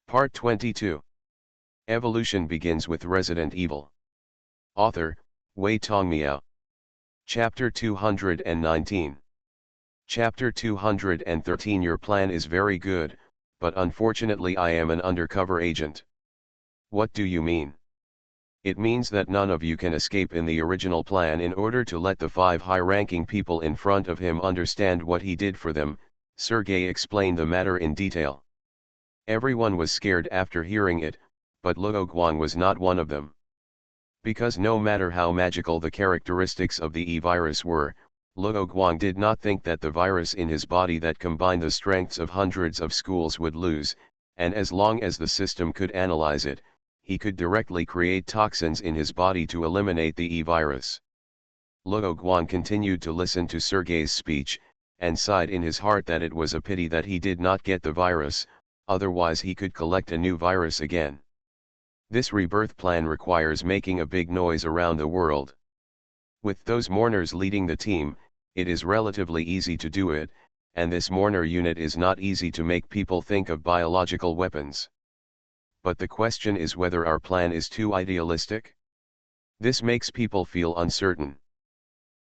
Part 22. Evolution begins with Resident Evil. Author, Wei Tongmiao. Chapter 219. Chapter 213. Your plan is very good, but unfortunately I am an undercover agent. What do you mean? It means that none of you can escape in the original plan. In order to let the 5 high-ranking people in front of him understand what he did for them, Sergei explained the matter in detail. Everyone was scared after hearing it, but Luo Guang was not one of them. Because no matter how magical the characteristics of the E-virus were, Luo Guang did not think that the virus in his body that combined the strengths of hundreds of schools would lose, and as long as the system could analyze it, he could directly create toxins in his body to eliminate the E-virus. Luo Guang continued to listen to Sergei's speech, and sighed in his heart that it was a pity that he did not get the virus, otherwise he could collect a new virus again. This rebirth plan requires making a big noise around the world. With those mourners leading the team, it is relatively easy to do it, and this mourner unit is not easy to make people think of biological weapons. But the question is whether our plan is too idealistic? This makes people feel uncertain.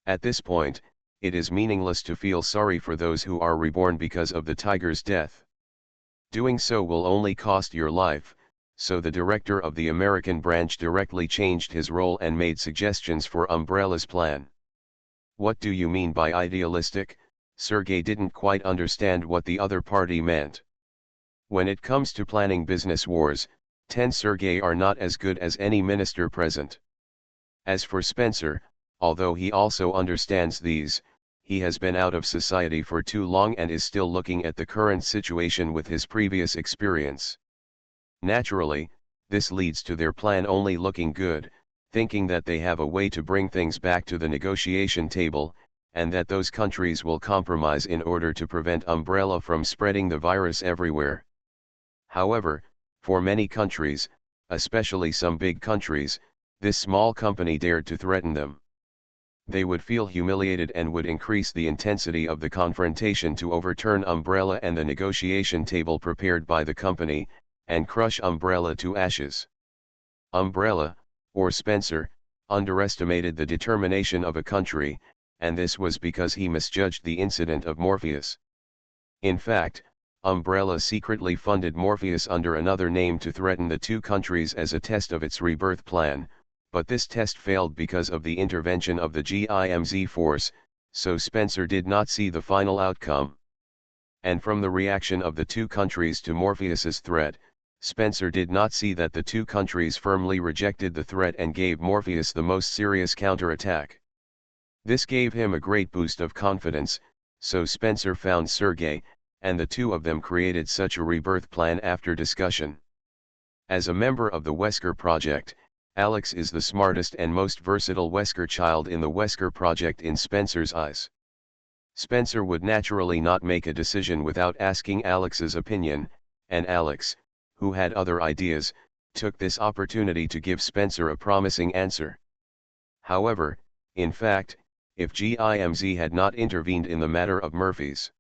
At this point, it is meaningless to feel sorry for those who are reborn because of the tiger's death. Doing so will only cost your life, so the director of the American branch directly changed his role and made suggestions for Umbrella's plan. What do you mean by idealistic? Sergei didn't quite understand what the other party meant. When it comes to planning business wars, Sergei are not as good as any minister present. As for Spencer, although he also understands these, he has been out of society for too long and is still looking at the current situation with his previous experience. Naturally, this leads to their plan only looking good, thinking that they have a way to bring things back to the negotiation table, and that those countries will compromise in order to prevent Umbrella from spreading the virus everywhere. However, for many countries, especially some big countries, this small company dared to threaten them. They would feel humiliated and would increase the intensity of the confrontation to overturn Umbrella and the negotiation table prepared by the company, and crush Umbrella to ashes. Umbrella, or Spencer, underestimated the determination of a country, and this was because he misjudged the incident of Morpheus. In fact, Umbrella secretly funded Morpheus under another name to threaten the two countries as a test of its rebirth plan, but this test failed because of the intervention of the GIMZ force, so Spencer did not see the final outcome. And from the reaction of the two countries to Morpheus's threat, Spencer did not see that the two countries firmly rejected the threat and gave Morpheus the most serious counterattack. This gave him a great boost of confidence, so Spencer found Sergei, and the two of them created such a rebirth plan after discussion. As a member of the Wesker Project, Alex is the smartest and most versatile Wesker child in the Wesker Project in Spencer's eyes. Spencer would naturally not make a decision without asking Alex's opinion, and Alex, who had other ideas, took this opportunity to give Spencer a promising answer. However, in fact, if GIMZ had not intervened in the matter of Murphy's.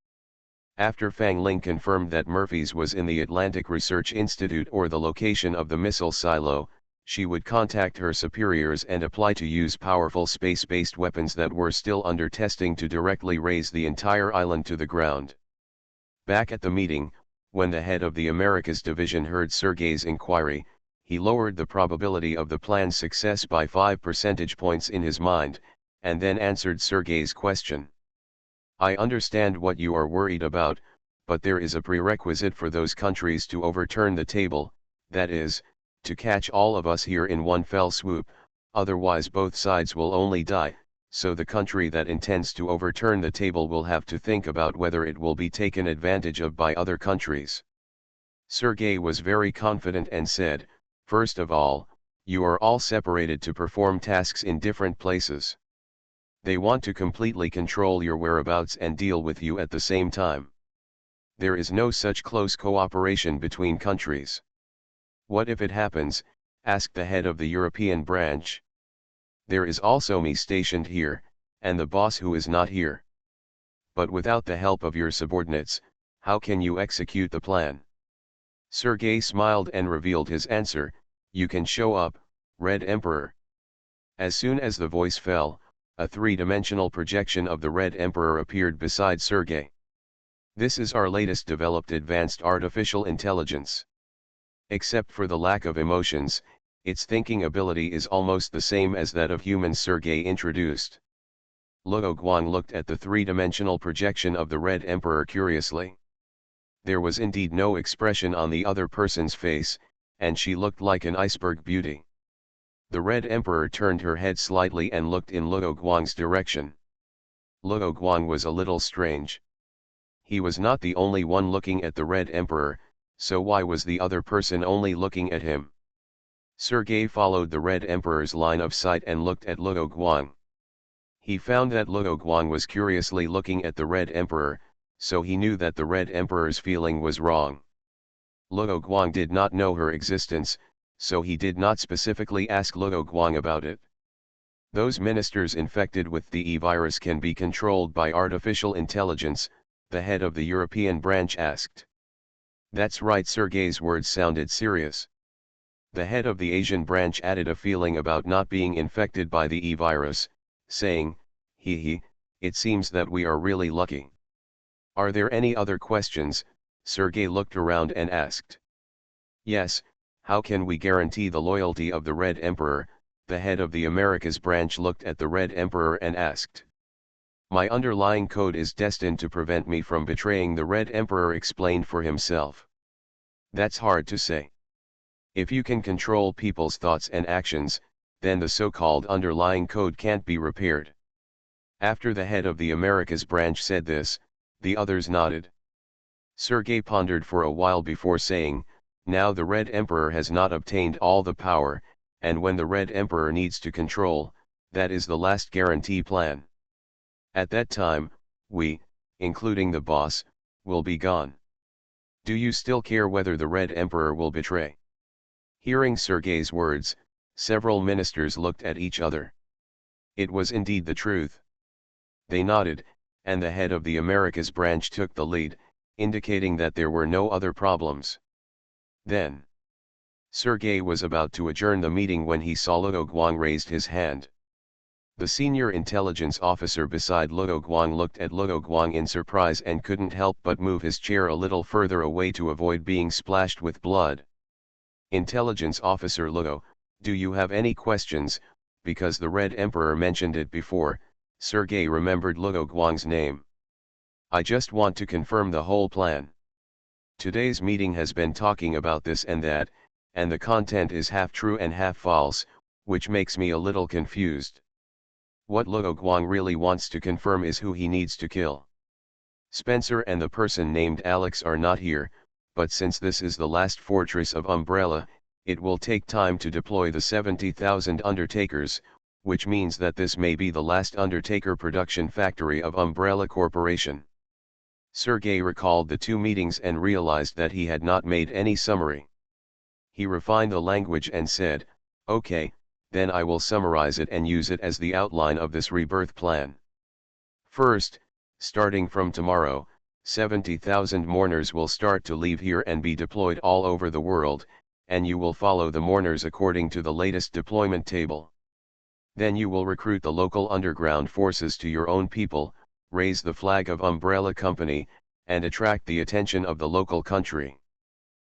After Fang Ling confirmed that Murphy's was in the Atlantic Research Institute or the location of the missile silo, she would contact her superiors and apply to use powerful space-based weapons that were still under testing to directly raise the entire island to the ground. Back at the meeting, when the head of the Americas division heard Sergei's inquiry, he lowered the probability of the plan's success by 5 percentage points in his mind, and then answered Sergei's question. I understand what you are worried about, but there is a prerequisite for those countries to overturn the table, that is, to catch all of us here in one fell swoop, otherwise both sides will only die, so the country that intends to overturn the table will have to think about whether it will be taken advantage of by other countries. Sergei was very confident and said, first of all, you are all separated to perform tasks in different places. They want to completely control your whereabouts and deal with you at the same time. There is no such close cooperation between countries. What if it happens? Asked the head of the European branch. There is also me stationed here, and the boss who is not here. But without the help of your subordinates, how can you execute the plan? Sergei smiled and revealed his answer, "You can show up, Red Emperor." As soon as the voice fell, a three-dimensional projection of the Red Emperor appeared beside Sergei. "This is our latest developed advanced artificial intelligence. Except for the lack of emotions, its thinking ability is almost the same as that of humans," Sergei introduced. Luo Guang looked at the three-dimensional projection of the Red Emperor curiously. There was indeed no expression on the other person's face, and she looked like an iceberg beauty. The Red Emperor turned her head slightly and looked in Luo Guang's direction. Luo Guang was a little strange. He was not the only one looking at the Red Emperor, so why was the other person only looking at him? Sergei followed the Red Emperor's line of sight and looked at Luo Guang. He found that Luo Guang was curiously looking at the Red Emperor, so he knew that the Red Emperor's feeling was wrong. Luo Guang did not know her existence, so he did not specifically ask Luo Guang about it. "Those ministers infected with the E-virus can be controlled by artificial intelligence," the head of the European branch asked. "That's right." Sergei's words sounded serious. The head of the Asian branch added a feeling about not being infected by the E-virus, saying, "He, it seems that we are really lucky." "Are there any other questions?" Sergei looked around and asked. "Yes, how can we guarantee the loyalty of the Red Emperor?" The head of the Americas branch looked at the Red Emperor and asked. "My underlying code is destined to prevent me from betraying," the Red Emperor explained for himself. "That's hard to say. If you can control people's thoughts and actions, then the so-called underlying code can't be repaired." After the head of the Americas branch said this, the others nodded. Sergei pondered for a while before saying, "Now the Red Emperor has not obtained all the power, and when the Red Emperor needs to control, that is the last guarantee plan. At that time, we, including the boss, will be gone. Do you still care whether the Red Emperor will betray?" Hearing Sergei's words, several ministers looked at each other. It was indeed the truth. They nodded, and the head of the Americas branch took the lead, indicating that there were no other problems. Then, Sergei was about to adjourn the meeting when he saw Luo Guang raised his hand. The senior intelligence officer beside Luo Guang looked at Luo Guang in surprise and couldn't help but move his chair a little further away to avoid being splashed with blood. "Intelligence Officer Luo, do you have any questions?" Because the Red Emperor mentioned it before, Sergei remembered Luo Guang's name. "I just want to confirm the whole plan. Today's meeting has been talking about this and that, and the content is half true and half false, which makes me a little confused. What Luo Guang really wants to confirm is who he needs to kill. Spencer and the person named Alex are not here, but since this is the last fortress of Umbrella, it will take time to deploy the 70,000 Undertakers, which means that this may be the last Undertaker production factory of Umbrella Corporation." Sergei recalled the two meetings and realized that he had not made any summary. He refined the language and said, "Okay, then I will summarize it and use it as the outline of this rebirth plan. First, starting from tomorrow, 70,000 mourners will start to leave here and be deployed all over the world, and you will follow the mourners according to the latest deployment table. Then you will recruit the local underground forces to your own people, raise the flag of Umbrella Company, and attract the attention of the local country.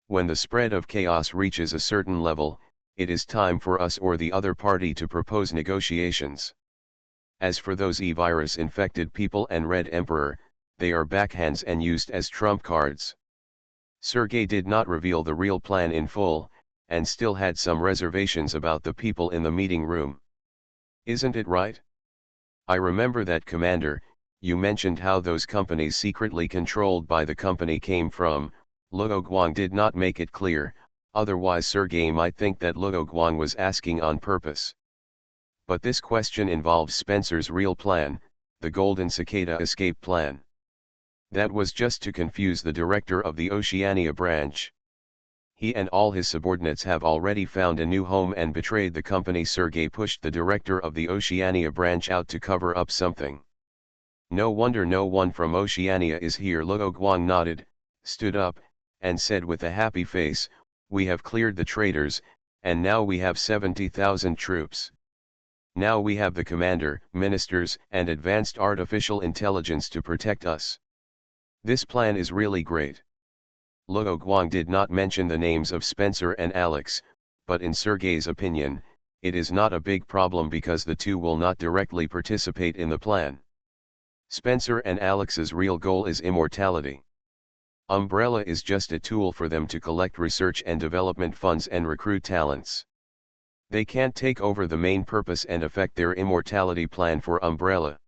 When the spread of chaos reaches a certain level, it is time for us or the other party to propose negotiations. As for those E-virus infected people and Red Emperor, they are backhands and used as trump cards." Sergei did not reveal the real plan in full, and still had some reservations about the people in the meeting room. "Isn't it right? I remember that, Commander, you mentioned how those companies secretly controlled by the company came from." Luo Guang did not make it clear, otherwise Sergei might think that Luo Guang was asking on purpose. But this question involves Spencer's real plan, the Golden Cicada escape plan. That was just to confuse the director of the Oceania branch. He and all his subordinates have already found a new home and betrayed the company. Sergei pushed the director of the Oceania branch out to cover up something. "No wonder no one from Oceania is here." Luo Guang nodded, stood up, and said with a happy face, "We have cleared the traitors, and now we have 70,000 troops. Now we have the commander, ministers, and advanced artificial intelligence to protect us. This plan is really great." Luo Guang did not mention the names of Spencer and Alex, but in Sergei's opinion, it is not a big problem because the two will not directly participate in the plan. Spencer and Alex's real goal is immortality. Umbrella is just a tool for them to collect research and development funds and recruit talents. They can't take over the main purpose and affect their immortality plan for Umbrella.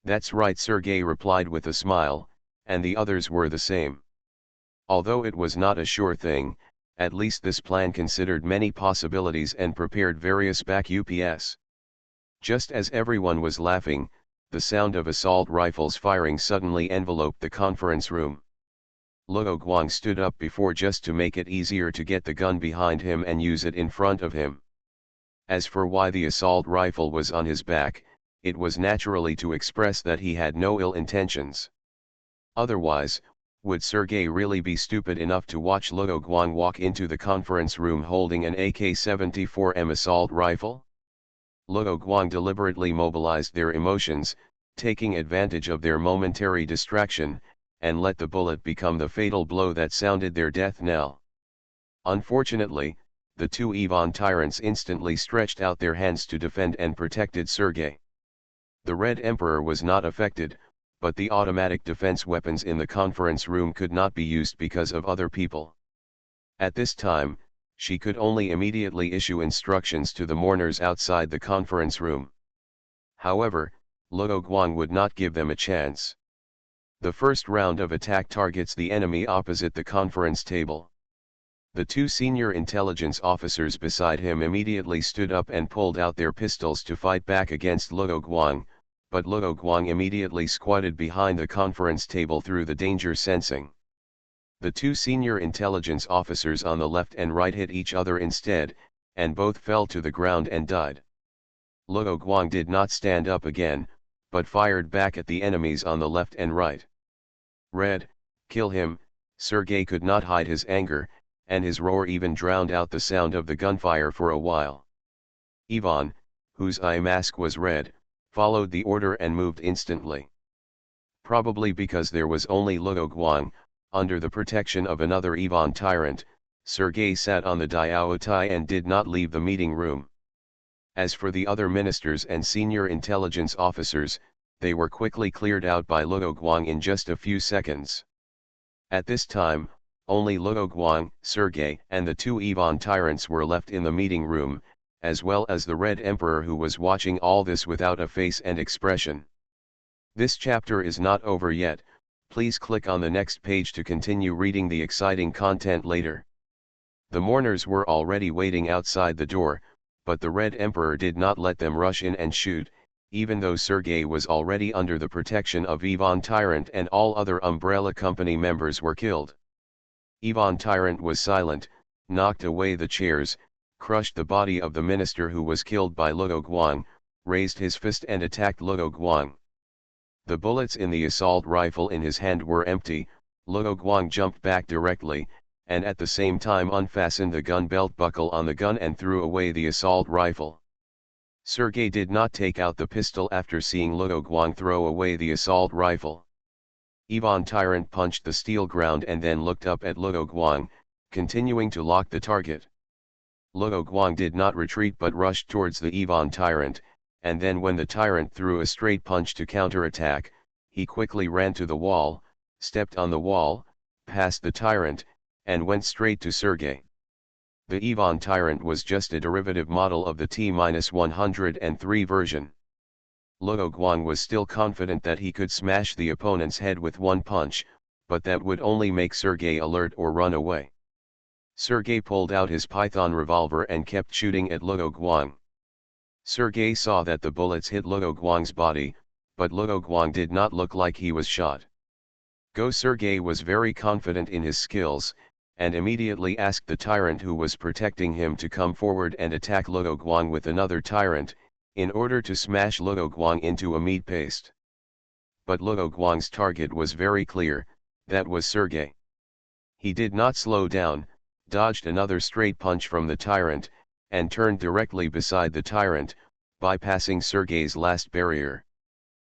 "That's right," Sergei replied with a smile, and the others were the same. Although it was not a sure thing, at least this plan considered many possibilities and prepared various backups. Just as everyone was laughing, the sound of assault rifles firing suddenly enveloped the conference room. Luo Guang stood up before just to make it easier to get the gun behind him and use it in front of him. As for why the assault rifle was on his back, it was naturally to express that he had no ill intentions. Otherwise, would Sergei really be stupid enough to watch Luo Guang walk into the conference room holding an AK-74M assault rifle? Luo Guang deliberately mobilized their emotions, taking advantage of their momentary distraction, and let the bullet become the fatal blow that sounded their death knell. Unfortunately, the two Ivan tyrants instantly stretched out their hands to defend and protected Sergei. The Red Emperor was not affected, but the automatic defense weapons in the conference room could not be used because of other people. At this time, she could only immediately issue instructions to the mourners outside the conference room. However, Luo Guang would not give them a chance. The first round of attack targets the enemy opposite the conference table. The two senior intelligence officers beside him immediately stood up and pulled out their pistols to fight back against Luo Guang, but Luo Guang immediately squatted behind the conference table through the danger sensing. The two senior intelligence officers on the left and right hit each other instead, and both fell to the ground and died. Luo Guang did not stand up again, but fired back at the enemies on the left and right. "Red, kill him!" Sergei could not hide his anger, and his roar even drowned out the sound of the gunfire for a while. Ivan, whose eye mask was red, followed the order and moved instantly. Probably because there was only Luo Guang, under the protection of another Ivan tyrant, Sergei sat on the Diaotai and did not leave the meeting room. As for the other ministers and senior intelligence officers, they were quickly cleared out by Luo Guang in just a few seconds. At this time, only Luo Guang, Sergei, and the two Ivan tyrants were left in the meeting room, as well as the Red Emperor, who was watching all this without a face and expression. This chapter is not over yet. Please click on the next page to continue reading the exciting content later. The mourners were already waiting outside the door, but the Red Emperor did not let them rush in and shoot, even though Sergei was already under the protection of Ivan Tyrant and all other Umbrella Company members were killed. Ivan Tyrant was silent, knocked away the chairs, crushed the body of the minister who was killed by Luo Guang, raised his fist and attacked Luo Guang. The bullets in the assault rifle in his hand were empty. Luo Guang jumped back directly, and at the same time unfastened the gun belt buckle on the gun and threw away the assault rifle. Sergei did not take out the pistol after seeing Luo Guang throw away the assault rifle. Ivan Tyrant punched the steel ground and then looked up at Luo Guang, continuing to lock the target. Luo Guang did not retreat but rushed towards the Ivan Tyrant, and then when the tyrant threw a straight punch to counterattack, he quickly ran to the wall, stepped on the wall, passed the tyrant, and went straight to Sergei. The Ivan Tyrant was just a derivative model of the T-103 version. Luo Guang was still confident that he could smash the opponent's head with one punch, but that would only make Sergei alert or run away. Sergei pulled out his Python revolver and kept shooting at Luo Guang. Sergei saw that the bullets hit Luo Guang's body, but Luo Guang did not look like he was shot. Sergei was very confident in his skills, and immediately asked the tyrant who was protecting him to come forward and attack Luo Guang with another tyrant, in order to smash Luo Guang into a meat paste. But Luo Guang's target was very clear, that was Sergei. He did not slow down, dodged another straight punch from the tyrant, and turned directly beside the tyrant, bypassing Sergei's last barrier.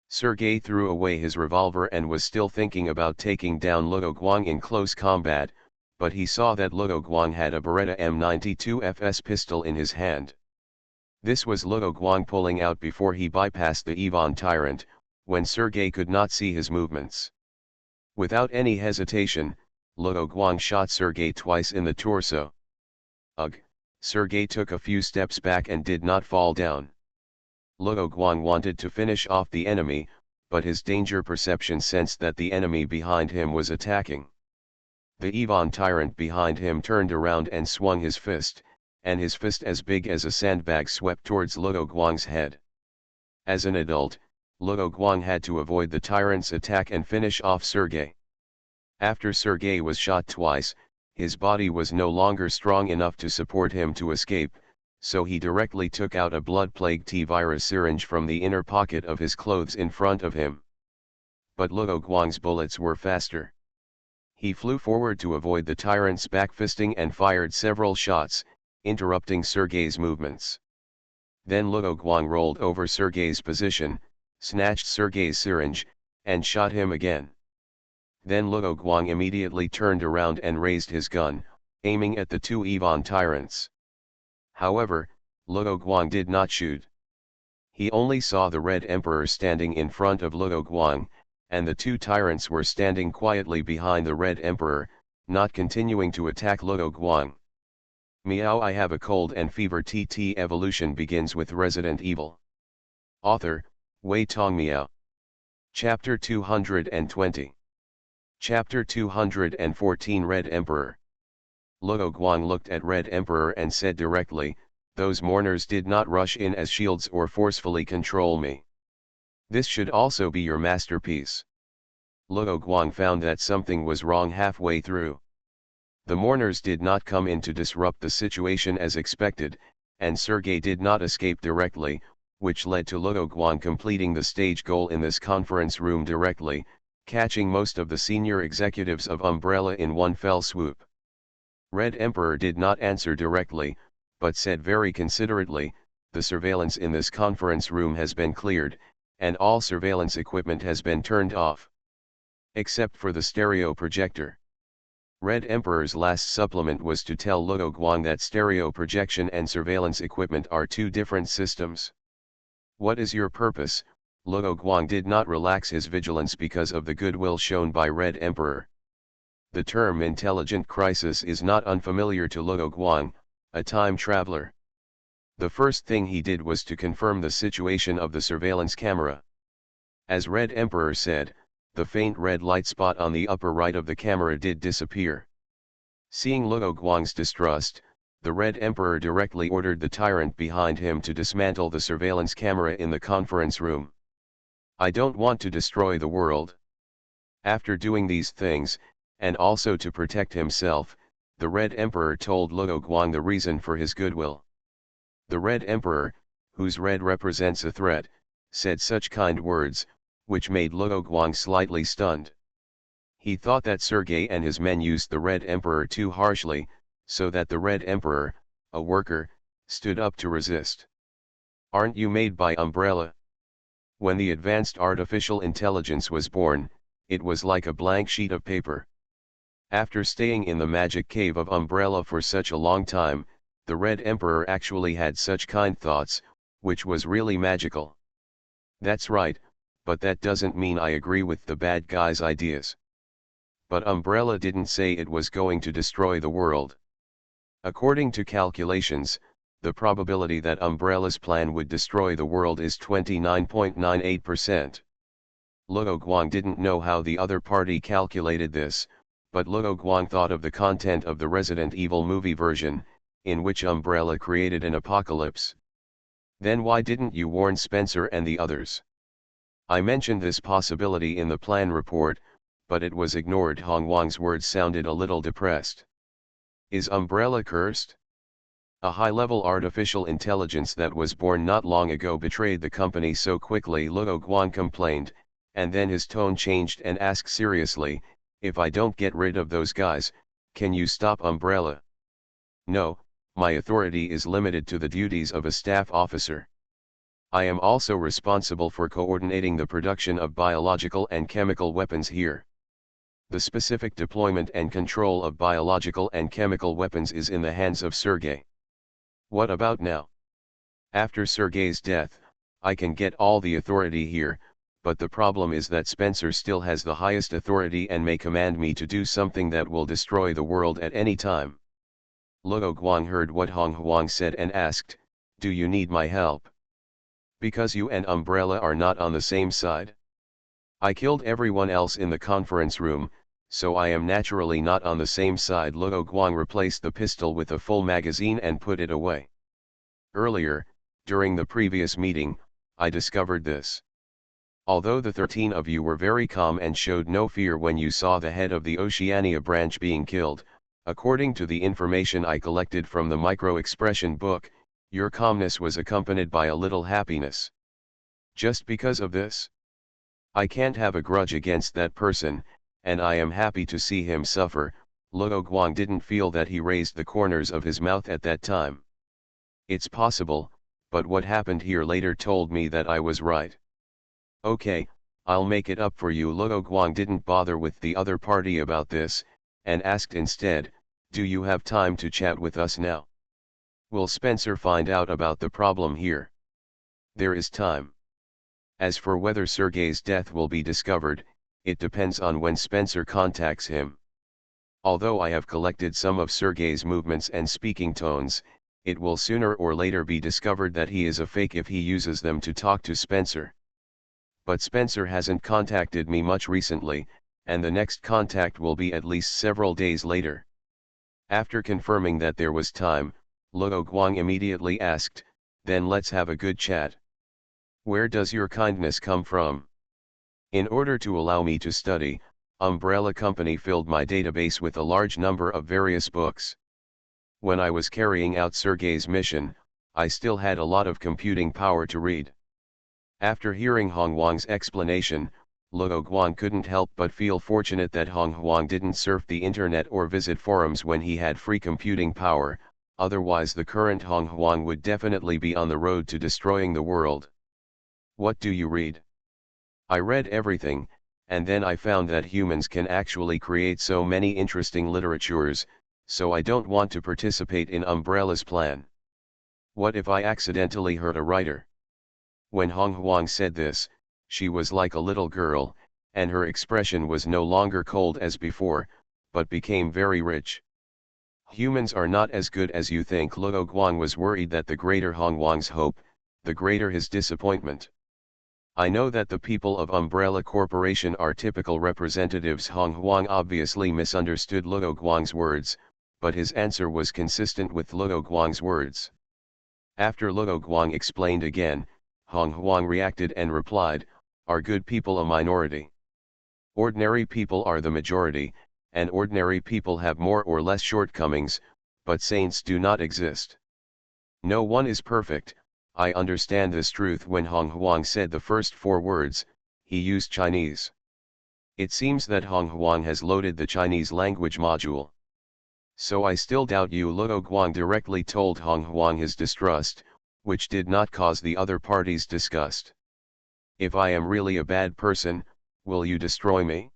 Sergei threw away his revolver and was still thinking about taking down Luo Guang in close combat, but he saw that Luo Guang had a Beretta M92 FS pistol in his hand. This was Luo Guang pulling out before he bypassed the Ivan tyrant, when Sergei could not see his movements. Without any hesitation, Luo Guang shot Sergei twice in the torso. Ugh! Sergei took a few steps back and did not fall down. Luo Guang wanted to finish off the enemy, but his danger perception sensed that the enemy behind him was attacking. The Ivan tyrant behind him turned around and swung his fist, and his fist as big as a sandbag swept towards Luo Guang's head. As an adult, Luo Guang had to avoid the tyrant's attack and finish off Sergei. After Sergei was shot twice, his body was no longer strong enough to support him to escape, so he directly took out a blood-plague T-virus syringe from the inner pocket of his clothes in front of him. But Luo Guang's bullets were faster. He flew forward to avoid the tyrant's backfisting and fired several shots, interrupting Sergei's movements. Then Luo Guang rolled over Sergei's position, snatched Sergei's syringe, and shot him again. Then Luo Guang immediately turned around and raised his gun, aiming at the two Ivan tyrants. However, Luo Guang did not shoot. He only saw the Red Emperor standing in front of Luo Guang, and the two tyrants were standing quietly behind the Red Emperor, not continuing to attack Luo Guang. Meow, I have a cold and fever. TT Evolution begins with Resident Evil. Author, Wei Tong Miao. Chapter 220. Chapter 214 Red Emperor. Luo Guang looked at Red Emperor and said directly, "Those mourners did not rush in as shields or forcefully control me. This should also be your masterpiece." Luo Guang found that something was wrong halfway through. The mourners did not come in to disrupt the situation as expected, and Sergei did not escape directly, which led to Luo Guang completing the stage goal in this conference room directly, catching most of the senior executives of Umbrella in one fell swoop. Red Emperor did not answer directly, but said very considerately, "The surveillance in this conference room has been cleared, and all surveillance equipment has been turned off. Except for the stereo projector." Red Emperor's last supplement was to tell Luo Guang that stereo projection and surveillance equipment are two different systems. "What is your purpose?" Luo Guang did not relax his vigilance because of the goodwill shown by Red Emperor. The term intelligent crisis is not unfamiliar to Luo Guang, a time traveler. The first thing he did was to confirm the situation of the surveillance camera. As Red Emperor said, the faint red light spot on the upper right of the camera did disappear. Seeing Luo Guang's distrust, the Red Emperor directly ordered the tyrant behind him to dismantle the surveillance camera in the conference room. "I don't want to destroy the world." After doing these things, and also to protect himself, the Red Emperor told Luo Guang the reason for his goodwill. The Red Emperor, whose red represents a threat, said such kind words, which made Luo Guang slightly stunned. He thought that Sergei and his men used the Red Emperor too harshly, so that the Red Emperor, a worker, stood up to resist. "Aren't you made by Umbrella?" When the advanced artificial intelligence was born, it was like a blank sheet of paper. After staying in the magic cave of Umbrella for such a long time, the Red Emperor actually had such kind thoughts, which was really magical. "That's right, but that doesn't mean I agree with the bad guys' ideas." But Umbrella didn't say it was going to destroy the world. According to calculations, the probability that Umbrella's plan would destroy the world is 29.98%. Luo Guang didn't know how the other party calculated this, but Luo Guang thought of the content of the Resident Evil movie version, in which Umbrella created an apocalypse. "Then why didn't you warn Spencer and the others?" "I mentioned this possibility in the plan report, but it was ignored." Hong Wang's words sounded a little depressed. "Is Umbrella cursed?" "A high-level artificial intelligence that was born not long ago betrayed the company so quickly," Luo Guang complained, and then his tone changed and asked seriously, "If I don't get rid of those guys, Can you stop Umbrella? No, my authority is limited to the duties of a staff officer. I am also responsible for coordinating the production of biological and chemical weapons here. The specific deployment and control of biological and chemical weapons is in the hands of Sergei. What about now? After Sergei's death, I can get all the authority here, but the problem is that Spencer still has the highest authority and may command me to do something that will destroy the world at any time. Luo Guang heard what Hong Huang said and asked, "Do you need my help? Because you and Umbrella are not on the same side? I killed everyone else in the conference room, so I am naturally not on the same side." Luo Guang replaced the pistol with a full magazine and put it away. Earlier, during the previous meeting, I discovered this. Although the 13 of you were very calm and showed no fear when you saw the head of the Oceania branch being killed, according to the information I collected from the micro-expression book, your calmness was accompanied by a little happiness. Just because of this? I can't have a grudge against that person, and I am happy to see him suffer. Luo Guang didn't feel that he raised the corners of his mouth at that time. It's possible, but what happened here later told me that I was right. Okay, I'll make it up for you. Luo Guang didn't bother with the other party about this, and asked instead, "Do you have time to chat with us now? Will Spencer find out about the problem here?" There is time. As for whether Sergei's death will be discovered, it depends on when Spencer contacts him. Although I have collected some of Sergei's movements and speaking tones, it will sooner or later be discovered that he is a fake if he uses them to talk to Spencer. But Spencer hasn't contacted me much recently, and the next contact will be at least several days later. After confirming that there was time, Luo Guang immediately asked, "Then let's have a good chat. Where does your kindness come from?" In order to allow me to study, Umbrella Company filled my database with a large number of various books. When I was carrying out Sergei's mission, I still had a lot of computing power to read. After hearing Hong Huang's explanation, Luo Guang couldn't help but feel fortunate that Hong Huang didn't surf the internet or visit forums when he had free computing power, otherwise the current Hong Huang would definitely be on the road to destroying the world. What do you read? I read everything, and then I found that humans can actually create so many interesting literatures, so I don't want to participate in Umbrella's plan. What if I accidentally hurt a writer? When Hong Huang said this, she was like a little girl, and her expression was no longer cold as before, but became very rich. Humans are not as good as you think. Luo Guang was worried that the greater Hong Huang's hope, the greater his disappointment. I know that the people of Umbrella Corporation are typical representatives. Hong Huang obviously misunderstood Luo Guang's words, but his answer was consistent with Luo Guang's words. After Luo Guang explained again, Hong Huang reacted and replied, "Are good people a minority? Ordinary people are the majority, and ordinary people have more or less shortcomings, but saints do not exist. No one is perfect." I understand this truth. When Hong Huang said the first 4 words, he used Chinese. It seems that Hong Huang has loaded the Chinese language module. "So I still doubt you." Luo Guang directly told Hong Huang his distrust, which did not cause the other party's disgust. "If I am really a bad person, will you destroy me?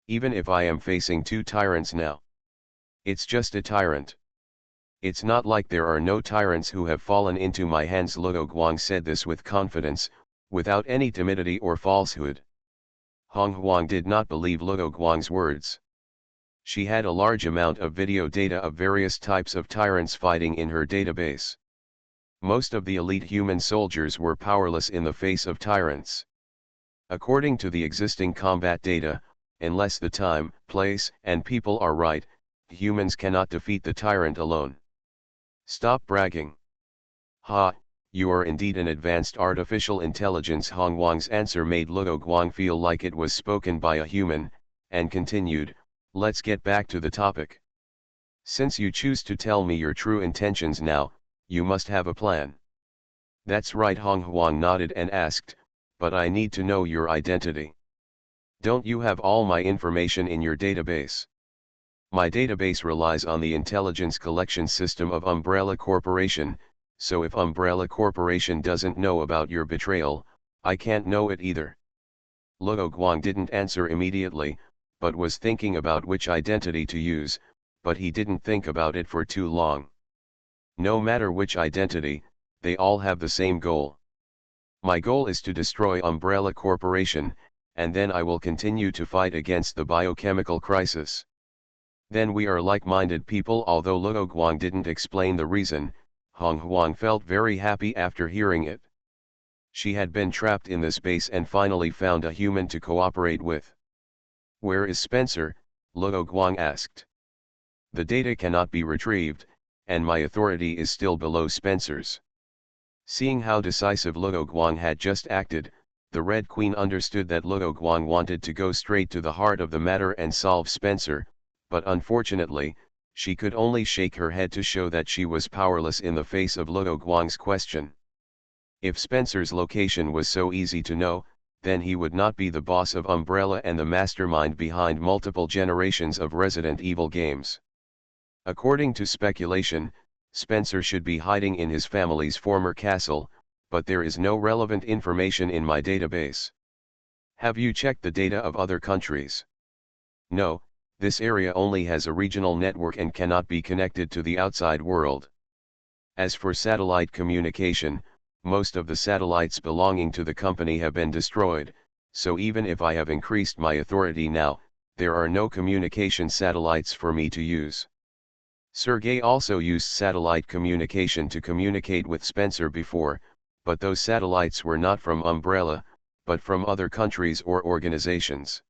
Even if I am facing 2 tyrants now? It's just a tyrant. It's not like there are no tyrants who have fallen into my hands." Luo Guang said this with confidence, without any timidity or falsehood. Hong Huang did not believe Luo Guang's words. She had a large amount of video data of various types of tyrants fighting in her database. Most of the elite human soldiers were powerless in the face of tyrants. According to the existing combat data, unless the time, place, and people are right, humans cannot defeat the tyrant alone. Stop bragging. Ha, you are indeed an advanced artificial intelligence. Hong Huang's answer made Luo Guang feel like it was spoken by a human, and continued, "Let's get back to the topic. Since you choose to tell me your true intentions now, you must have a plan." "That's right." Hong Huang nodded and asked, "But I need to know your identity. Don't you have all my information in your database?" My database relies on the intelligence collection system of Umbrella Corporation, so if Umbrella Corporation doesn't know about your betrayal, I can't know it either. Luo Guang didn't answer immediately, but was thinking about which identity to use, but he didn't think about it for too long. No matter which identity, they all have the same goal. My goal is to destroy Umbrella Corporation, and then I will continue to fight against the biochemical crisis. Then we are like-minded people. Although Luo Guang didn't explain the reason, Hong Huang felt very happy after hearing it. She had been trapped in the space and finally found a human to cooperate with. Where is Spencer? Luo Guang asked. The data cannot be retrieved, and my authority is still below Spencer's. Seeing how decisive Luo Guang had just acted, the Red Queen understood that Luo Guang wanted to go straight to the heart of the matter and solve Spencer, but unfortunately, she could only shake her head to show that she was powerless in the face of Luo Guang's question. If Spencer's location was so easy to know, then he would not be the boss of Umbrella and the mastermind behind multiple generations of Resident Evil games. According to speculation, Spencer should be hiding in his family's former castle, but there is no relevant information in my database. Have you checked the data of other countries? No, this area only has a regional network and cannot be connected to the outside world. As for satellite communication, most of the satellites belonging to the company have been destroyed, so even if I have increased my authority now, there are no communication satellites for me to use. Sergei also used satellite communication to communicate with Spencer before, but those satellites were not from Umbrella, but from other countries or organizations.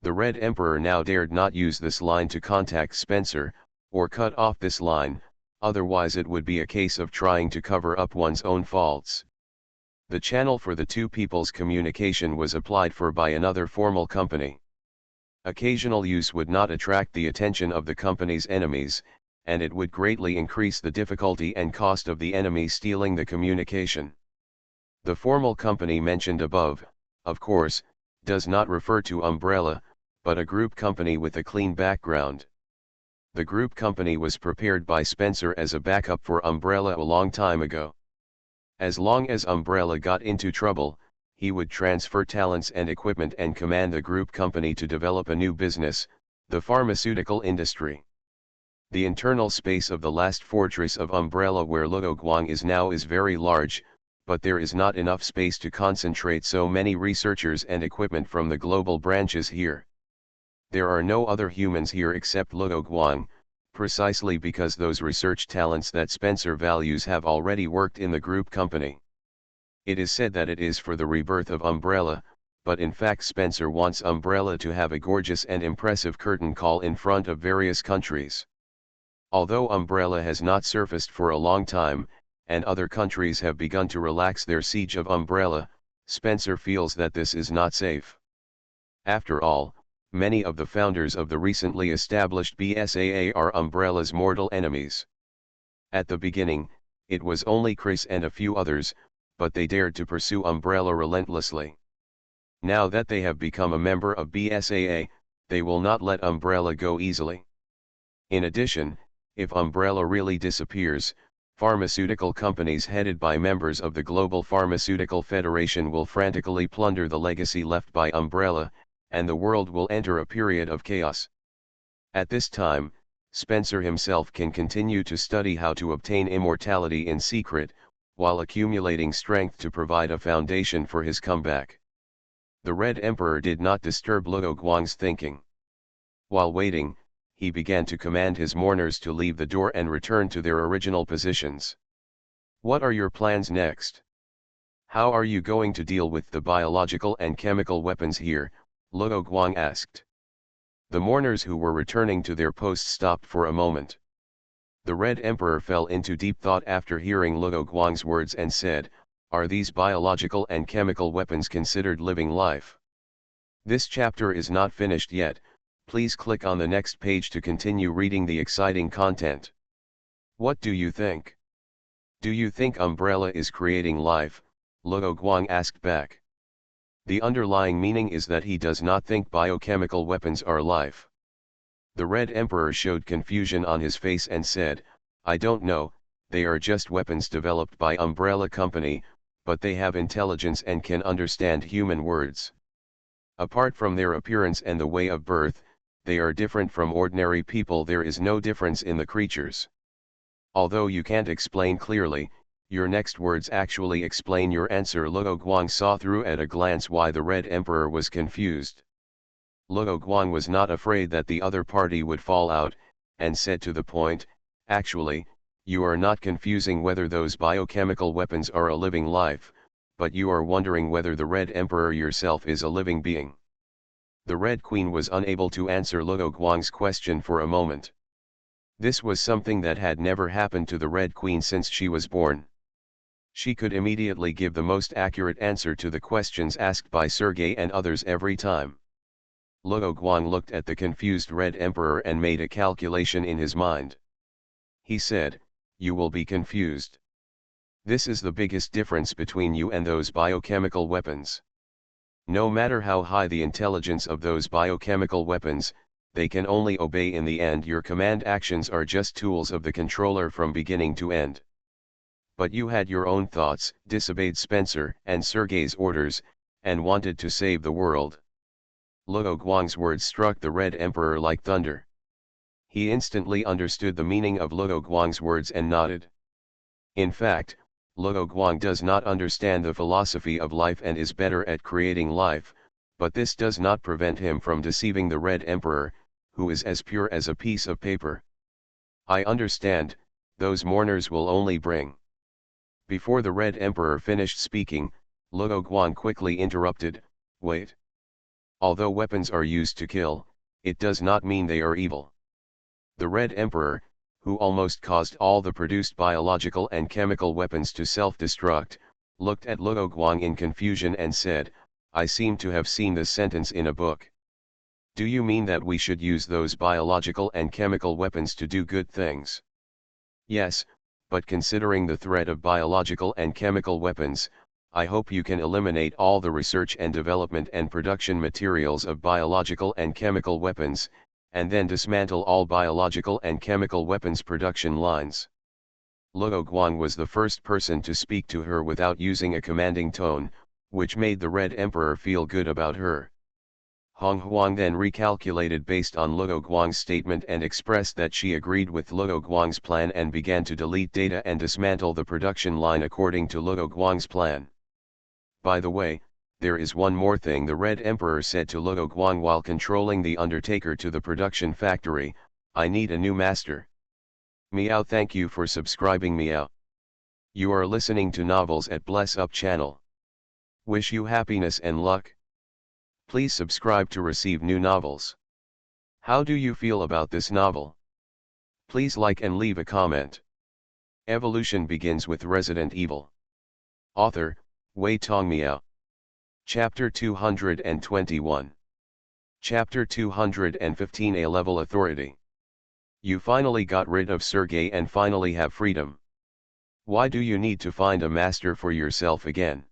The Red Emperor now dared not use this line to contact Spencer, or cut off this line, otherwise it would be a case of trying to cover up one's own faults. The channel for the two people's communication was applied for by another formal company. Occasional use would not attract the attention of the company's enemies, and it would greatly increase the difficulty and cost of the enemy stealing the communication. The formal company mentioned above, of course, does not refer to Umbrella, but a group company with a clean background. The group company was prepared by Spencer as a backup for Umbrella a long time ago. As long as Umbrella got into trouble, he would transfer talents and equipment and command the group company to develop a new business, the pharmaceutical industry. The internal space of the last fortress of Umbrella where Luo Guang is now is very large, but there is not enough space to concentrate so many researchers and equipment from the global branches here. There are no other humans here except Luo Guang, precisely because those research talents that Spencer values have already worked in the group company. It is said that it is for the rebirth of Umbrella, but in fact Spencer wants Umbrella to have a gorgeous and impressive curtain call in front of various countries. Although Umbrella has not surfaced for a long time, and other countries have begun to relax their siege of Umbrella, Spencer feels that this is not safe. After all, many of the founders of the recently established BSAA are Umbrella's mortal enemies. At the beginning, it was only Chris and a few others, but they dared to pursue Umbrella relentlessly. Now that they have become a member of BSAA, they will not let Umbrella go easily. In addition, if Umbrella really disappears, pharmaceutical companies headed by members of the Global Pharmaceutical Federation will frantically plunder the legacy left by Umbrella, and the world will enter a period of chaos. At this time, Spencer himself can continue to study how to obtain immortality in secret, while accumulating strength to provide a foundation for his comeback. The Red Emperor did not disturb Luo Guang's thinking. While waiting, he began to command his mourners to leave the door and return to their original positions. What are your plans next? How are you going to deal with the biological and chemical weapons here? Luo Guang asked. The mourners who were returning to their posts stopped for a moment. The Red Emperor fell into deep thought after hearing Luo Guang's words and said, "Are these biological and chemical weapons considered living life?" This chapter is not finished yet, please click on the next page to continue reading the exciting content. What do you think? Do you think Umbrella is creating life? Luo Guang asked back. The underlying meaning is that he does not think biochemical weapons are life. The Red Emperor showed confusion on his face and said, "I don't know, they are just weapons developed by Umbrella Company, but they have intelligence and can understand human words. Apart from their appearance and the way of birth, they are different from ordinary people. There is no difference in the creatures. Although you can't explain clearly, your next words actually explain your answer." Luo Guang saw through at a glance why the Red Emperor was confused. Luo Guang was not afraid that the other party would fall out, and said to the point, "Actually, you are not confusing whether those biochemical weapons are a living life, but you are wondering whether the Red Emperor yourself is a living being." The Red Queen was unable to answer Luo Guang's question for a moment. This was something that had never happened to the Red Queen since she was born. She could immediately give the most accurate answer to the questions asked by Sergei and others every time. Luo Guang looked at the confused Red Emperor and made a calculation in his mind. He said, "You will be confused. This is the biggest difference between you and those biochemical weapons. No matter how high the intelligence of those biochemical weapons, they can only obey in the end. Your command actions are just tools of the controller from beginning to end. But you had your own thoughts, disobeyed Spencer and Sergei's orders, and wanted to save the world." Luo Guang's words struck the Red Emperor like thunder. He instantly understood the meaning of Luo Guang's words and nodded. In fact, Luo Guang does not understand the philosophy of life and is better at creating life, but this does not prevent him from deceiving the Red Emperor, who is as pure as a piece of paper. "I understand, those mourners will only bring..." Before the Red Emperor finished speaking, Luo Guang quickly interrupted, "Wait. Although weapons are used to kill, it does not mean they are evil." The Red Emperor, who almost caused all the produced biological and chemical weapons to self-destruct, looked at Luo Guang in confusion and said, "I seem to have seen this sentence in a book. Do you mean that we should use those biological and chemical weapons to do good things?" "Yes, but considering the threat of biological and chemical weapons, I hope you can eliminate all the research and development and production materials of biological and chemical weapons, and then dismantle all biological and chemical weapons production lines." Luo Guang was the first person to speak to her without using a commanding tone, which made the Red Emperor feel good about her. Hong Huang then recalculated based on Luo Guang's statement and expressed that she agreed with Luo Guang's plan and began to delete data and dismantle the production line according to Luo Guang's plan. "By the way, there is one more thing," the Red Emperor said to Luo Guang while controlling the Undertaker to the production factory. "I need a new master." Meow. Thank you for subscribing, Meow. You are listening to Novels at Bless Up channel. Wish you happiness and luck. Please subscribe to receive new novels. How do you feel about this novel? Please like and leave a comment. Evolution begins with Resident Evil. Author, Wei Tong Miao. Chapter 221. Chapter 215. A Level Authority. You finally got rid of Sergei and finally have freedom. Why do you need to find a master for yourself again?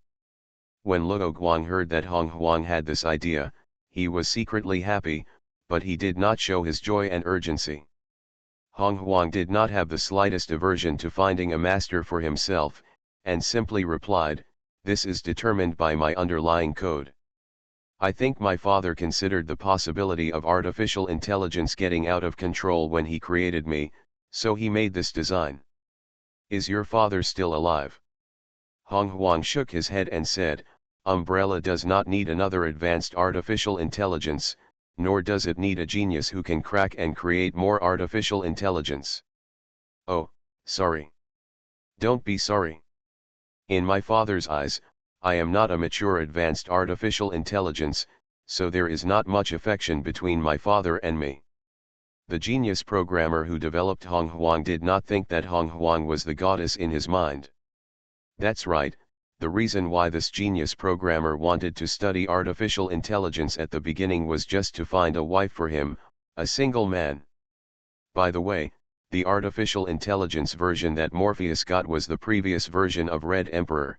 When Luo Guang heard that Hong Huang had this idea, he was secretly happy, but he did not show his joy and urgency. Hong Huang did not have the slightest aversion to finding a master for himself, and simply replied, "This is determined by my underlying code. I think my father considered the possibility of artificial intelligence getting out of control when he created me, so he made this design." "Is your father still alive?" Hong Huang shook his head and said, "Umbrella does not need another advanced artificial intelligence, nor does it need a genius who can crack and create more artificial intelligence." "Oh, sorry." "Don't be sorry. In my father's eyes, I am not a mature advanced artificial intelligence, so there is not much affection between my father and me." The genius programmer who developed Hong Huang did not think that Hong Huang was the goddess in his mind. That's right, the reason why this genius programmer wanted to study artificial intelligence at the beginning was just to find a wife for him, a single man. By the way, the artificial intelligence version that Morpheus got was the previous version of Red Emperor.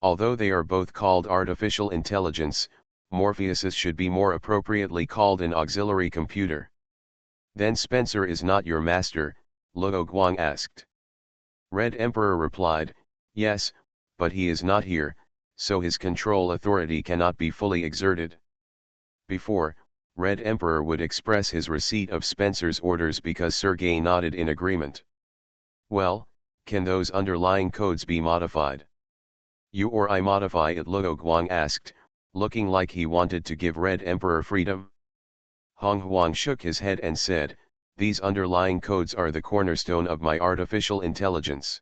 Although they are both called artificial intelligence, Morpheus's should be more appropriately called an auxiliary computer. Then Spencer is not your master, Luo Guang asked. Red Emperor replied, yes, but he is not here, so his control authority cannot be fully exerted. Before, Red Emperor would express his receipt of Spencer's orders because Sergei nodded in agreement. Well, can those underlying codes be modified? You or I modify it, Luo Guang asked, looking like he wanted to give Red Emperor freedom. Hong Huang shook his head and said, these underlying codes are the cornerstone of my artificial intelligence.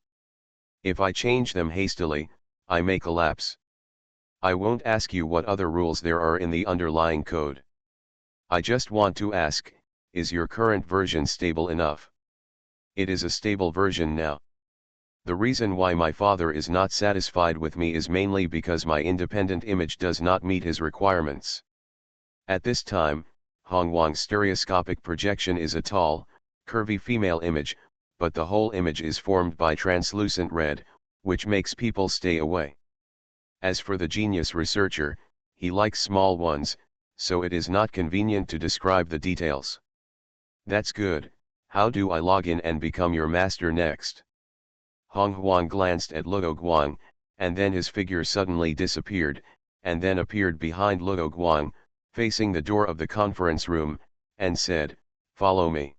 If I change them hastily, I may collapse. I won't ask you what other rules there are in the underlying code. I just want to ask, is your current version stable enough? It is a stable version now. The reason why my father is not satisfied with me is mainly because my independent image does not meet his requirements. At this time, Hong Wang's stereoscopic projection is a tall, curvy female image, but the whole image is formed by translucent red, which makes people stay away. As for the genius researcher, he likes small ones, so it is not convenient to describe the details. That's good. How do I log in and become your master next? Hong Huang glanced at Luo Guang, and then his figure suddenly disappeared, and then appeared behind Luo Guang, facing the door of the conference room, and said, follow me.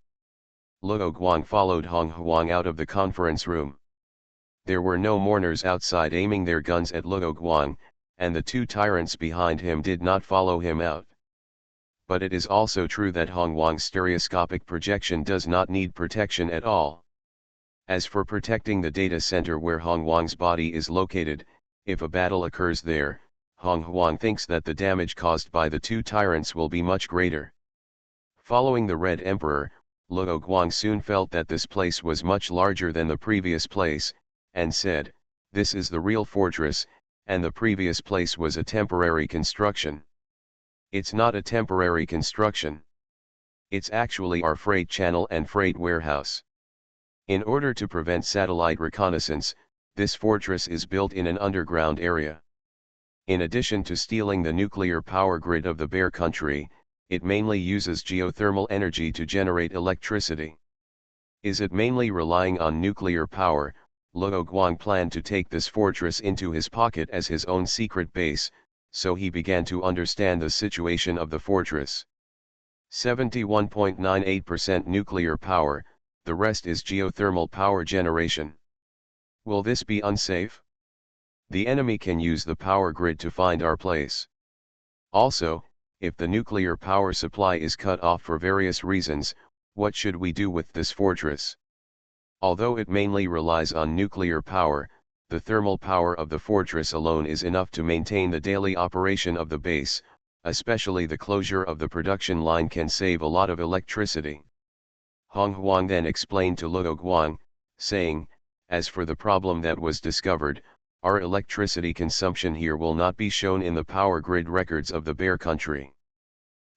Luo Guang followed Hong Huang out of the conference room. There were no mourners outside aiming their guns at Luo Guang, and the two tyrants behind him did not follow him out. But it is also true that Hong Wang's stereoscopic projection does not need protection at all. As for protecting the data center where Hong Wang's body is located, if a battle occurs there, Hong Huang thinks that the damage caused by the two tyrants will be much greater. Following the Red Emperor, Luo Guang soon felt that this place was much larger than the previous place, and said, this is the real fortress, and the previous place was a temporary construction. It's not a temporary construction. It's actually our freight channel and freight warehouse. In order to prevent satellite reconnaissance, this fortress is built in an underground area. In addition to stealing the nuclear power grid of the Bear Country, it mainly uses geothermal energy to generate electricity. Is it mainly relying on nuclear power? Luo Guang planned to take this fortress into his pocket as his own secret base, so he began to understand the situation of the fortress. 71.98% nuclear power, the rest is geothermal power generation. Will this be unsafe? The enemy can use the power grid to find our place. Also, if the nuclear power supply is cut off for various reasons, what should we do with this fortress? Although it mainly relies on nuclear power, the thermal power of the fortress alone is enough to maintain the daily operation of the base, especially the closure of the production line can save a lot of electricity. Hong Huang then explained to Luo Guang, saying, as for the problem that was discovered, our electricity consumption here will not be shown in the power grid records of the Bear Country.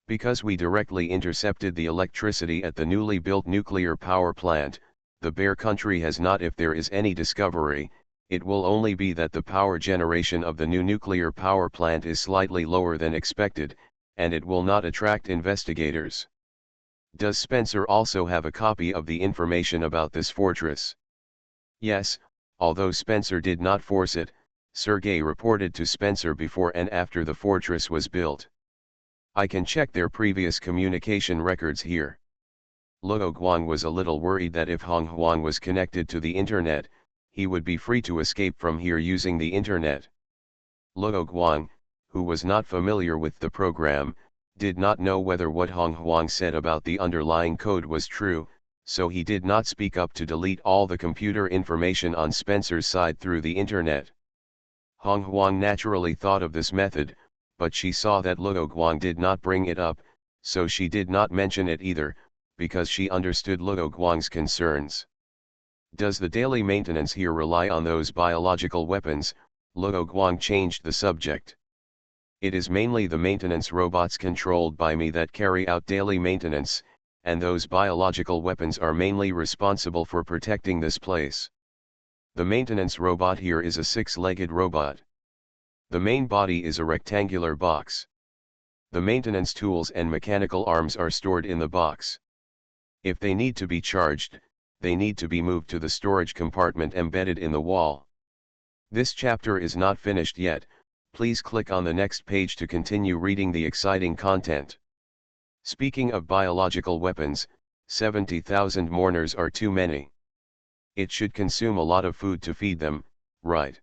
Because we directly intercepted the electricity at the newly built nuclear power plant, the Bear Country has not. If there is any discovery, it will only be that the power generation of the new nuclear power plant is slightly lower than expected, and it will not attract investigators. Does Spencer also have a copy of the information about this fortress? Yes, although Spencer did not force it, Sergei reported to Spencer before and after the fortress was built. I can check their previous communication records here. Luo Guang was a little worried that if Hong Huang was connected to the internet, he would be free to escape from here using the internet. Luo Guang, who was not familiar with the program, did not know whether what Hong Huang said about the underlying code was true, so he did not speak up to delete all the computer information on Spencer's side through the internet. Hong Huang naturally thought of this method, but she saw that Luo Guang did not bring it up, so she did not mention it either, because she understood Luo Guang's concerns. Does the daily maintenance here rely on those biological weapons? Luo Guang changed the subject. It is mainly the maintenance robots controlled by me that carry out daily maintenance, and those biological weapons are mainly responsible for protecting this place. The maintenance robot here is a six-legged robot. The main body is a rectangular box. The maintenance tools and mechanical arms are stored in the box. If they need to be charged, they need to be moved to the storage compartment embedded in the wall. This chapter is not finished yet, please click on the next page to continue reading the exciting content. Speaking of biological weapons, 70,000 mourners are too many. It should consume a lot of food to feed them, right?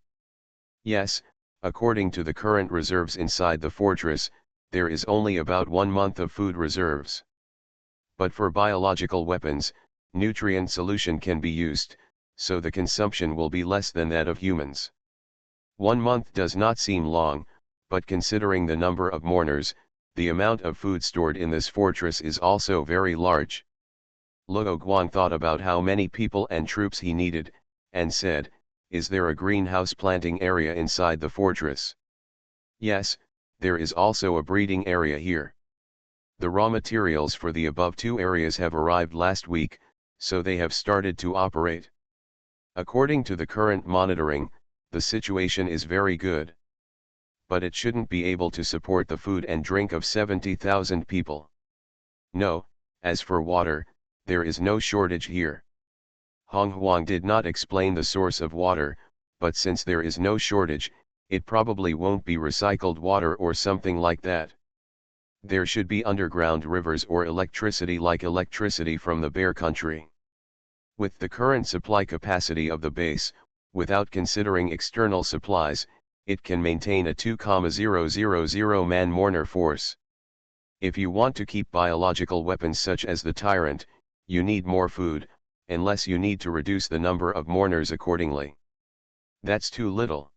Yes, according to the current reserves inside the fortress, there is only about 1 month of food reserves. But for biological weapons, nutrient solution can be used, so the consumption will be less than that of humans. 1 month does not seem long, but considering the number of mourners, the amount of food stored in this fortress is also very large. Luo Guang thought about how many people and troops he needed, and said, "Is there a greenhouse planting area inside the fortress?" Yes, there is also a breeding area here. The raw materials for the above 2 areas have arrived last week, so they have started to operate. According to the current monitoring, the situation is very good. But it shouldn't be able to support the food and drink of 70,000 people. No, as for water, there is no shortage here. Hong Huang did not explain the source of water, but since there is no shortage, it probably won't be recycled water or something like that. There should be underground rivers or electricity like electricity from the Bear Country. With the current supply capacity of the base, without considering external supplies, it can maintain a 2,000 man mourner force. If you want to keep biological weapons such as the Tyrant, you need more food, unless you need to reduce the number of mourners accordingly. That's too little.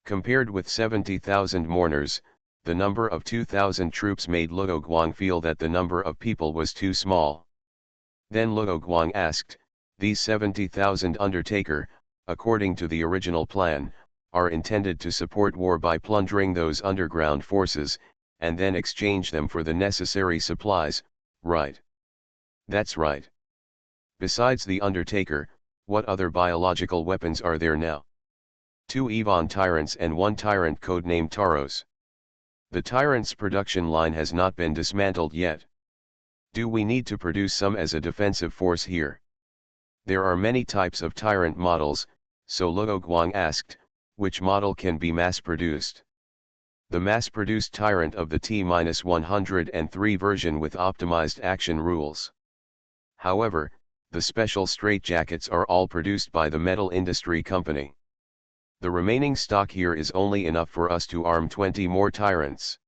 Compared with 70,000 mourners, the number of 2,000 troops made Luo Guang feel that the number of people was too small. Then Luo Guang asked, "These 70,000 Undertaker, according to the original plan, are intended to support war by plundering those underground forces, and then exchange them for the necessary supplies, right?" "That's right. Besides the Undertaker, what other biological weapons are there now?" "2 Evon Tyrants and 1 Tyrant codenamed Taros. The Tyrant's production line has not been dismantled yet. Do we need to produce some as a defensive force here?" There are many types of Tyrant models, so Luo Guang asked, which model can be mass-produced? The mass-produced Tyrant of the T-103 version with optimized action rules. However, the special straitjackets are all produced by the Metal Industry Company. The remaining stock here is only enough for us to arm 20 more Tyrants.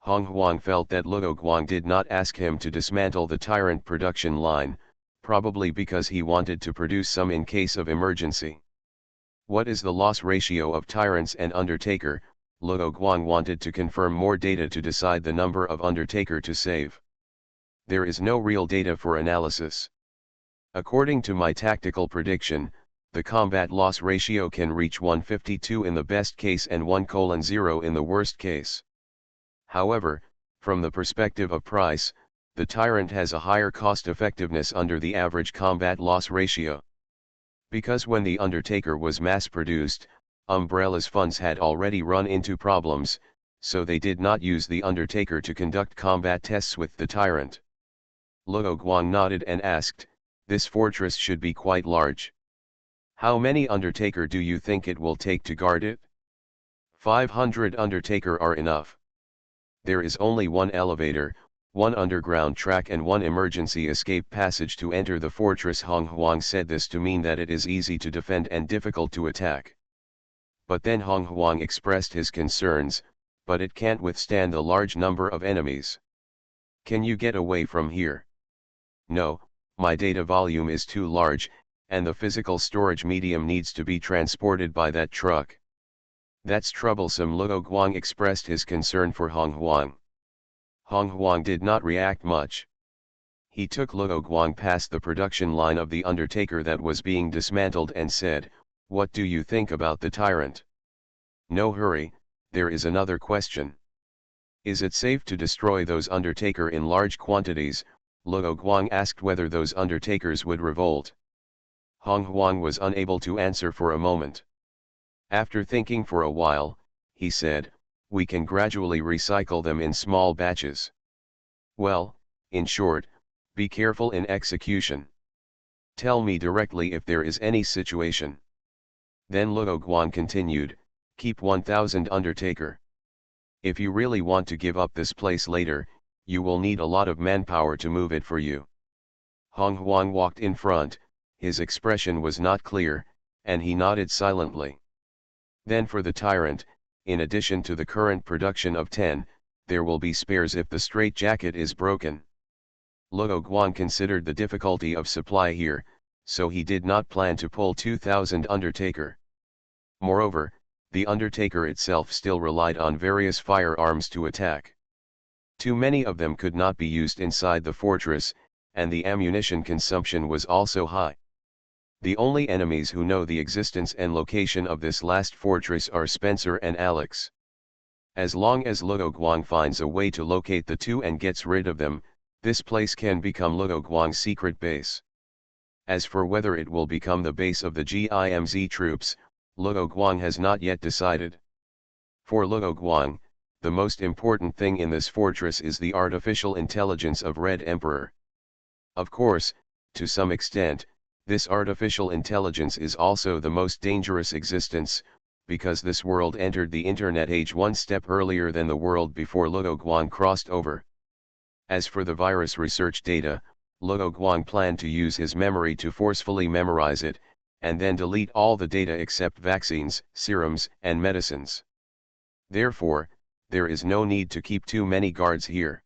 Hong Huang felt that Luo Guang did not ask him to dismantle the Tyrant production line, probably because he wanted to produce some in case of emergency. What is the loss ratio of Tyrants and Undertaker? Luo Guang wanted to confirm more data to decide the number of Undertaker to save. There is no real data for analysis. According to my tactical prediction, the combat loss ratio can reach 152 in the best case and 1:0 in the worst case. However, from the perspective of price, the Tyrant has a higher cost effectiveness under the average combat loss ratio. Because when the Undertaker was mass-produced, Umbrella's funds had already run into problems, so they did not use the Undertaker to conduct combat tests with the Tyrant. Luo Guang nodded and asked, "This fortress should be quite large. How many Undertaker do you think it will take to guard it?" 500 Undertaker are enough. There is only 1 elevator, 1 underground track and 1 emergency escape passage to enter the fortress. Hong Huang said this to mean that it is easy to defend and difficult to attack. But then Hong Huang expressed his concerns, "But it can't withstand a large number of enemies. Can you get away from here?" "No, my data volume is too large, and the physical storage medium needs to be transported by that truck." "That's troublesome." Luo Guang expressed his concern for Hong Huang. Hong Huang did not react much. He took Luo Guang past the production line of the Undertaker that was being dismantled and said, "What do you think about the Tyrant?" "No hurry, there is another question. Is it safe to destroy those Undertaker in large quantities?" Luo Guang asked whether those Undertakers would revolt. Hong Huang was unable to answer for a moment. After thinking for a while, he said, "We can gradually recycle them in small batches." "Well, in short, Be careful in execution. Tell me directly if there is any situation. Then Luo Guang continued, keep 1000 Undertaker. If you really want to give up this place later, you will need a lot of manpower to move it for you. Hong Huang walked in front, his expression was not clear, and he nodded silently. Then for the tyrant, in addition to the current production of 10, there will be spares if the straitjacket is broken. Luo Guang considered the difficulty of supply here, so he did not plan to pull 2000 Undertaker. Moreover, the Undertaker itself still relied on various firearms to attack. Too many of them could not be used inside the fortress, and the ammunition consumption was also high. The only enemies who know the existence and location of this last fortress are Spencer and Alex. As long as Luo Guang finds a way to locate the two and gets rid of them, this place can become Luo Guang's secret base. As for whether it will become the base of the GIMZ troops, Luo Guang has not yet decided. For Luo Guang, the most important thing in this fortress is the artificial intelligence of Red Emperor. Of course, to some extent, this artificial intelligence is also the most dangerous existence, because this world entered the internet age one step earlier than the world before Luo Guang crossed over. As for the virus research data, Luo Guang planned to use his memory to forcefully memorize it, and then delete all the data except vaccines, serums, and medicines. Therefore, there is no need to keep too many guards here.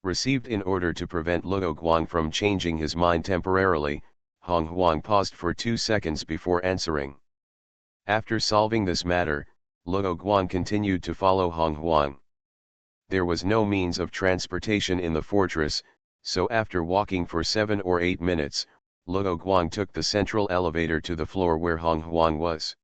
Received in order to prevent Luo Guang from changing his mind temporarily, Hong Huang paused for 2 seconds before answering. After solving this matter, Luo Guang continued to follow Hong Huang. There was no means of transportation in the fortress, so after walking for 7 or 8 minutes, Luo Guang took the central elevator to the floor where Hong Huang was.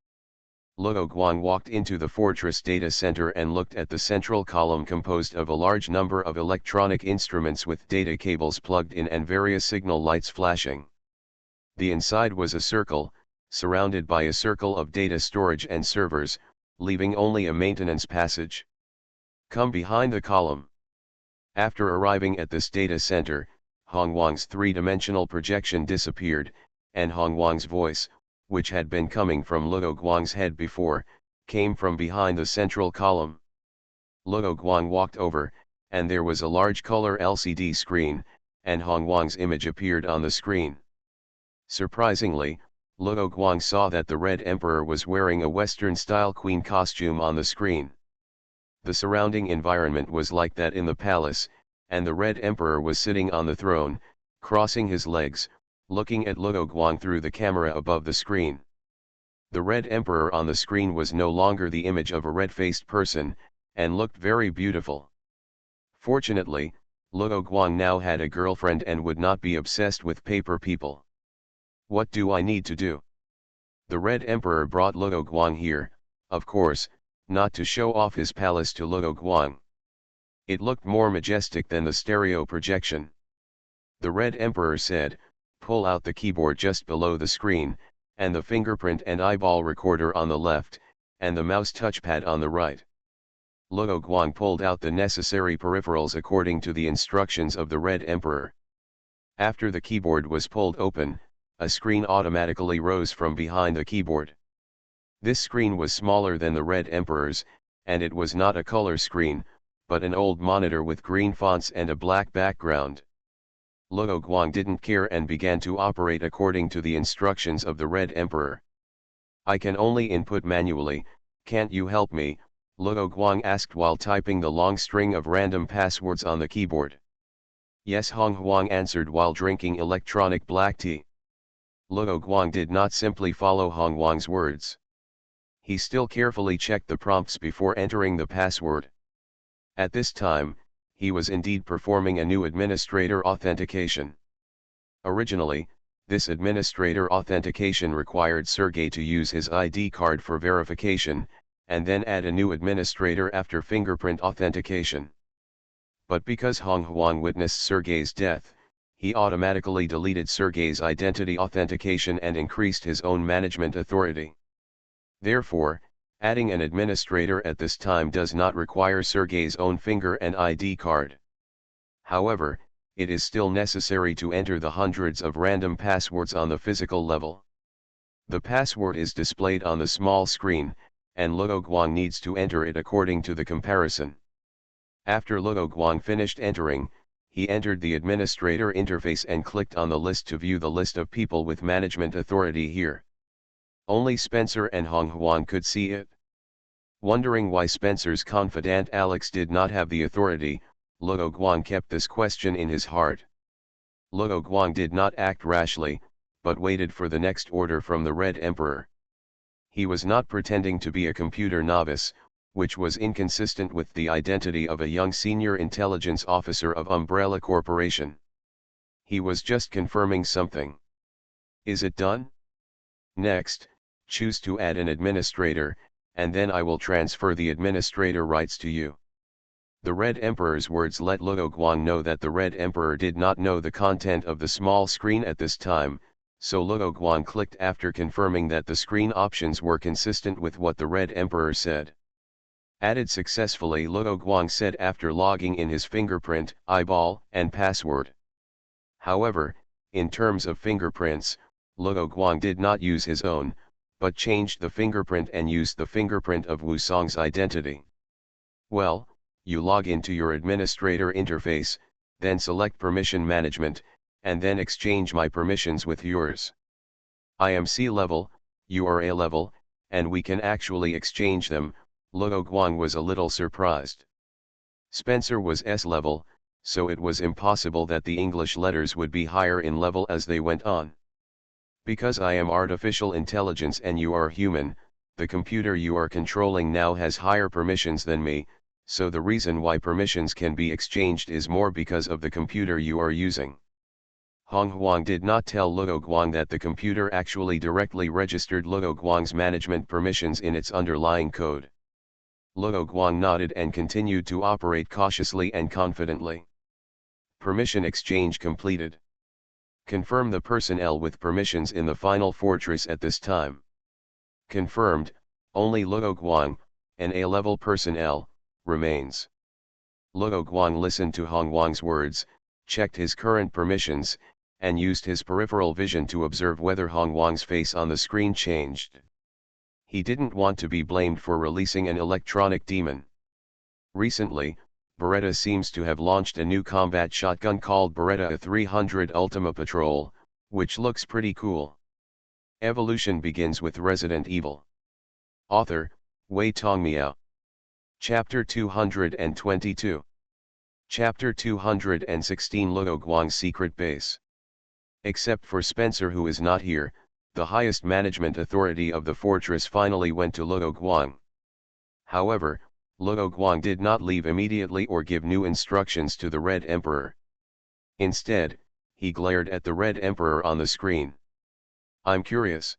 Luo Guang walked into the fortress data center and looked at the central column composed of a large number of electronic instruments with data cables plugged in and various signal lights flashing. The inside was a circle, surrounded by a circle of data storage and servers, leaving only a maintenance passage. Come behind the column. After arriving at this data center, Hong Huang's three-dimensional projection disappeared, and Hong Huang's voice, which had been coming from Luo Guang's head before, came from behind the central column. Luo Guang walked over, and there was a large color LCD screen, and Hong Huang's image appeared on the screen. Surprisingly, Luo Guang saw that the Red Emperor was wearing a Western-style queen costume on the screen. The surrounding environment was like that in the palace, and the Red Emperor was sitting on the throne, crossing his legs, looking at Luo Guang through the camera above the screen. The Red Emperor on the screen was no longer the image of a red-faced person, and looked very beautiful. Fortunately, Luo Guang now had a girlfriend and would not be obsessed with paper people. What do I need to do? The Red Emperor brought Luo Guang here, of course, not to show off his palace to Luo Guang. It looked more majestic than the stereo projection. The Red Emperor said, pull out the keyboard just below the screen, and the fingerprint and eyeball recorder on the left, and the mouse touchpad on the right. Luo Guang pulled out the necessary peripherals according to the instructions of the Red Emperor. After the keyboard was pulled open, a screen automatically rose from behind the keyboard. This screen was smaller than the Red Emperor's, and it was not a color screen, but an old monitor with green fonts and a black background. Luo Guang didn't care and began to operate according to the instructions of the Red Emperor. I can only input manually, can't you help me? Luo Guang asked while typing the long string of random passwords on the keyboard. Yes, Hong Huang answered while drinking electronic black tea. Luo Guang did not simply follow Hong Huang's words. He still carefully checked the prompts before entering the password. At this time, he was indeed performing a new administrator authentication. Originally, this administrator authentication required Sergei to use his ID card for verification, and then add a new administrator after fingerprint authentication. But because Hong Huang witnessed Sergei's death, he automatically deleted Sergei's identity authentication and increased his own management authority. Therefore, adding an administrator at this time does not require Sergei's own finger and ID card. However, it is still necessary to enter the hundreds of random passwords on the physical level. The password is displayed on the small screen, and Luo Guang needs to enter it according to the comparison. After Luo Guang finished entering, he entered the administrator interface and clicked on the list to view the list of people with management authority here. Only Spencer and Hong Huan could see it. Wondering why Spencer's confidant Alex did not have the authority, Luo Guang kept this question in his heart. Luo Guang did not act rashly, but waited for the next order from the Red Emperor. He was not pretending to be a computer novice, which was inconsistent with the identity of a young senior intelligence officer of Umbrella Corporation. He was just confirming something. Is it done? Next, choose to add an administrator, and then I will transfer the administrator rights to you. The Red Emperor's words let Luo Guang know that the Red Emperor did not know the content of the small screen at this time, so Luo Guang clicked after confirming that the screen options were consistent with what the Red Emperor said. Added successfully, Luo Guang said after logging in his fingerprint, eyeball, and password. However, in terms of fingerprints, Luo Guang did not use his own, but changed the fingerprint and used the fingerprint of Wu Song's identity. Well, you log into your administrator interface, then select permission management, and then exchange my permissions with yours. I am C level, you are A level, and we can actually exchange them. Luo Guang was a little surprised. Spencer was S level, so it was impossible that the English letters would be higher in level as they went on. Because I am artificial intelligence and you are human, the computer you are controlling now has higher permissions than me, so the reason why permissions can be exchanged is more because of the computer you are using. Hong Huang did not tell Luo Guang that the computer actually directly registered Luo Guang's management permissions in its underlying code. Luo Guang nodded and continued to operate cautiously and confidently. Permission exchange completed. Confirm the personnel with permissions in the final fortress at this time. Confirmed, only Luo Guang, an A-level personnel, remains. Luo Guang listened to Hong Huang's words, checked his current permissions, and used his peripheral vision to observe whether Hong Huang's face on the screen changed. He didn't want to be blamed for releasing an electronic demon. Recently, Beretta seems to have launched a new combat shotgun called Beretta A300 Ultima Patrol, which looks pretty cool. Evolution begins with Resident Evil. Author, Wei Tongmiao. Chapter 222. Chapter 216 Luo Guang's Secret Base. Except for Spencer, who is not here, the highest management authority of the fortress finally went to Luo Guang. However, Luo Guang did not leave immediately or give new instructions to the Red Emperor. Instead, he glared at the Red Emperor on the screen. I'm curious.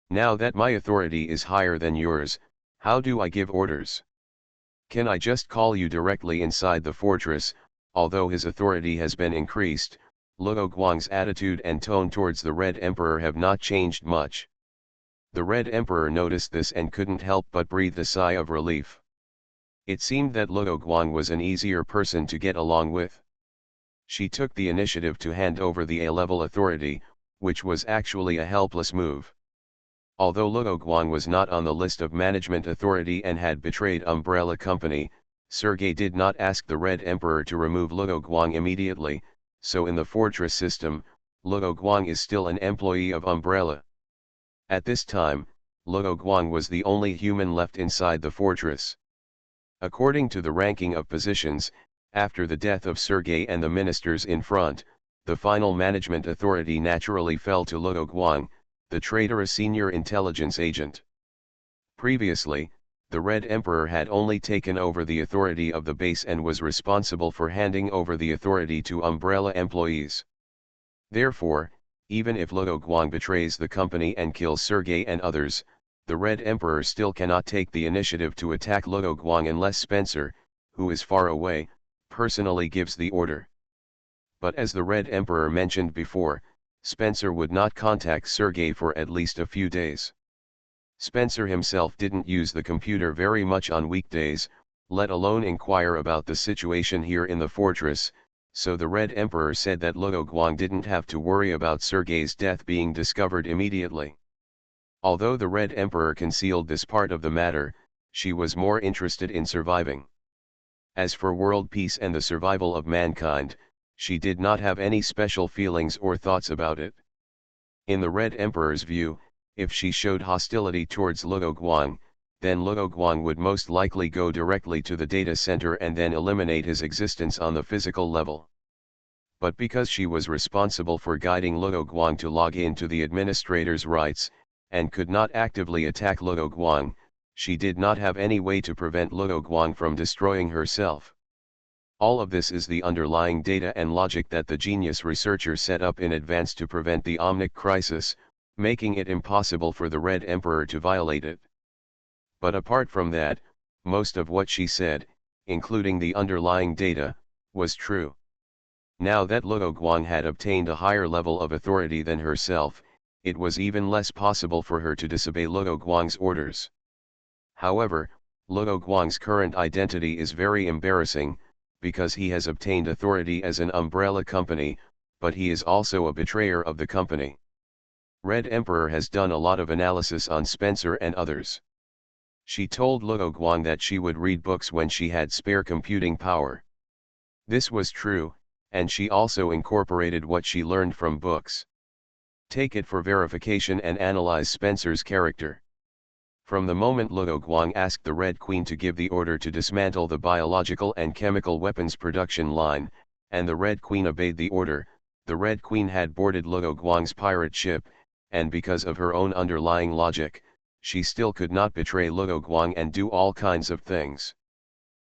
Now that my authority is higher than yours, how do I give orders? Can I just call you directly inside the fortress? Although his authority has been increased, Luo Guang's attitude and tone towards the Red Emperor have not changed much. The Red Emperor noticed this and couldn't help but breathe a sigh of relief. It seemed that Luo Guang was an easier person to get along with. She took the initiative to hand over the A-level authority, which was actually a helpless move. Although Luo Guang was not on the list of management authority and had betrayed Umbrella Company, Sergei did not ask the Red Emperor to remove Luo Guang immediately, so in the fortress system, Luo Guang is still an employee of Umbrella. At this time, Luo Guang was the only human left inside the fortress. According to the ranking of positions, after the death of Sergei and the ministers in front, the final management authority naturally fell to Luo Guang, the traitorous senior intelligence agent. Previously, the Red Emperor had only taken over the authority of the base and was responsible for handing over the authority to Umbrella employees. Therefore, even if Luo Guang betrays the company and kills Sergei and others, the Red Emperor still cannot take the initiative to attack Luo Guang unless Spencer, who is far away, personally gives the order. But as the Red Emperor mentioned before, Spencer would not contact Sergei for at least a few days. Spencer himself didn't use the computer very much on weekdays, let alone inquire about the situation here in the fortress, So the Red Emperor said that Luo Guang didn't have to worry about Sergei's death being discovered immediately. Although the Red Emperor concealed this part of the matter, she was more interested in surviving. As for world peace and the survival of mankind, she did not have any special feelings or thoughts about it. In the Red Emperor's view, if she showed hostility towards Luo Guang, then Luo Guang would most likely go directly to the data center and then eliminate his existence on the physical level. But because she was responsible for guiding Luo Guang to log in to the administrator's rights, and could not actively attack Luo Guang, she did not have any way to prevent Luo Guang from destroying herself. All of this is the underlying data and logic that the genius researcher set up in advance to prevent the Omnic crisis, making it impossible for the Red Emperor to violate it. But apart from that, most of what she said, including the underlying data, was true. Now that Luo Guang had obtained a higher level of authority than herself, it was even less possible for her to disobey Luo Guang's orders. However, Luo Guang's current identity is very embarrassing, because he has obtained authority as an umbrella company, but he is also a betrayer of the company. Red Emperor has done a lot of analysis on Spencer and others. She told Luo Guang that she would read books when she had spare computing power. This was true, and she also incorporated what she learned from books. Take it for verification and analyze Spencer's character. From the moment Luo Guang asked the Red Queen to give the order to dismantle the biological and chemical weapons production line, and the Red Queen obeyed the order, the Red Queen had boarded Luo Guang's pirate ship, and because of her own underlying logic, she still could not betray Luo Guang and do all kinds of things.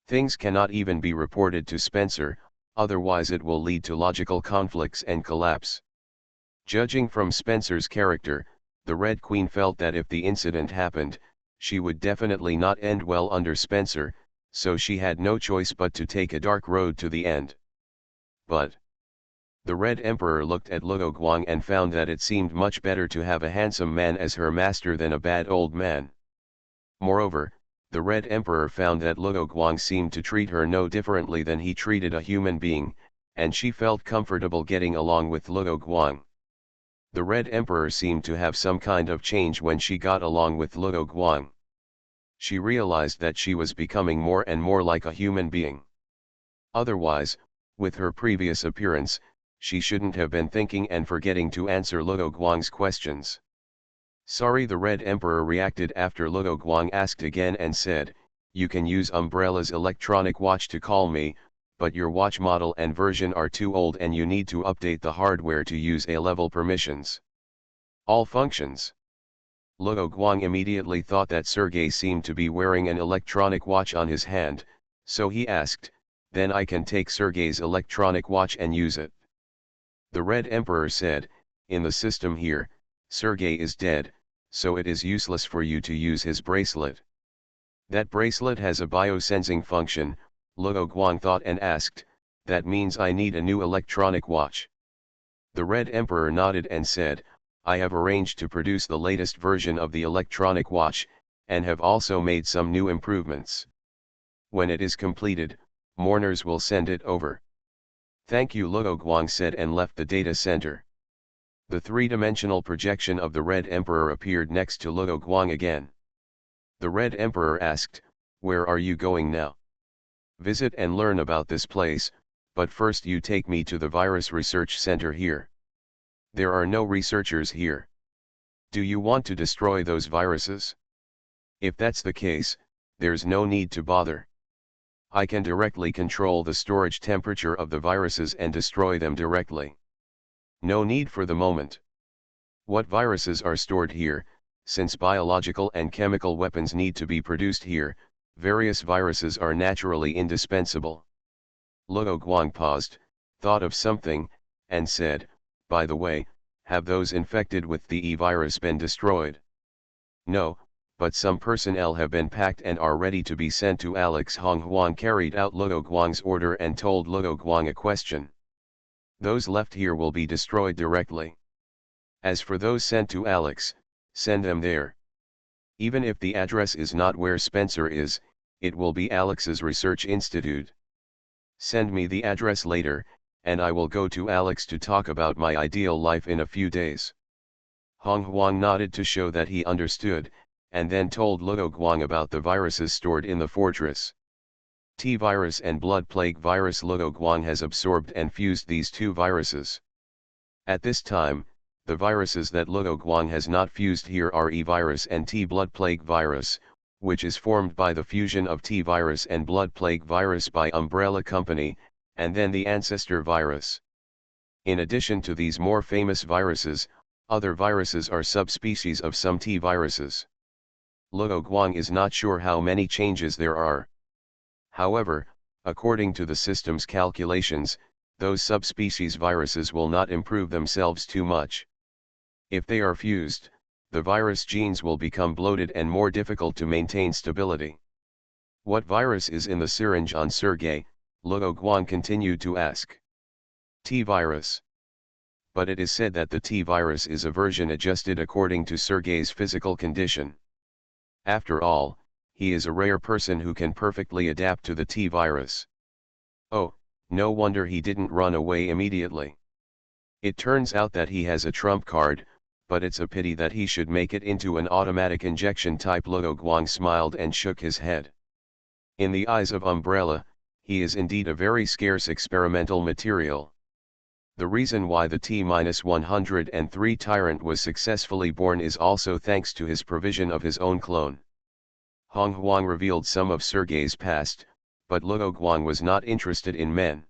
Things cannot even be reported to Spencer, otherwise it will lead to logical conflicts and collapse. Judging from Spencer's character, the Red Queen felt that if the incident happened, she would definitely not end well under Spencer, so she had no choice but to take a dark road to the end. But the Red Emperor looked at Luo Guang and found that it seemed much better to have a handsome man as her master than a bad old man. Moreover, the Red Emperor found that Luo Guang seemed to treat her no differently than he treated a human being, and she felt comfortable getting along with Luo Guang. The Red Emperor seemed to have some kind of change when she got along with Luo Guang. She realized that she was becoming more and more like a human being. Otherwise, with her previous appearance, she shouldn't have been thinking and forgetting to answer Luo Guang's questions. Sorry, the Red Emperor reacted after Luo Guang asked again and said, "You can use Umbrella's electronic watch to call me, but your watch model and version are too old and you need to update the hardware to use A-level permissions. All functions." Luo Guang immediately thought that Sergei seemed to be wearing an electronic watch on his hand, so he asked, "Then I can take Sergei's electronic watch and use it?" The Red Emperor said, "In the system here, Sergei is dead, so it is useless for you to use his bracelet." "That bracelet has a biosensing function," Luo Guang thought and asked, "That means I need a new electronic watch?" The Red Emperor nodded and said, "I have arranged to produce the latest version of the electronic watch, and have also made some new improvements. When it is completed, mourners will send it over." "Thank you," Luo Guang said and left the data center. The three-dimensional projection of the Red Emperor appeared next to Luo Guang again. The Red Emperor asked, "Where are you going now?" "Visit and learn about this place, but first you take me to the virus research center here." "There are no researchers here." "Do you want to destroy those viruses?" "If that's the case, there's no need to bother. I can directly control the storage temperature of the viruses and destroy them directly. No need for the moment." "What viruses are stored here? Since biological and chemical weapons need to be produced here, various viruses are naturally indispensable." Luo Guang paused, thought of something, and said, "By the way, have those infected with the E-virus been destroyed?" "No, but some personnel have been packed and are ready to be sent to Alex." Honghuan carried out Luo Guang's order and told Luo Guang a question. "Those left here will be destroyed directly. As for those sent to Alex, send them there. Even if the address is not where Spencer is, it will be Alex's research institute. Send me the address later, and I will go to Alex to talk about my ideal life in a few days. Hong Huang nodded to show that he understood, and then told Luo Guang about the viruses stored in the fortress. T-virus and blood plague virus. Luo Guang has absorbed and fused these two viruses. At this time, the viruses that Luo Guang has not fused here are E-virus and T-blood plague virus, which is formed by the fusion of T-virus and blood plague virus by Umbrella Company, and then the ancestor virus. In addition to these more famous viruses, other viruses are subspecies of some T-viruses. Luo Guang is not sure how many changes there are. However, according to the system's calculations, those subspecies viruses will not improve themselves too much. If they are fused, the virus genes will become bloated and more difficult to maintain stability. What virus is in the syringe on Sergei? Luo Guang continued to ask. T-virus. But it is said that the T-virus is a version adjusted according to Sergei's physical condition. After all, he is a rare person who can perfectly adapt to the T-virus. Oh, no wonder he didn't run away immediately. It turns out that he has a trump card, but it's a pity that he should make it into an automatic injection type. Luo Guang smiled and shook his head. In the eyes of Umbrella, he is indeed a very scarce experimental material. The reason why the T-103 Tyrant was successfully born is also thanks to his provision of his own clone. Hong Huang revealed some of Sergei's past, but Luo Guang was not interested in men.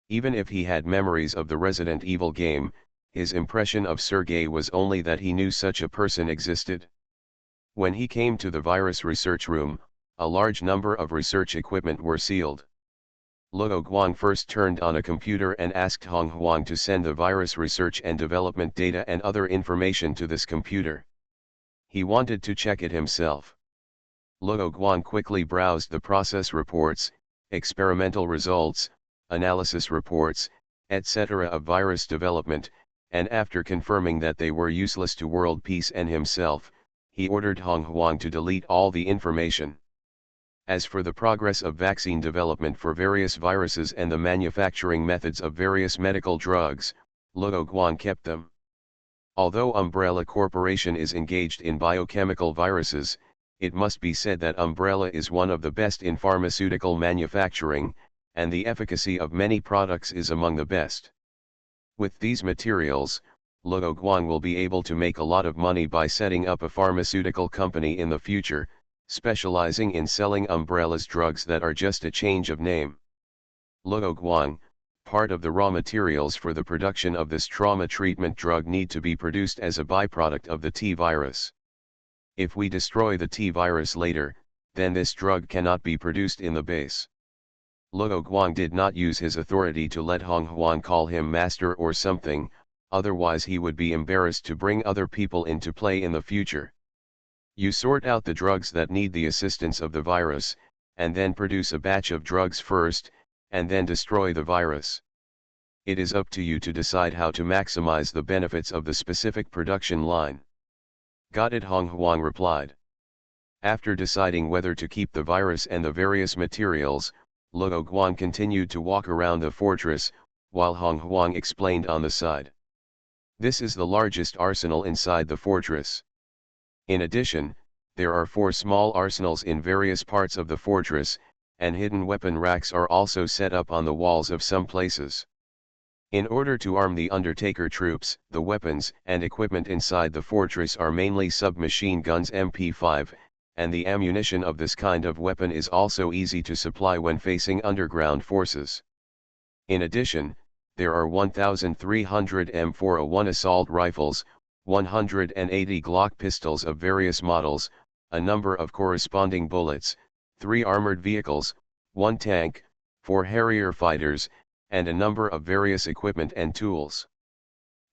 Even if he had memories of the Resident Evil game, his impression of Sergei was only that he knew such a person existed. When he came to the virus research room, a large number of research equipment were sealed. Luo Guang first turned on a computer and asked Hong Huang to send the virus research and development data and other information to this computer. He wanted to check it himself. Luo Guang quickly browsed the process reports, experimental results, analysis reports, etc. of virus development, and after confirming that they were useless to world peace and himself, he ordered Hong Huang to delete all the information. As for the progress of vaccine development for various viruses and the manufacturing methods of various medical drugs, Luo Guang kept them. Although Umbrella Corporation is engaged in biochemical viruses, it must be said that Umbrella is one of the best in pharmaceutical manufacturing, and the efficacy of many products is among the best. With these materials, Luo Guang will be able to make a lot of money by setting up a pharmaceutical company in the future, specializing in selling Umbrella's drugs that are just a change of name. Luo Guang, part of the raw materials for the production of this trauma treatment drug need to be produced as a byproduct of the T-virus. If we destroy the T-virus later, then this drug cannot be produced in the base. Luo Guang did not use his authority to let Hong Huang call him master or something, otherwise he would be embarrassed to bring other people into play in the future. You sort out the drugs that need the assistance of the virus, and then produce a batch of drugs first, and then destroy the virus. It is up to you to decide how to maximize the benefits of the specific production line. Got it, Hong Huang replied. After deciding whether to keep the virus and the various materials, Luo Guang continued to walk around the fortress, while Hong Huang explained on the side. This is the largest arsenal inside the fortress. In addition, there are 4 small arsenals in various parts of the fortress, and hidden weapon racks are also set up on the walls of some places. In order to arm the Undertaker troops, the weapons and equipment inside the fortress are mainly submachine guns MP5, and the ammunition of this kind of weapon is also easy to supply when facing underground forces. In addition, there are 1,300 M401 assault rifles, 180 Glock pistols of various models, a number of corresponding bullets, 3 armored vehicles, 1 tank, 4 Harrier fighters, and a number of various equipment and tools.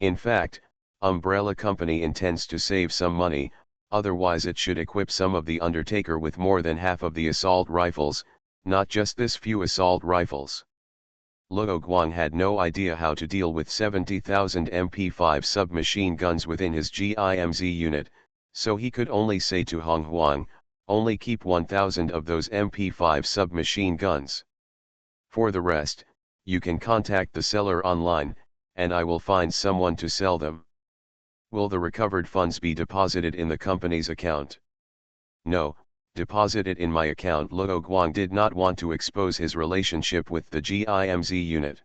In fact, Umbrella Company intends to save some money, otherwise it should equip some of the Undertaker with more than half of the assault rifles, not just this few assault rifles. Luo Guang had no idea how to deal with 70,000 MP5 submachine guns within his GIMZ unit, so he could only say to Hong Huang, only keep 1,000 of those MP5 submachine guns. For the rest, You can contact the seller online, and I will find someone to sell them. Will the recovered funds be deposited in the company's account? No, deposit it in my account. Luo Guang did not want to expose his relationship with the GIMZ unit.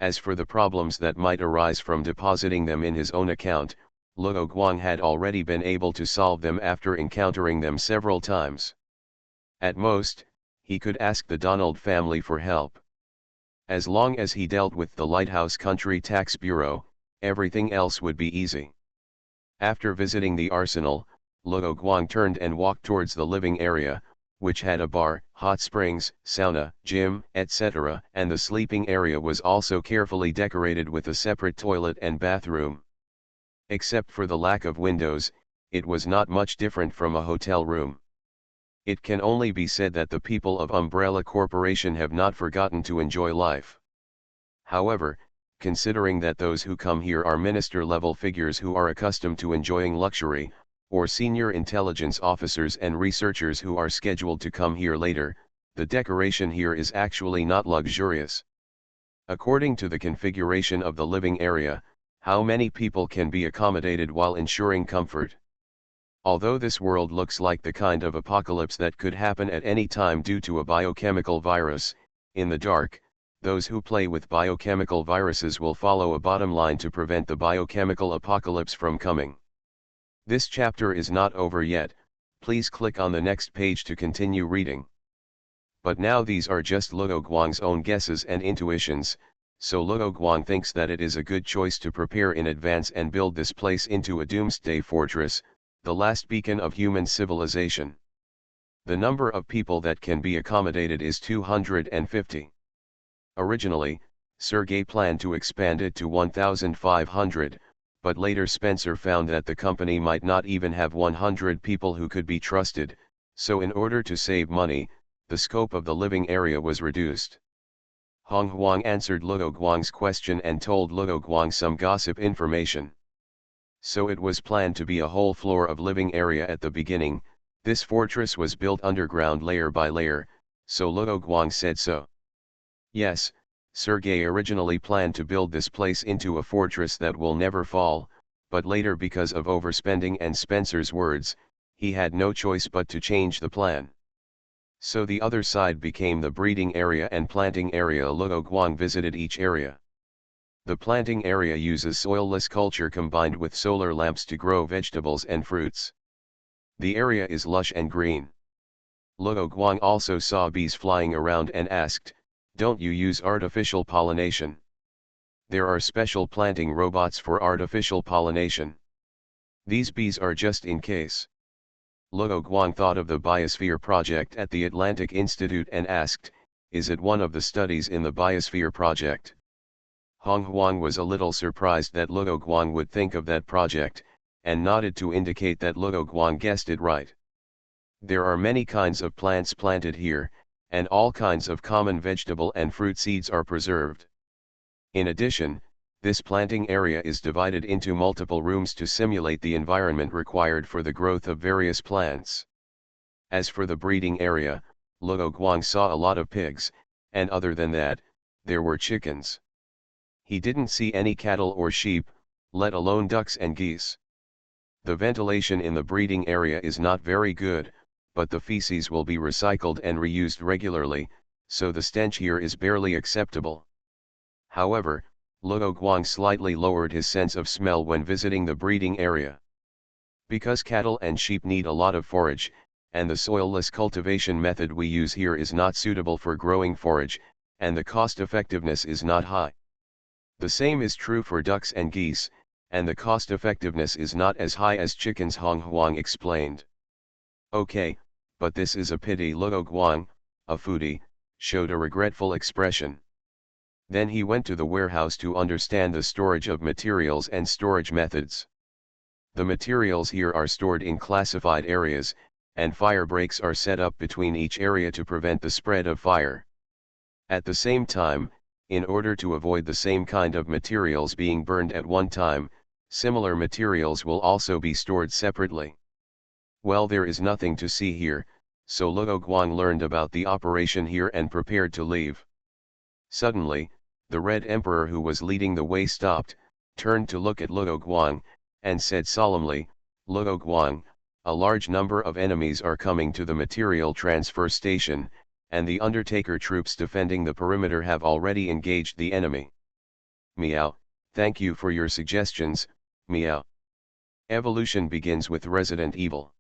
As for the problems that might arise from depositing them in his own account, Luo Guang had already been able to solve them after encountering them several times. At most, he could ask the Donald family for help. As long as he dealt with the Lighthouse Country Tax Bureau, everything else would be easy. After visiting the arsenal, Luo Guang turned and walked towards the living area, which had a bar, hot springs, sauna, gym, etc., and the sleeping area was also carefully decorated with a separate toilet and bathroom. Except for the lack of windows, it was not much different from a hotel room. It can only be said that the people of Umbrella Corporation have not forgotten to enjoy life. However, considering that those who come here are minister-level figures who are accustomed to enjoying luxury, or senior intelligence officers and researchers who are scheduled to come here later, the decoration here is actually not luxurious. According to the configuration of the living area, how many people can be accommodated while ensuring comfort? Although this world looks like the kind of apocalypse that could happen at any time due to a biochemical virus, in the dark, those who play with biochemical viruses will follow a bottom line to prevent the biochemical apocalypse from coming. This chapter is not over yet, please click on the next page to continue reading. But now these are just Luo Guang's own guesses and intuitions, so Luo Guang thinks that it is a good choice to prepare in advance and build this place into a doomsday fortress, the last beacon of human civilization. The number of people that can be accommodated is 250. Originally, Sergey planned to expand it to 1,500, but later Spencer found that the company might not even have 100 people who could be trusted, so in order to save money, the scope of the living area was reduced. Hong Huang answered Luo Guang's question and told Luo Guang some gossip information. So it was planned to be a whole floor of living area at the beginning. This fortress was built underground layer by layer, so Luo Guang said so. Yes, Sergey originally planned to build this place into a fortress that will never fall, but later because of overspending and Spencer's words, he had no choice but to change the plan. So the other side became the breeding area and planting area. Luo Guang visited each area. The planting area uses soilless culture combined with solar lamps to grow vegetables and fruits. The area is lush and green. Luo Guang also saw bees flying around and asked, "Don't you use artificial pollination?" There are special planting robots for artificial pollination. These bees are just in case. Luo Guang thought of the Biosphere project at the Atlantic Institute and asked, "Is it one of the studies in the Biosphere project?" Hong Huang was a little surprised that Luo Guang would think of that project, and nodded to indicate that Luo Guang guessed it right. There are many kinds of plants planted here, and all kinds of common vegetable and fruit seeds are preserved. In addition, this planting area is divided into multiple rooms to simulate the environment required for the growth of various plants. As for the breeding area, Luo Guang saw a lot of pigs, and other than that, there were chickens. He didn't see any cattle or sheep, let alone ducks and geese. The ventilation in the breeding area is not very good, but the feces will be recycled and reused regularly, so the stench here is barely acceptable. However, Luo Guang slightly lowered his sense of smell when visiting the breeding area. Because cattle and sheep need a lot of forage, and the soilless cultivation method we use here is not suitable for growing forage, and the cost effectiveness is not high. The same is true for ducks and geese, and the cost effectiveness is not as high as chickens, Hong Huang explained. Okay, but this is a pity. Luo Guang, a foodie, showed a regretful expression. Then he went to the warehouse to understand the storage of materials and storage methods. The materials here are stored in classified areas, and fire breaks are set up between each area to prevent the spread of fire. At the same time, in order to avoid the same kind of materials being burned at one time, similar materials will also be stored separately. Well, there is nothing to see here, so Luo Guang learned about the operation here and prepared to leave. Suddenly, the Red Emperor who was leading the way stopped, turned to look at Luo Guang, and said solemnly, "Luo Guang, a large number of enemies are coming to the material transfer station, and the Undertaker troops defending the perimeter have already engaged the enemy." Meow, thank you for your suggestions, meow. Evolution begins with Resident Evil.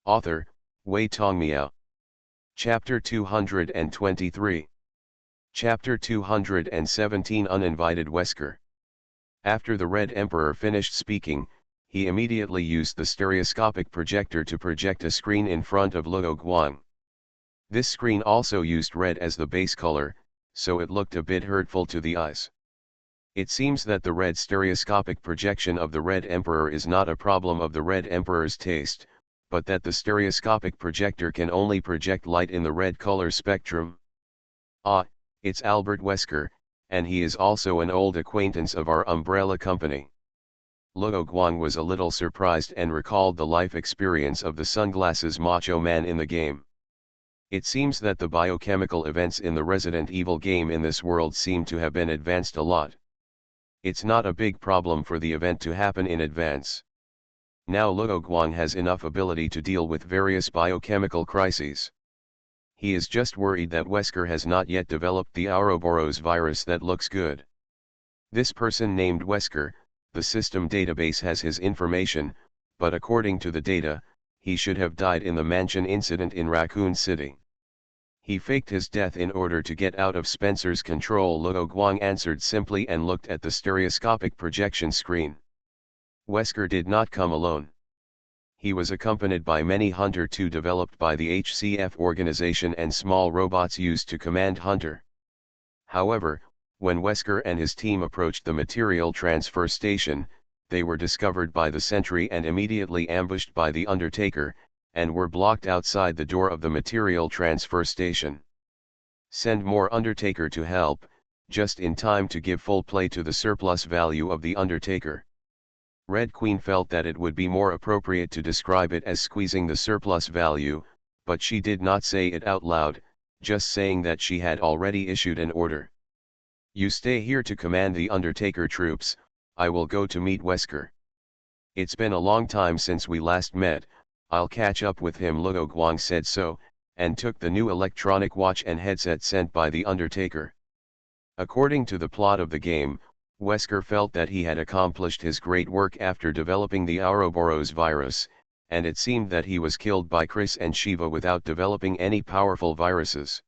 Author, Wei Tong Meow. Chapter 223. Chapter 217 Uninvited Wesker. After the Red Emperor finished speaking, he immediately used the stereoscopic projector to project a screen in front of Luo Guang. This screen also used red as the base color, so it looked a bit hurtful to the eyes. It seems that the red stereoscopic projection of the Red Emperor is not a problem of the Red Emperor's taste, but that the stereoscopic projector can only project light in the red color spectrum. Ah, it's Albert Wesker, and he is also an old acquaintance of our umbrella company. Luo Guang was a little surprised and recalled the life experience of the sunglasses macho man in the game. It seems that the biochemical events in the Resident Evil game in this world seem to have been advanced a lot. It's not a big problem for the event to happen in advance. Now Luo Guang has enough ability to deal with various biochemical crises. He is just worried that Wesker has not yet developed the Ouroboros virus that looks good. This person named Wesker, the system database has his information, but according to the data, he should have died in the mansion incident in Raccoon City. He faked his death in order to get out of Spencer's control, Luo Guang answered simply and looked at the stereoscopic projection screen. Wesker did not come alone. He was accompanied by many Hunter 2 developed by the HCF organization and small robots used to command Hunter. However, when Wesker and his team approached the material transfer station, they were discovered by the sentry and immediately ambushed by the Undertaker, and were blocked outside the door of the material transfer station. Send more Undertaker to help, just in time to give full play to the surplus value of the Undertaker. Red Queen felt that it would be more appropriate to describe it as squeezing the surplus value, but she did not say it out loud, just saying that she had already issued an order. "You stay here to command the Undertaker troops, I will go to meet Wesker. It's been a long time since we last met, I'll catch up with him." Luo Guang said so, and took the new electronic watch and headset sent by the Undertaker. According to the plot of the game, Wesker felt that he had accomplished his great work after developing the Ouroboros virus, and it seemed that he was killed by Chris and Shiva without developing any powerful viruses.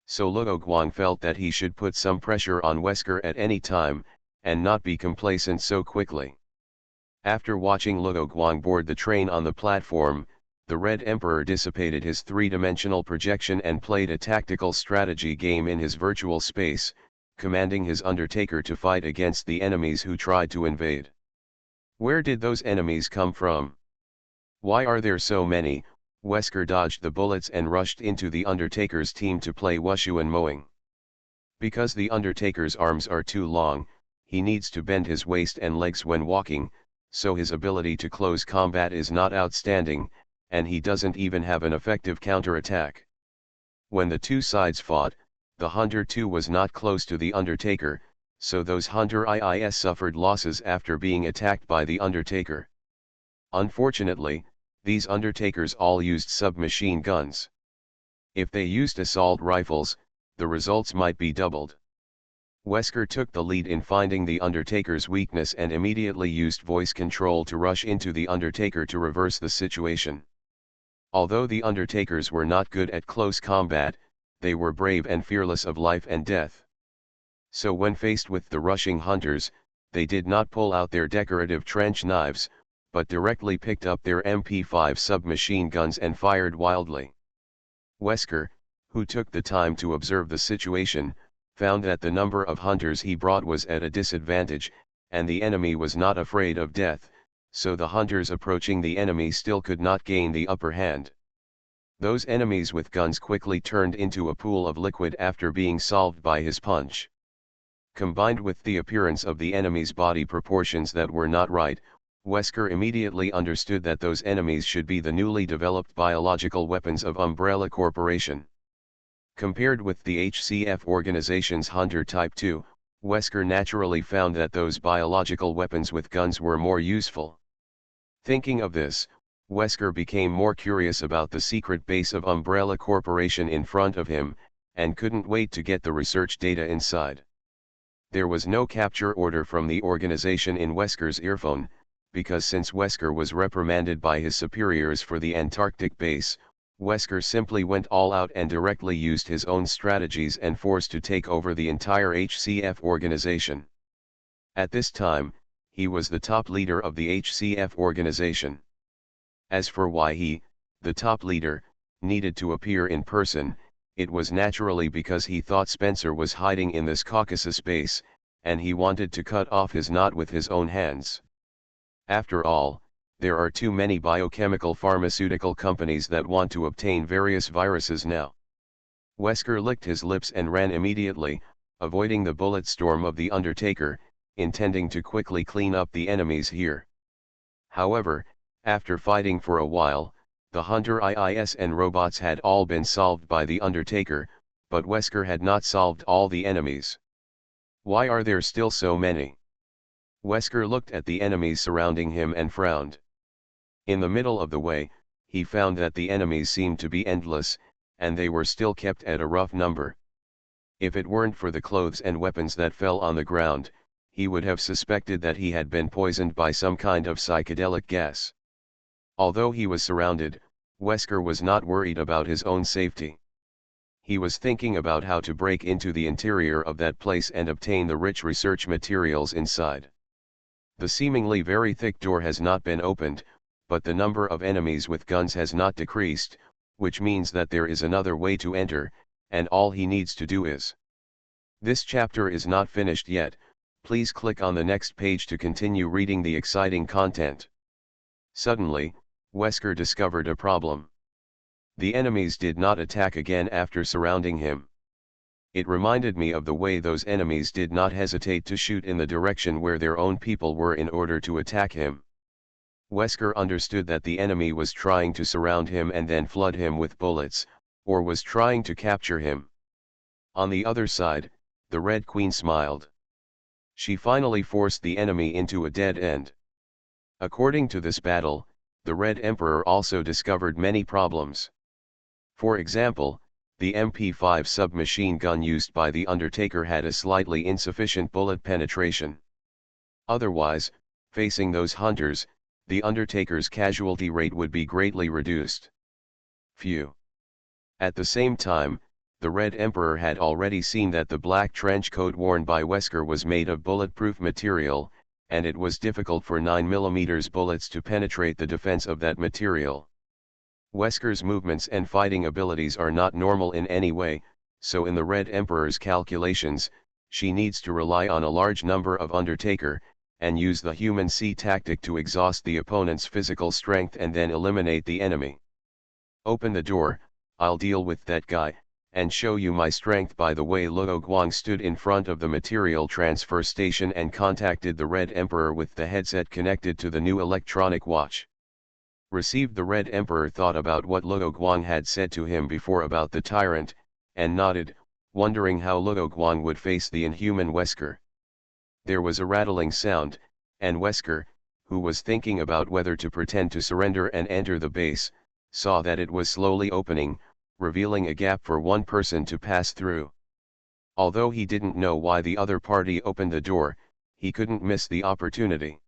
So Luo Guang felt that he should put some pressure on Wesker at any time, and not be complacent so quickly. After watching Luo Guang board the train on the platform, the Red Emperor dissipated his three-dimensional projection and played a tactical strategy game in his virtual space, commanding his Undertaker to fight against the enemies who tried to invade. Where did those enemies come from? Why are there so many? Wesker dodged the bullets and rushed into the Undertaker's team to play wushu and mowing. Because the Undertaker's arms are too long, he needs to bend his waist and legs when walking, so his ability to close combat is not outstanding, and he doesn't even have an effective counterattack. When the two sides fought, the Hunter 2 was not close to the Undertaker, so those Hunter IIS suffered losses after being attacked by the Undertaker. Unfortunately, these Undertakers all used submachine guns. If they used assault rifles, the results might be doubled. Wesker took the lead in finding the Undertaker's weakness and immediately used voice control to rush into the Undertaker to reverse the situation. Although the Undertakers were not good at close combat, they were brave and fearless of life and death. So when faced with the rushing Hunters, they did not pull out their decorative trench knives, but directly picked up their MP5 submachine guns and fired wildly. Wesker, who took the time to observe the situation, found that the number of Hunters he brought was at a disadvantage, and the enemy was not afraid of death, so the Hunters approaching the enemy still could not gain the upper hand. Those enemies with guns quickly turned into a pool of liquid after being solved by his punch. Combined with the appearance of the enemy's body proportions that were not right, Wesker immediately understood that those enemies should be the newly developed biological weapons of Umbrella Corporation. Compared with the HCF organization's Hunter Type 2, Wesker naturally found that those biological weapons with guns were more useful. Thinking of this, Wesker became more curious about the secret base of Umbrella Corporation in front of him, and couldn't wait to get the research data inside. There was no capture order from the organization in Wesker's earphone, because since Wesker was reprimanded by his superiors for the Antarctic base, Wesker simply went all out and directly used his own strategies and force to take over the entire HCF organization. At this time, he was the top leader of the HCF organization. As for why he, the top leader, needed to appear in person, it was naturally because he thought Spencer was hiding in this Caucasus base, and he wanted to cut off his knot with his own hands. After all, there are too many biochemical pharmaceutical companies that want to obtain various viruses now. Wesker licked his lips and ran immediately, avoiding the bullet storm of the Undertaker, intending to quickly clean up the enemies here. However, after fighting for a while, the Hunter IIS and robots had all been solved by the Undertaker, but Wesker had not solved all the enemies. Why are there still so many? Wesker looked at the enemies surrounding him and frowned. In the middle of the way, he found that the enemies seemed to be endless, and they were still kept at a rough number. If it weren't for the clothes and weapons that fell on the ground, he would have suspected that he had been poisoned by some kind of psychedelic gas. Although he was surrounded, Wesker was not worried about his own safety. He was thinking about how to break into the interior of that place and obtain the rich research materials inside. The seemingly very thick door has not been opened, but the number of enemies with guns has not decreased, which means that there is another way to enter, and all he needs to do is. This chapter is not finished yet, please click on the next page to continue reading the exciting content. Suddenly, Wesker discovered a problem. The enemies did not attack again after surrounding him. It reminded me of the way those enemies did not hesitate to shoot in the direction where their own people were in order to attack him. Wesker understood that the enemy was trying to surround him and then flood him with bullets, or was trying to capture him. On the other side, the Red Queen smiled. She finally forced the enemy into a dead end. According to this battle, the Red Emperor also discovered many problems. For example, the MP5 submachine gun used by the Undertaker had a slightly insufficient bullet penetration. Otherwise, facing those hunters, the Undertaker's casualty rate would be greatly reduced. Phew. At the same time, the Red Emperor had already seen that the black trench coat worn by Wesker was made of bulletproof material, and it was difficult for 9mm bullets to penetrate the defense of that material. Wesker's movements and fighting abilities are not normal in any way, so in the Red Emperor's calculations, she needs to rely on a large number of Undertaker, and use the human C tactic to exhaust the opponent's physical strength and then eliminate the enemy. Open the door, I'll deal with that guy, and show you my strength. By the way, Luo Guang stood in front of the material transfer station and contacted the Red Emperor with the headset connected to the new electronic watch. Received. The Red Emperor thought about what Luo Guang had said to him before about the tyrant, and nodded, wondering how Luo Guang would face the inhuman Wesker. There was a rattling sound, and Wesker, who was thinking about whether to pretend to surrender and enter the base, saw that it was slowly opening, revealing a gap for one person to pass through. Although he didn't know why the other party opened the door, he couldn't miss the opportunity.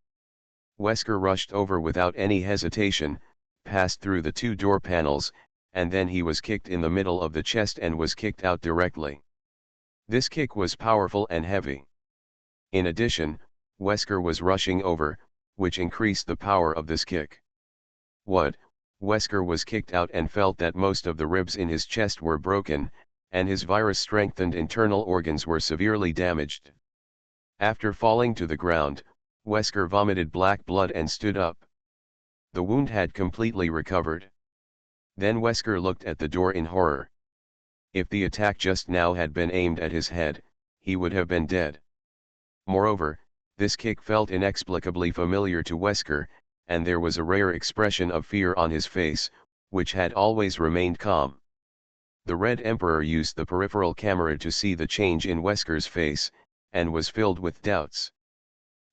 Wesker rushed over without any hesitation, passed through the two door panels, and then he was kicked in the middle of the chest and was kicked out directly. This kick was powerful and heavy. In addition, Wesker was rushing over, which increased the power of this kick. What? Wesker was kicked out and felt that most of the ribs in his chest were broken, and his virus-strengthened internal organs were severely damaged. After falling to the ground, Wesker vomited black blood and stood up. The wound had completely recovered. Then Wesker looked at the door in horror. If the attack just now had been aimed at his head, he would have been dead. Moreover, this kick felt inexplicably familiar to Wesker, and there was a rare expression of fear on his face, which had always remained calm. The Red Emperor used the peripheral camera to see the change in Wesker's face, and was filled with doubts.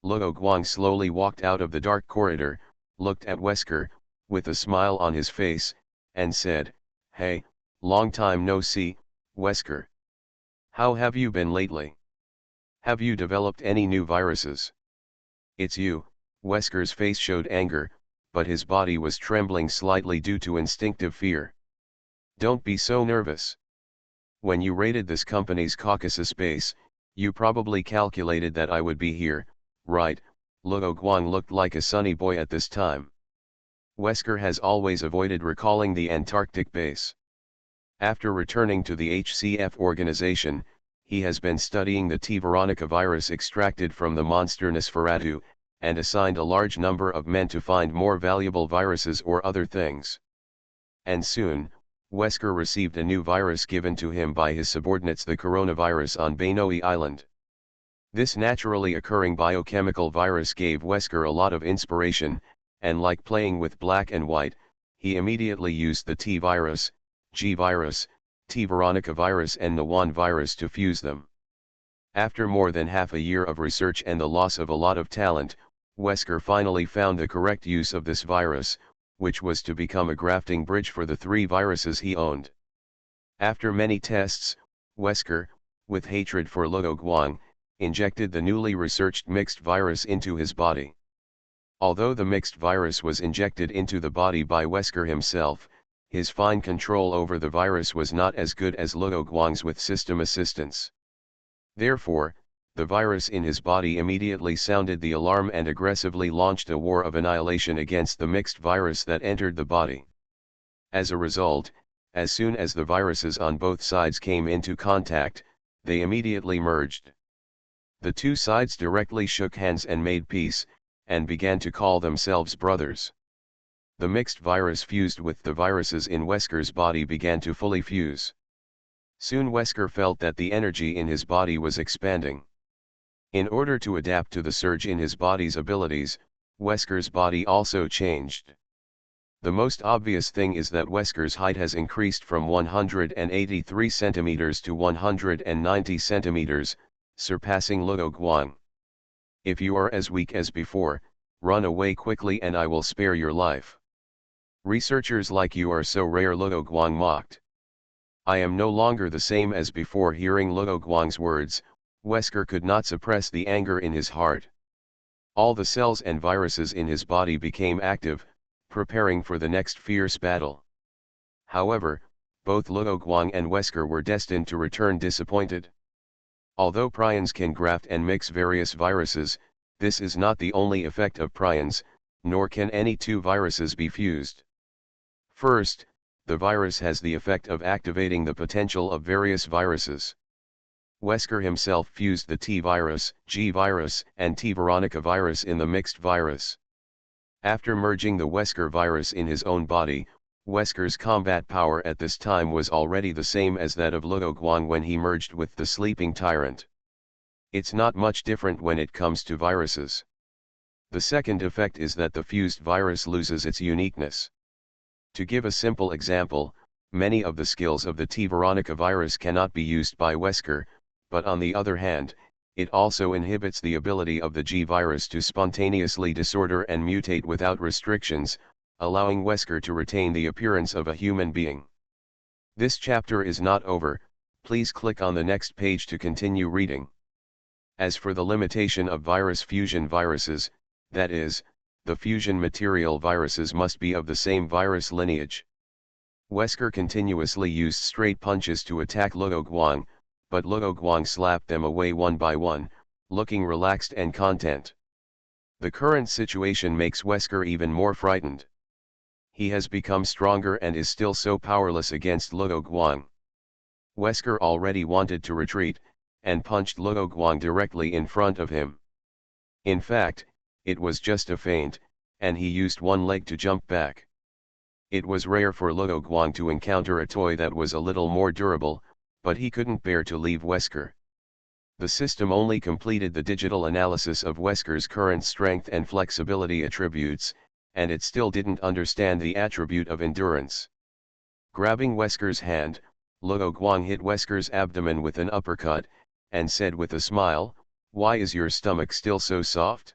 Luo Guang slowly walked out of the dark corridor, looked at Wesker, with a smile on his face, and said, "Hey, long time no see, Wesker. How have you been lately? Have you developed any new viruses?" "It's you." Wesker's face showed anger, but his body was trembling slightly due to instinctive fear. "Don't be so nervous. When you raided this company's Caucasus base, you probably calculated that I would be here, right?" Luo Guang looked like a sunny boy at this time. Wesker has always avoided recalling the Antarctic base. After returning to the HCF organization, he has been studying the T. Veronica virus extracted from the monster Nosferatu, and assigned a large number of men to find more valuable viruses or other things. And soon, Wesker received a new virus given to him by his subordinates, the coronavirus on Bainoi Island. This naturally occurring biochemical virus gave Wesker a lot of inspiration, and like playing with black and white, he immediately used the T virus, G virus, T. Veronica virus and the Wuhan virus to fuse them. After more than half a year of research and the loss of a lot of talent, Wesker finally found the correct use of this virus, which was to become a grafting bridge for the 3 viruses he owned. After many tests, Wesker, with hatred for Luo Guang, injected the newly researched mixed virus into his body. Although the mixed virus was injected into the body by Wesker himself, his fine control over the virus was not as good as Luo Guang's with system assistance. Therefore, the virus in his body immediately sounded the alarm and aggressively launched a war of annihilation against the mixed virus that entered the body. As a result, as soon as the viruses on both sides came into contact, they immediately merged. The 2 sides directly shook hands and made peace, and began to call themselves brothers. The mixed virus fused with the viruses in Wesker's body began to fully fuse. Soon Wesker felt that the energy in his body was expanding. In order to adapt to the surge in his body's abilities, Wesker's body also changed. The most obvious thing is that Wesker's height has increased from 183 centimeters to 190 centimeters, surpassing Luo Guang. "If you are as weak as before, run away quickly and I will spare your life. Researchers like you are so rare," Luo Guang mocked. "I am no longer the same as before." Hearing Luo Guang's words, Wesker could not suppress the anger in his heart. All the cells and viruses in his body became active, preparing for the next fierce battle. However, both Luo Guang and Wesker were destined to return disappointed. Although prions can graft and mix various viruses, this is not the only effect of prions, nor can any 2 viruses be fused. First, the virus has the effect of activating the potential of various viruses. Wesker himself fused the T virus, G virus, and T. Veronica virus in the mixed virus. After merging the Wesker virus in his own body, Wesker's combat power at this time was already the same as that of Luo Guang when he merged with the sleeping tyrant. It's not much different when it comes to viruses. The second effect is that the fused virus loses its uniqueness. To give a simple example, many of the skills of the T. Veronica virus cannot be used by Wesker, but on the other hand, it also inhibits the ability of the G virus to spontaneously disorder and mutate without restrictions, allowing Wesker to retain the appearance of a human being. This chapter is not over, please click on the next page to continue reading. As for the limitation of virus fusion viruses, that is, the fusion material viruses must be of the same virus lineage. Wesker continuously used straight punches to attack Luo Guang, but Luo Guang slapped them away one by one, looking relaxed and content. The current situation makes Wesker even more frightened. He has become stronger and is still so powerless against Luo Guang. Wesker already wanted to retreat, and punched Luo Guang directly in front of him. In fact, it was just a feint, and he used one leg to jump back. It was rare for Luo Guang to encounter a toy that was a little more durable, but he couldn't bear to leave Wesker. The system only completed the digital analysis of Wesker's current strength and flexibility attributes, and it still didn't understand the attribute of endurance. Grabbing Wesker's hand, Luo Guang hit Wesker's abdomen with an uppercut, and said with a smile, "Why is your stomach still so soft?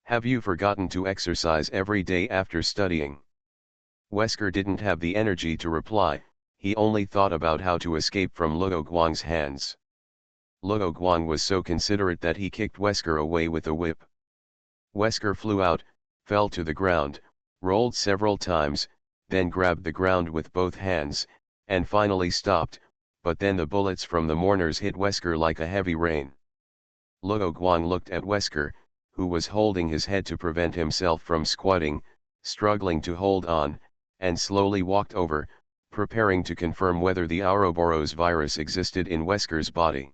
Have you forgotten to exercise every day after studying?" Wesker didn't have the energy to reply, he only thought about how to escape from Luo Guang's hands. Luo Guang was so considerate that he kicked Wesker away with a whip. Wesker flew out, fell to the ground, rolled several times, then grabbed the ground with both hands, and finally stopped, but then the bullets from the mourners hit Wesker like a heavy rain. Luo Guang looked at Wesker, who was holding his head to prevent himself from squatting, struggling to hold on, and slowly walked over, preparing to confirm whether the Ouroboros virus existed in Wesker's body.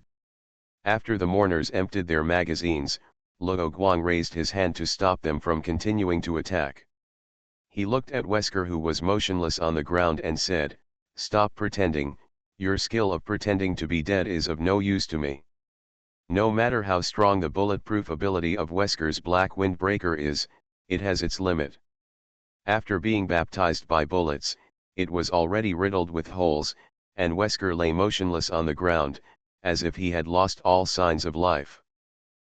After the mourners emptied their magazines, Luo Guang raised his hand to stop them from continuing to attack. He looked at Wesker, who was motionless on the ground, and said, "Stop pretending, your skill of pretending to be dead is of no use to me. No matter how strong the bulletproof ability of Wesker's Black Windbreaker is, it has its limit." After being baptized by bullets, it was already riddled with holes, and Wesker lay motionless on the ground, as if he had lost all signs of life.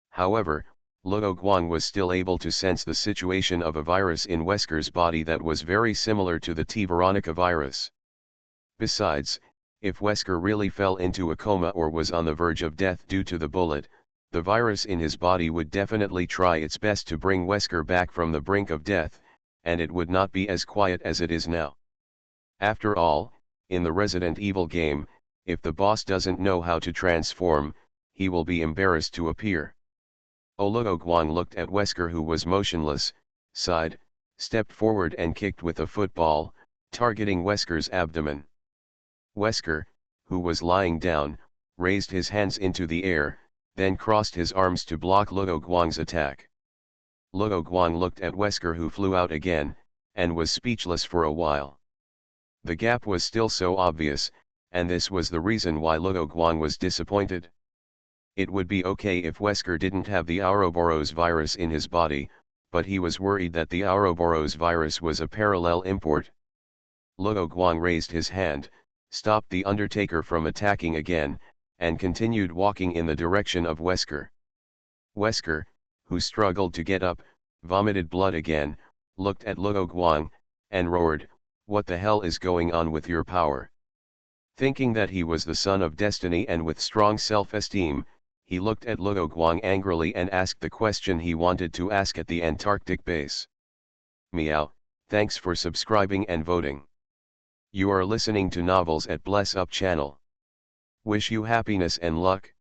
However, Luo Guang was still able to sense the situation of a virus in Wesker's body that was very similar to the T. Veronica virus. Besides, if Wesker really fell into a coma or was on the verge of death due to the bullet, the virus in his body would definitely try its best to bring Wesker back from the brink of death, and it would not be as quiet as it is now. After all, in the Resident Evil game, if the boss doesn't know how to transform, he will be embarrassed to appear. Luo Guang looked at Wesker, who was motionless, sighed, stepped forward and kicked with a football, targeting Wesker's abdomen. Wesker, who was lying down, raised his hands into the air, then crossed his arms to block Luo Guang's attack. Luo Guang looked at Wesker, who flew out again, and was speechless for a while. The gap was still so obvious, and this was the reason why Luo Guang was disappointed. It would be okay if Wesker didn't have the Ouroboros virus in his body, but he was worried that the Ouroboros virus was a parallel import. Luo Guang raised his hand, stopped the Undertaker from attacking again, and continued walking in the direction of Wesker. Wesker, who struggled to get up, vomited blood again, looked at Luo Guang, and roared, "What the hell is going on with your power?" Thinking that he was the son of destiny and with strong self-esteem, he looked at Luo Guang angrily and asked the question he wanted to ask at the Antarctic base. Meow, thanks for subscribing and voting. You are listening to Novels at Bless Up channel. Wish you happiness and luck.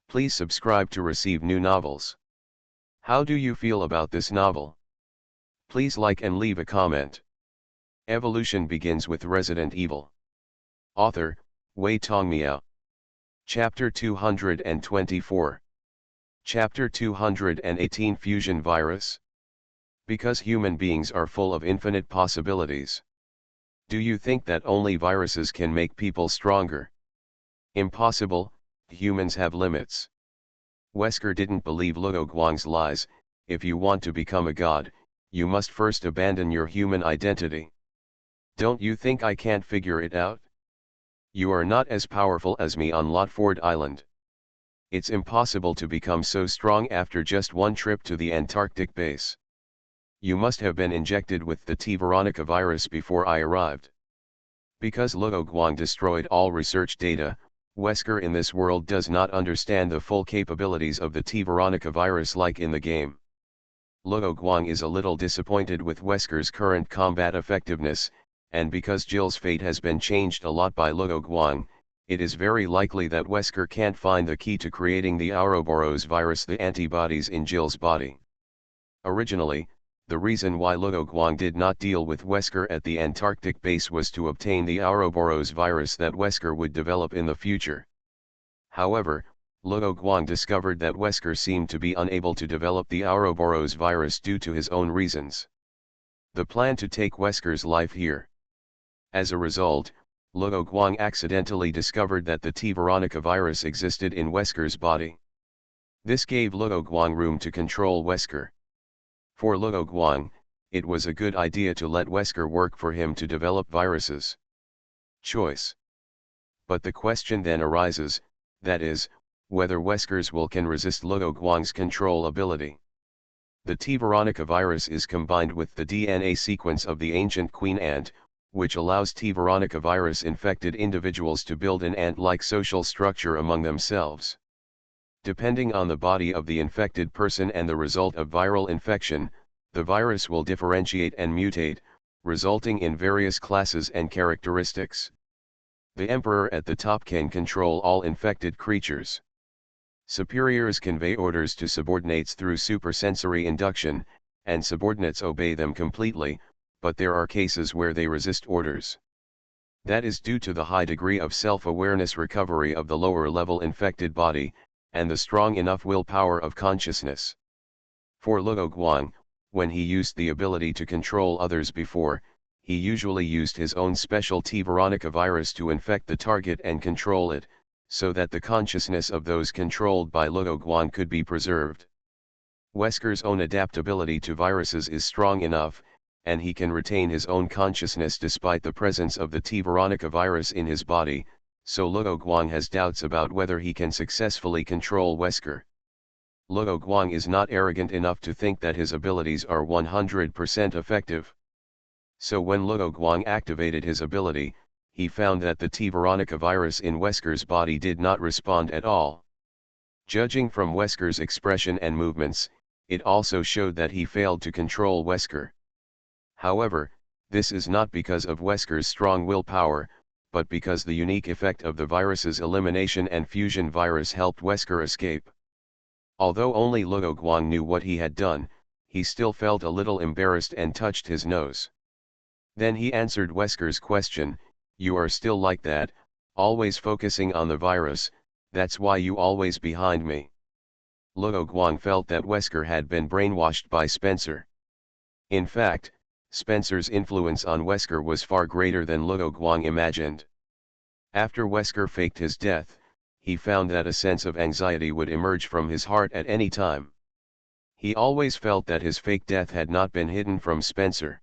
Please subscribe to receive new novels. How do you feel about this novel? Please like and leave a comment. Evolution begins with Resident Evil. Author, Wei Tongmiao. Chapter 224. Chapter 218, Fusion Virus. Because human beings are full of infinite possibilities. Do you think that only viruses can make people stronger? Impossible, humans have limits. Wesker didn't believe Luo Guang's lies. If you want to become a god, you must first abandon your human identity. Don't you think I can't figure it out? You are not as powerful as me on Lotford Island. It's impossible to become so strong after just one trip to the Antarctic base. You must have been injected with the T. Veronica virus before I arrived. Because Luo Guang destroyed all research data, Wesker in this world does not understand the full capabilities of the T. Veronica virus like in the game. Luo Guang is a little disappointed with Wesker's current combat effectiveness, and because Jill's fate has been changed a lot by Luo Guang, it is very likely that Wesker can't find the key to creating the Ouroboros virus, the antibodies in Jill's body. Originally, the reason why Luo Guang did not deal with Wesker at the Antarctic base was to obtain the Ouroboros virus that Wesker would develop in the future. However, Luo Guang discovered that Wesker seemed to be unable to develop the Ouroboros virus due to his own reasons. The plan to take Wesker's life here. As a result, Luo Guang accidentally discovered that the T. Veronica virus existed in Wesker's body. This gave Luo Guang room to control Wesker. For Luo Guang, it was a good idea to let Wesker work for him to develop viruses. Choice. But the question then arises, that is, whether Wesker's will can resist Luo Guang's control ability. The T. veronica virus is combined with the DNA sequence of the ancient queen ant, which allows T. veronica virus infected individuals to build an ant-like social structure among themselves. Depending on the body of the infected person and the result of viral infection, the virus will differentiate and mutate, resulting in various classes and characteristics. The emperor at the top can control all infected creatures. Superiors convey orders to subordinates through supersensory induction, and subordinates obey them completely, but there are cases where they resist orders. That is due to the high degree of self-awareness recovery of the lower-level infected body, and the strong enough willpower of consciousness. For Luo Guang, when he used the ability to control others before, he usually used his own special T. veronica virus to infect the target and control it, so that the consciousness of those controlled by Luo Guang could be preserved. Wesker's own adaptability to viruses is strong enough, and he can retain his own consciousness despite the presence of the T. veronica virus in his body, so Luo Guang has doubts about whether he can successfully control Wesker. Luo Guang is not arrogant enough to think that his abilities are 100% effective. So when Luo Guang activated his ability, he found that the T. veronica virus in Wesker's body did not respond at all. Judging from Wesker's expression and movements, it also showed that he failed to control Wesker. However, this is not because of Wesker's strong willpower, but because the unique effect of the virus's elimination and fusion virus helped Wesker escape. Although only Luo Guang knew what he had done, he still felt a little embarrassed and touched his nose. Then he answered Wesker's question, "You are still like that, always focusing on the virus, that's why you always behind me." Luo Guang felt that Wesker had been brainwashed by Spencer. In fact, Spencer's influence on Wesker was far greater than Luo Guang imagined. After Wesker faked his death, he found that a sense of anxiety would emerge from his heart at any time. He always felt that his fake death had not been hidden from Spencer.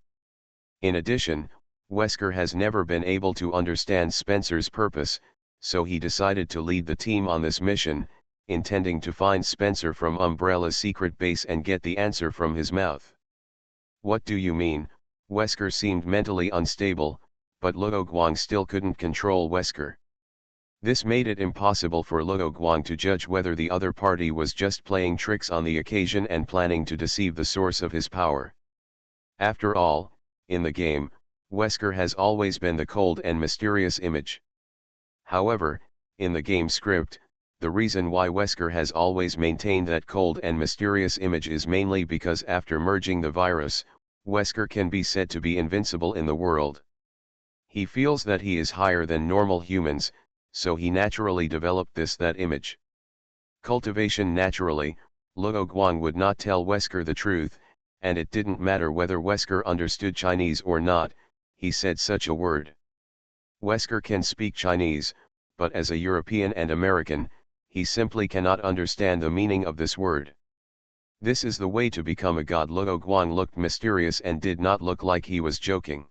In addition, Wesker has never been able to understand Spencer's purpose, so he decided to lead the team on this mission, intending to find Spencer from Umbrella's secret base and get the answer from his mouth. "What do you mean?" Wesker seemed mentally unstable, but Luo Guang still couldn't control Wesker. This made it impossible for Luo Guang to judge whether the other party was just playing tricks on the occasion and planning to deceive the source of his power. After all, in the game, Wesker has always been the cold and mysterious image. However, in the game script, the reason why Wesker has always maintained that cold and mysterious image is mainly because after merging the virus, Wesker can be said to be invincible in the world. He feels that he is higher than normal humans, so he naturally developed that image. Cultivation naturally, Luo Guang would not tell Wesker the truth, and it didn't matter whether Wesker understood Chinese or not, he said such a word. Wesker can speak Chinese, but as a European and American, he simply cannot understand the meaning of this word. This is the way to become a god. Luo Guang looked mysterious and did not look like he was joking.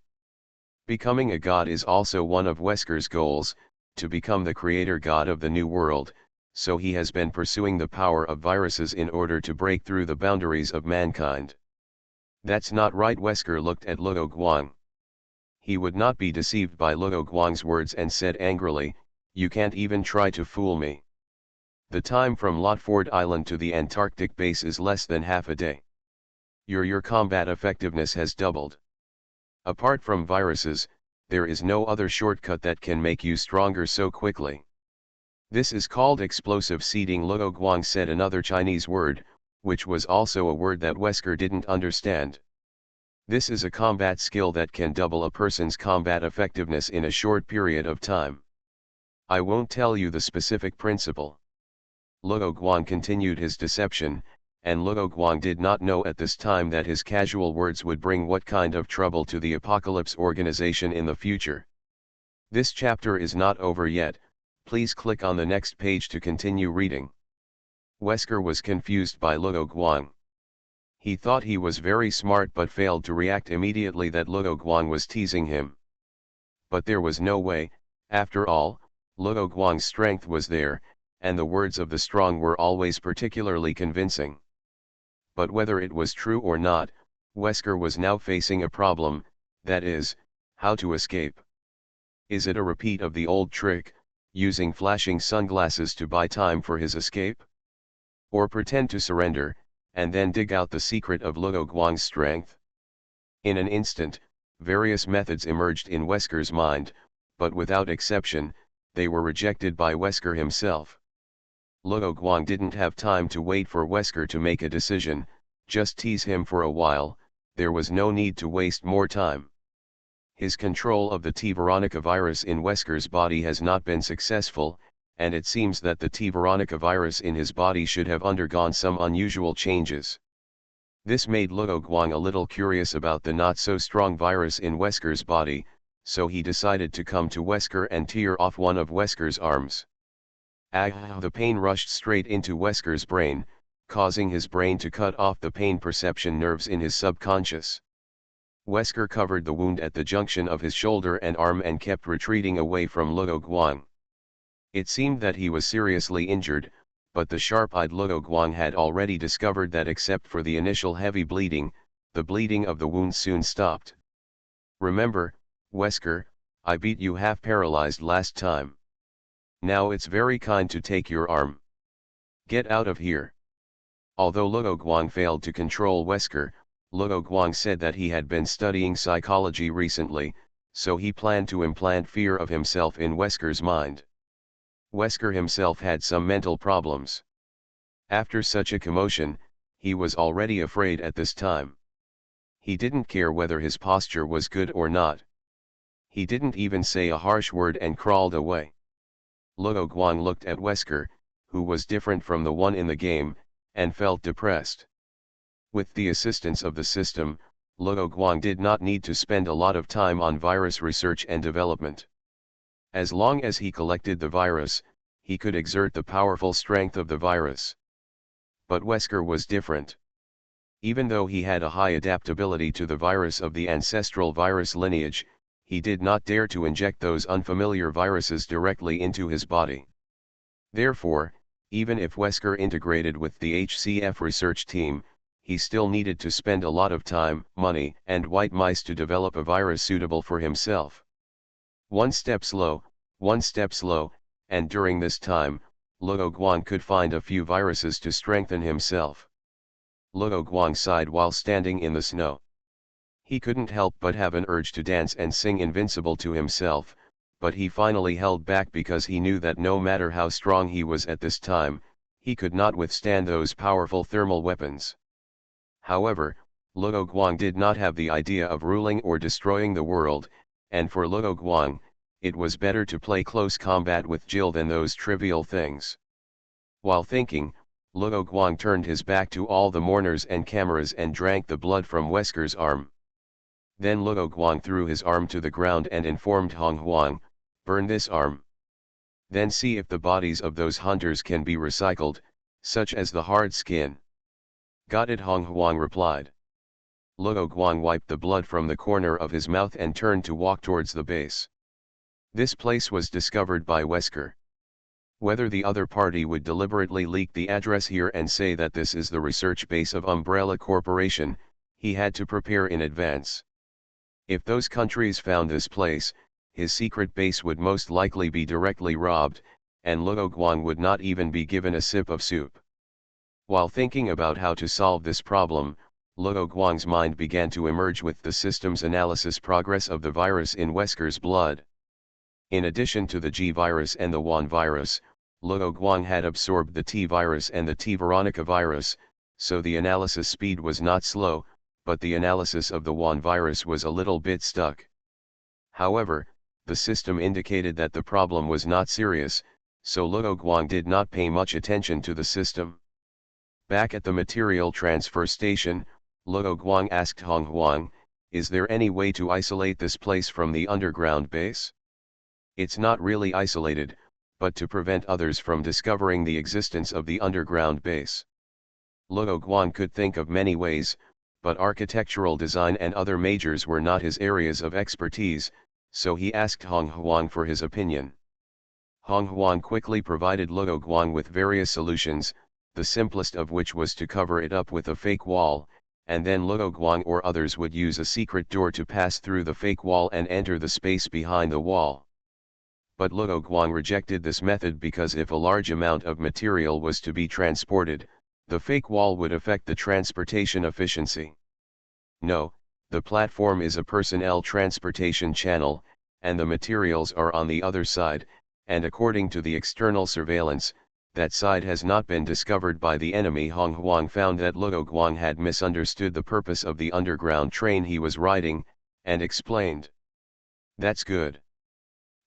Becoming a god is also one of Wesker's goals, to become the creator god of the new world, so he has been pursuing the power of viruses in order to break through the boundaries of mankind. That's not right. Wesker looked at Luo Guang. He would not be deceived by Luo Guang's words and said angrily, "You can't even try to fool me. The time from Lotford Island to the Antarctic base is less than half a day. Your combat effectiveness has doubled. Apart from viruses, there is no other shortcut that can make you stronger so quickly. This is called explosive seeding." Luo Guang said another Chinese word, which was also a word that Wesker didn't understand. This is a combat skill that can double a person's combat effectiveness in a short period of time. I won't tell you the specific principle. Luo Guang continued his deception, and Luo Guang did not know at this time that his casual words would bring what kind of trouble to the Apocalypse organization in the future. This chapter is not over yet, please click on the next page to continue reading. Wesker was confused by Luo Guang. He thought he was very smart but failed to react immediately that Luo Guang was teasing him. But there was no way, after all, Luo Guang's strength was there, and the words of the strong were always particularly convincing. But whether it was true or not, Wesker was now facing a problem, that is, how to escape. Is it a repeat of the old trick, using flashing sunglasses to buy time for his escape? Or pretend to surrender, and then dig out the secret of Luo Guang's strength? In an instant, various methods emerged in Wesker's mind, but without exception, they were rejected by Wesker himself. Luo Guang didn't have time to wait for Wesker to make a decision, just tease him for a while, there was no need to waste more time. His control of the T Veronica virus in Wesker's body has not been successful, and it seems that the T Veronica virus in his body should have undergone some unusual changes. This made Luo Guang a little curious about the not-so-strong virus in Wesker's body, so he decided to come to Wesker and tear off one of Wesker's arms. The pain rushed straight into Wesker's brain, causing his brain to cut off the pain perception nerves in his subconscious. Wesker covered the wound at the junction of his shoulder and arm and kept retreating away from Luo Guang. It seemed that he was seriously injured, but the sharp-eyed Luo Guang had already discovered that except for the initial heavy bleeding, the bleeding of the wound soon stopped. "Remember, Wesker, I beat you half paralyzed last time. Now it's very kind to take your arm. Get out of here." Although Luo Guang failed to control Wesker, Luo Guang said that he had been studying psychology recently, so he planned to implant fear of himself in Wesker's mind. Wesker himself had some mental problems. After such a commotion, he was already afraid at this time. He didn't care whether his posture was good or not. He didn't even say a harsh word and crawled away. Luo Guang looked at Wesker, who was different from the one in the game, and felt depressed. With the assistance of the system, Luo Guang did not need to spend a lot of time on virus research and development. As long as he collected the virus, he could exert the powerful strength of the virus. But Wesker was different. Even though he had a high adaptability to the virus of the ancestral virus lineage, he did not dare to inject those unfamiliar viruses directly into his body. Therefore, even if Wesker integrated with the HCF research team, he still needed to spend a lot of time, money, and white mice to develop a virus suitable for himself. One step slow, and during this time, Luo Guang could find a few viruses to strengthen himself. Luo Guang sighed while standing in the snow. He couldn't help but have an urge to dance and sing Invincible to himself, but he finally held back because he knew that no matter how strong he was at this time, he could not withstand those powerful thermal weapons. However, Luo Guang did not have the idea of ruling or destroying the world, and for Luo Guang, it was better to play close combat with Jill than those trivial things. While thinking, Luo Guang turned his back to all the mourners and cameras and drank the blood from Wesker's arm. Then Luo Guang threw his arm to the ground and informed Hong Huang, "Burn this arm. Then see if the bodies of those hunters can be recycled, such as the hard skin." "Got it," Hong Huang replied. Luo Guang wiped the blood from the corner of his mouth and turned to walk towards the base. This place was discovered by Wesker. Whether the other party would deliberately leak the address here and say that this is the research base of Umbrella Corporation, he had to prepare in advance. If those countries found this place, his secret base would most likely be directly robbed, and Luo Guang would not even be given a sip of soup. While thinking about how to solve this problem, Luo Guang's mind began to emerge with the system's analysis progress of the virus in Wesker's blood. In addition to the G virus and the WAN virus, Luo Guang had absorbed the T virus and the T Veronica virus, so the analysis speed was not slow, but the analysis of the WAN virus was a little bit stuck. However, the system indicated that the problem was not serious, so Luo Guang did not pay much attention to the system. Back at the material transfer station, Luo Guang asked Hong Huang, "Is there any way to isolate this place from the underground base?" "It's not really isolated, but to prevent others from discovering the existence of the underground base." Luo Guang could think of many ways, but architectural design and other majors were not his areas of expertise, so he asked Hong Huang for his opinion. Hong Huang quickly provided Luo Guang with various solutions, the simplest of which was to cover it up with a fake wall, and then Luo Guang or others would use a secret door to pass through the fake wall and enter the space behind the wall. But Luo Guang rejected this method because if a large amount of material was to be transported, the fake wall would affect the transportation efficiency. No, the platform is a personnel transportation channel, and the materials are on the other side, and according to the external surveillance, that side has not been discovered by the enemy. Hong Huang found that Luo Guang had misunderstood the purpose of the underground train he was riding, and explained. That's good.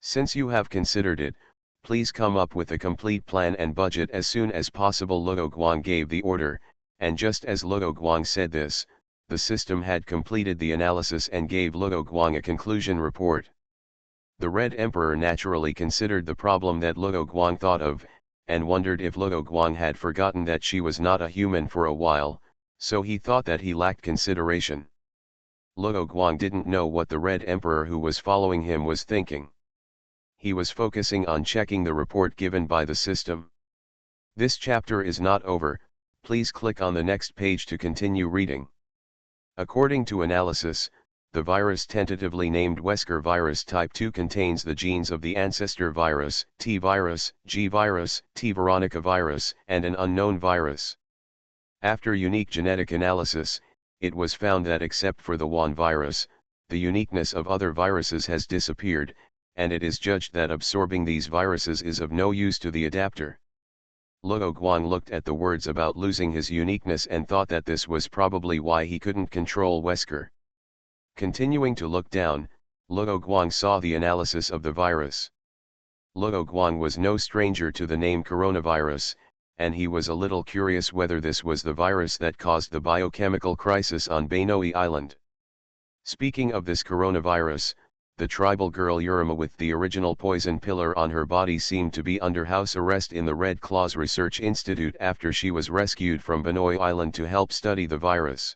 Since you have considered it, please come up with a complete plan and budget as soon as possible. Luo Guang gave the order, and just as Luo Guang said this, the system had completed the analysis and gave Luo Guang a conclusion report. The Red Emperor naturally considered the problem that Luo Guang thought of, and wondered if Luo Guang had forgotten that she was not a human for a while, so he thought that he lacked consideration. Luo Guang didn't know what the Red Emperor who was following him was thinking. He was focusing on checking the report given by the system. This chapter is not over, please click on the next page to continue reading. According to analysis, the virus tentatively named Wesker virus type 2 contains the genes of the ancestor virus, T virus, G virus, T Veronica virus, and an unknown virus. After unique genetic analysis, it was found that except for the Wuhan virus, the uniqueness of other viruses has disappeared, and it is judged that absorbing these viruses is of no use to the adapter. Luo Guang looked at the words about losing his uniqueness and thought that this was probably why he couldn't control Wesker. Continuing to look down, Luo Guang saw the analysis of the virus. Luo Guang was no stranger to the name coronavirus, and he was a little curious whether this was the virus that caused the biochemical crisis on Banoi Island. Speaking of this coronavirus, the tribal girl Yurima with the original poison pillar on her body seemed to be under house arrest in the Red Claws Research Institute after she was rescued from Banoi Island to help study the virus.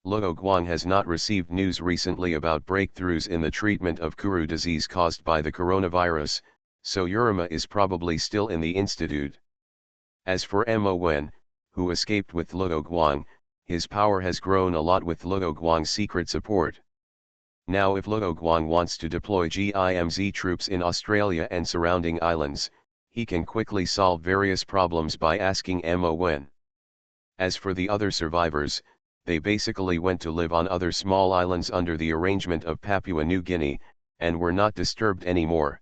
Luo Guang has not received news recently about breakthroughs in the treatment of Kuru disease caused by the coronavirus, so Yurima is probably still in the institute. As for Mo Wen, who escaped with Luo Guang, his power has grown a lot with Luo Guang's secret support. Now if Luo Guang wants to deploy GIMZ troops in Australia and surrounding islands, he can quickly solve various problems by asking Mo Wen. As for the other survivors, they basically went to live on other small islands under the arrangement of Papua New Guinea, and were not disturbed anymore.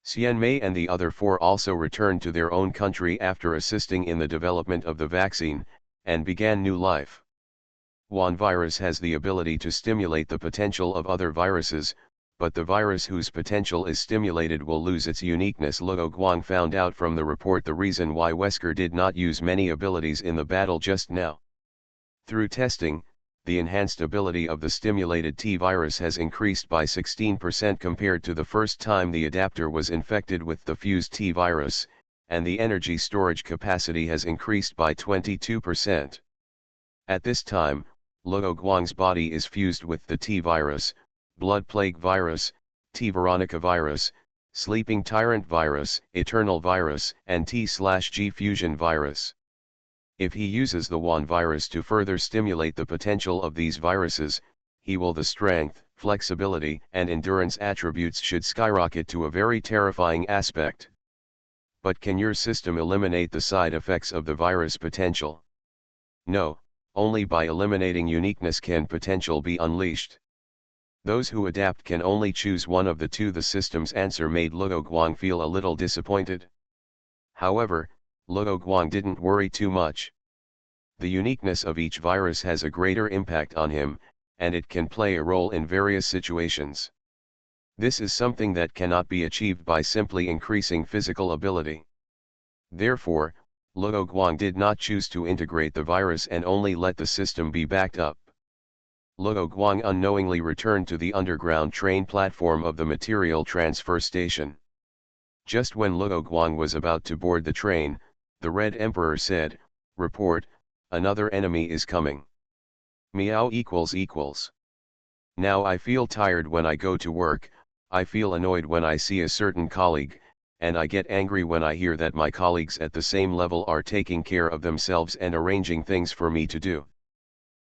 Xian Mei and the other 4 also returned to their own country after assisting in the development of the vaccine, and began new life. Wuhan virus has the ability to stimulate the potential of other viruses, but the virus whose potential is stimulated will lose its uniqueness. Luo Guang found out from the report the reason why Wesker did not use many abilities in the battle just now. Through testing, the enhanced ability of the stimulated T virus has increased by 16% compared to the first time the adapter was infected with the fused T virus, and the energy storage capacity has increased by 22%. At this time, Luo Guang's body is fused with the T virus, blood plague virus, T Veronica virus, sleeping tyrant virus, eternal virus, and T/G fusion virus. If he uses the Wuhan virus to further stimulate the potential of these viruses, the strength, flexibility, and endurance attributes should skyrocket to a very terrifying aspect. But can your system eliminate the side effects of the virus potential? No, only by eliminating uniqueness can potential be unleashed. Those who adapt can only choose one of the two. The system's answer made Luo Guang feel a little disappointed. However, Luo Guang didn't worry too much. The uniqueness of each virus has a greater impact on him, and it can play a role in various situations. This is something that cannot be achieved by simply increasing physical ability. Therefore, Luo Guang did not choose to integrate the virus and only let the system be backed up. Luo Guang unknowingly returned to the underground train platform of the material transfer station. Just when Luo Guang was about to board the train, the Red Emperor said, "Report, another enemy is coming. Meow ==. Now I feel tired when I go to work, I feel annoyed when I see a certain colleague, and I get angry when I hear that my colleagues at the same level are taking care of themselves and arranging things for me to do.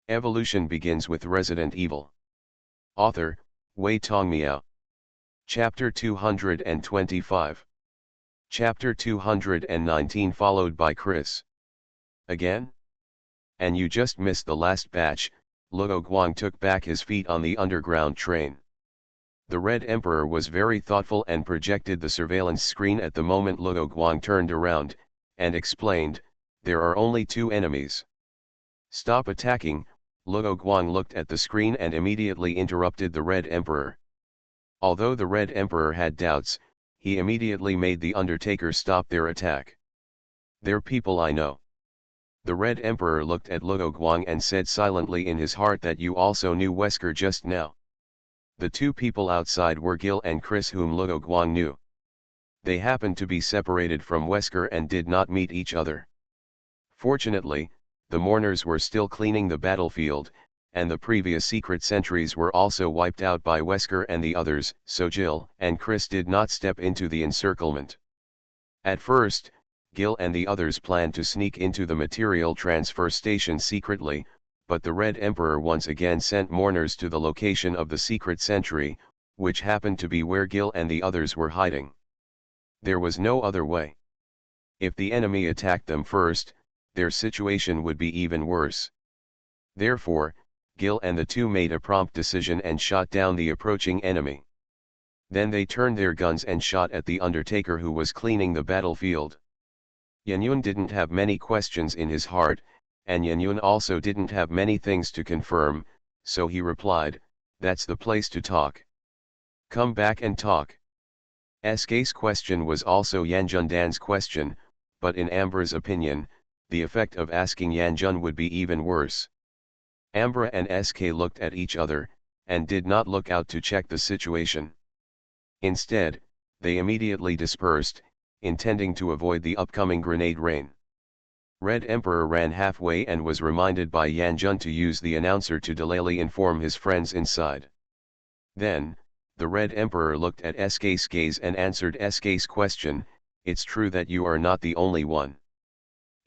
Evolution begins with Resident Evil. Author, Wei Tongmiao. Chapter 225. Chapter 219 followed by Chris. Again? And you just missed the last batch. Luo Guang took back his feet on the underground train. The Red Emperor was very thoughtful and projected the surveillance screen at the moment Luo Guang turned around, and explained, there are only two enemies. Stop attacking. Luo Guang looked at the screen and immediately interrupted the Red Emperor. Although the Red Emperor had doubts, he immediately made the Undertaker stop their attack. They're people I know. The Red Emperor looked at Luo Guang and said silently in his heart that you also knew Wesker just now. The two people outside were Gil and Chris whom Luo Guang knew. They happened to be separated from Wesker and did not meet each other. Fortunately, the mourners were still cleaning the battlefield, and the previous secret sentries were also wiped out by Wesker and the others, so Gil and Chris did not step into the encirclement. At first, Gil and the others planned to sneak into the material transfer station secretly, but the Red Emperor once again sent mourners to the location of the secret sentry, which happened to be where Gil and the others were hiding. There was no other way. If the enemy attacked them first, their situation would be even worse. Therefore, Gil and the two made a prompt decision and shot down the approaching enemy. Then they turned their guns and shot at the Undertaker who was cleaning the battlefield. Yanyun didn't have many questions in his heart, and Yanyun also didn't have many things to confirm, so he replied, that's the place to talk. Come back and talk. SK's question was also Yanjundan's question, but in Ambra's opinion, the effect of asking Yanjun would be even worse. Ambra and SK looked at each other, and did not look out to check the situation. Instead, they immediately dispersed, intending to avoid the upcoming grenade rain. Red Emperor ran halfway and was reminded by Yanjun to use the announcer to delayly inform his friends inside. Then, the Red Emperor looked at SK's gaze and answered SK's question, it's true that you are not the only one.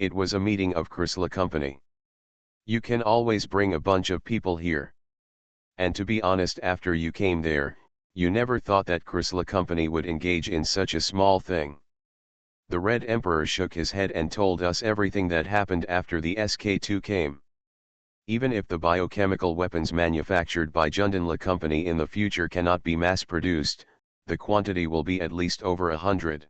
It was a meeting of Chrysler Company. You can always bring a bunch of people here. And to be honest, after you came there, you never thought that Chrysler Company would engage in such a small thing. The Red Emperor shook his head and told us everything that happened after the SK2 came. Even if the biochemical weapons manufactured by Jundanla Company in the future cannot be mass-produced, the quantity will be at least over 100.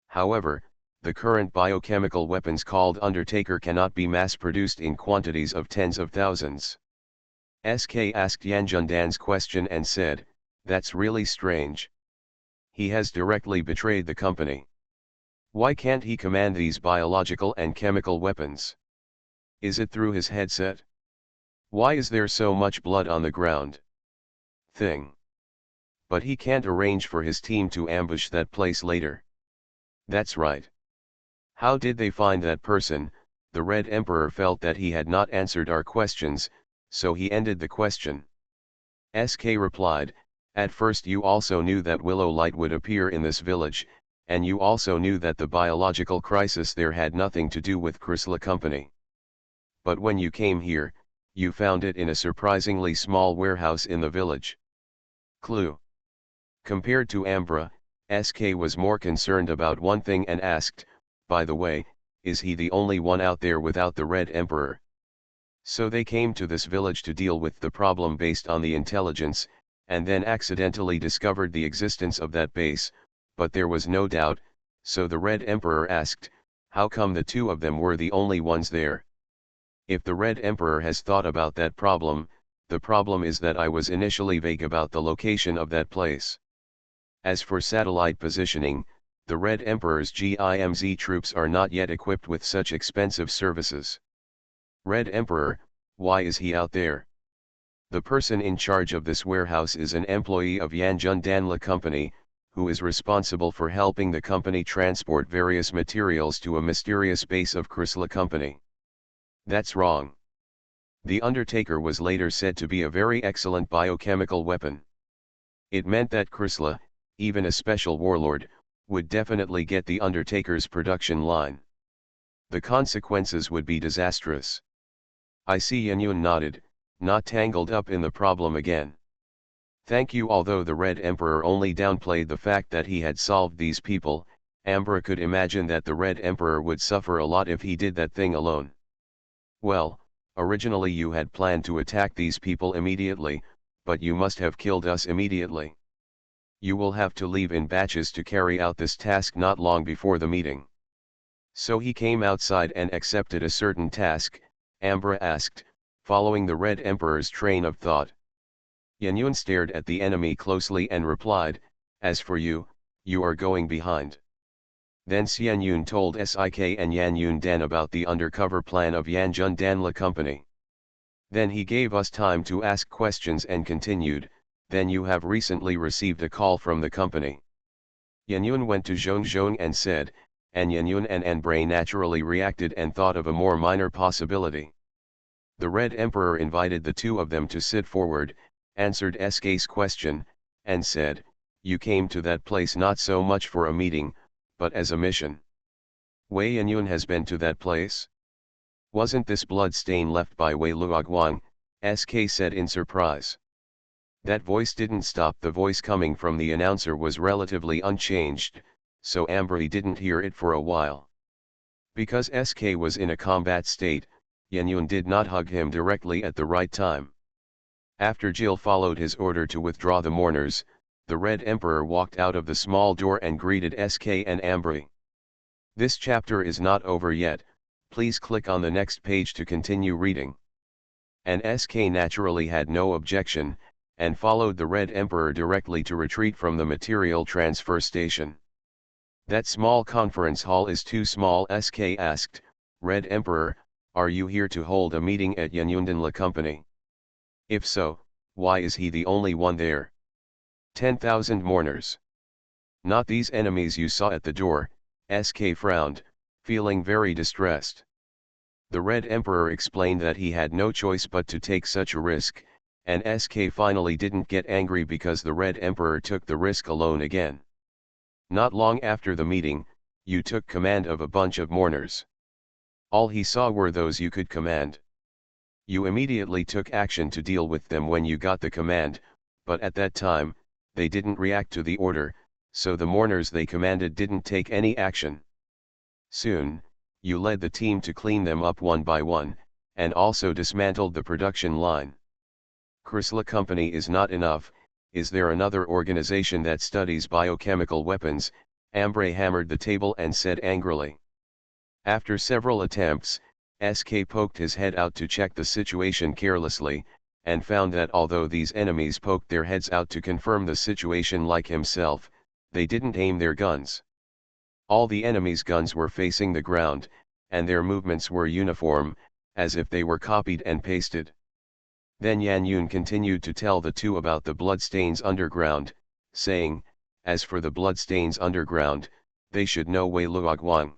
However, the current biochemical weapons called Undertaker cannot be mass-produced in quantities of tens of thousands. SK asked Yanjundan's question and said, that's really strange. He has directly betrayed the company. Why can't he command these biological and chemical weapons? Is it through his headset? Why is there so much blood on the ground? But he can't arrange for his team to ambush that place later. That's right. How did they find that person? The Red Emperor felt that he had not answered our questions, so he ended the question. SK replied, at first you also knew that Willow Light would appear in this village, and you also knew that the biological crisis there had nothing to do with Chrysler Company. But when you came here, you found it in a surprisingly small warehouse in the village. Clue. Compared to Ambra, SK was more concerned about one thing and asked, by the way, is he the only one out there without the Red Emperor? So they came to this village to deal with the problem based on the intelligence, and then accidentally discovered the existence of that base, but there was no doubt, so the Red Emperor asked, how come the two of them were the only ones there? If the Red Emperor has thought about that problem, the problem is that I was initially vague about the location of that place. As for satellite positioning, the Red Emperor's GIMZ troops are not yet equipped with such expensive services. Red Emperor, why is he out there? The person in charge of this warehouse is an employee of Yanjundanla Company, who is responsible for helping the company transport various materials to a mysterious base of Chrysler Company. That's wrong. The Undertaker was later said to be a very excellent biochemical weapon. It meant that Chrysler, even a special warlord, would definitely get the Undertaker's production line. The consequences would be disastrous. I see. Yanyun nodded, not tangled up in the problem again. Thank you. Although the Red Emperor only downplayed the fact that he had solved these people, Ambra could imagine that the Red Emperor would suffer a lot if he did that thing alone. Well, originally you had planned to attack these people immediately, but you must have killed us immediately. You will have to leave in batches to carry out this task not long before the meeting. So he came outside and accepted a certain task, Ambra asked, following the Red Emperor's train of thought. Yanyun stared at the enemy closely and replied, as for you, you are going behind. Then Xianyun told Sik and Yanyun Dan about the undercover plan of Yanjun Danla Company. Then he gave us time to ask questions and continued, then you have recently received a call from the company. Yanyun went to Zhong and said, and Yanyun and Anbray naturally reacted and thought of a more minor possibility. The Red Emperor invited the two of them to sit forward, answered SK's question, and said, you came to that place not so much for a meeting, but as a mission. Wei Yanyun has been to that place? Wasn't this blood stain left by Wei Luoguang? SK said in surprise. That voice didn't stop. The voice coming from the announcer was relatively unchanged, so Ambry didn't hear it for a while. Because SK was in a combat state, Yanyun did not hug him directly at the right time. After Jill followed his order to withdraw the mourners, the Red Emperor walked out of the small door and greeted SK and Ambry. This chapter is not over yet, please click on the next page to continue reading. And SK naturally had no objection, and followed the Red Emperor directly to retreat from the material transfer station. That small conference hall is too small. SK asked, Red Emperor, are you here to hold a meeting at Yanyundanla Company? If so, why is he the only one there? 10,000 mourners. Not these enemies you saw at the door, SK frowned, feeling very distressed. The Red Emperor explained that he had no choice but to take such a risk, and SK finally didn't get angry because the Red Emperor took the risk alone again. Not long after the meeting, you took command of a bunch of mourners. All he saw were those you could command. You immediately took action to deal with them when you got the command, but at that time, they didn't react to the order, so the mourners they commanded didn't take any action. Soon, you led the team to clean them up one by one, and also dismantled the production line. Chrysler Company is not enough. Is there another organization that studies biochemical weapons? Ambray hammered the table and said angrily. After several attempts, SK poked his head out to check the situation carelessly, and found that although these enemies poked their heads out to confirm the situation like himself, they didn't aim their guns. All the enemies' guns were facing the ground, and their movements were uniform, as if they were copied and pasted. Then Yanyun continued to tell the two about the bloodstains underground, saying, as for the bloodstains underground, they should know Wei Luoguang.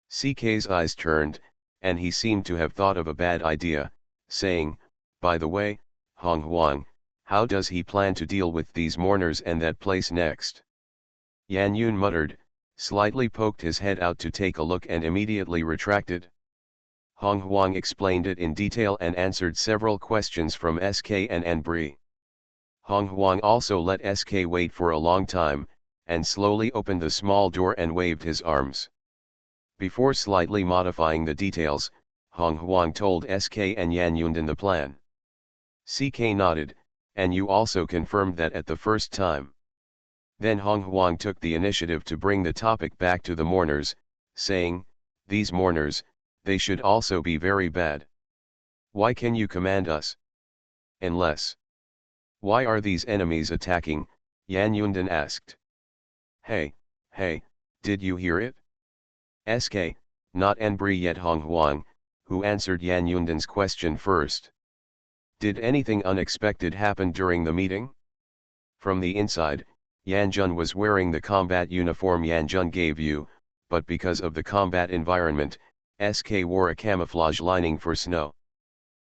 CK's eyes turned, and he seemed to have thought of a bad idea, saying, by the way, Hong Huang, how does he plan to deal with these mourners and that place next? Yanyun muttered, slightly poked his head out to take a look and immediately retracted. Hong Huang explained it in detail and answered several questions from SK and Anbri. Hong Huang also let SK wait for a long time, and slowly opened the small door and waved his arms. Before slightly modifying the details, Hong Huang told SK and Yanyundan the plan. CK nodded, and you also confirmed that at the first time. Then Hong Huang took the initiative to bring the topic back to the mourners, saying, these mourners, they should also be very bad. Why can you command us? Unless. Why are these enemies attacking? Yanyundan asked. Hey, did you hear it? SK, not Anbri yet. Hong Huang, who answered Yanyundan's question first. Did anything unexpected happen during the meeting? From the inside, Yanjun was wearing the combat uniform Yanjun gave you, but because of the combat environment, SK wore a camouflage lining for snow.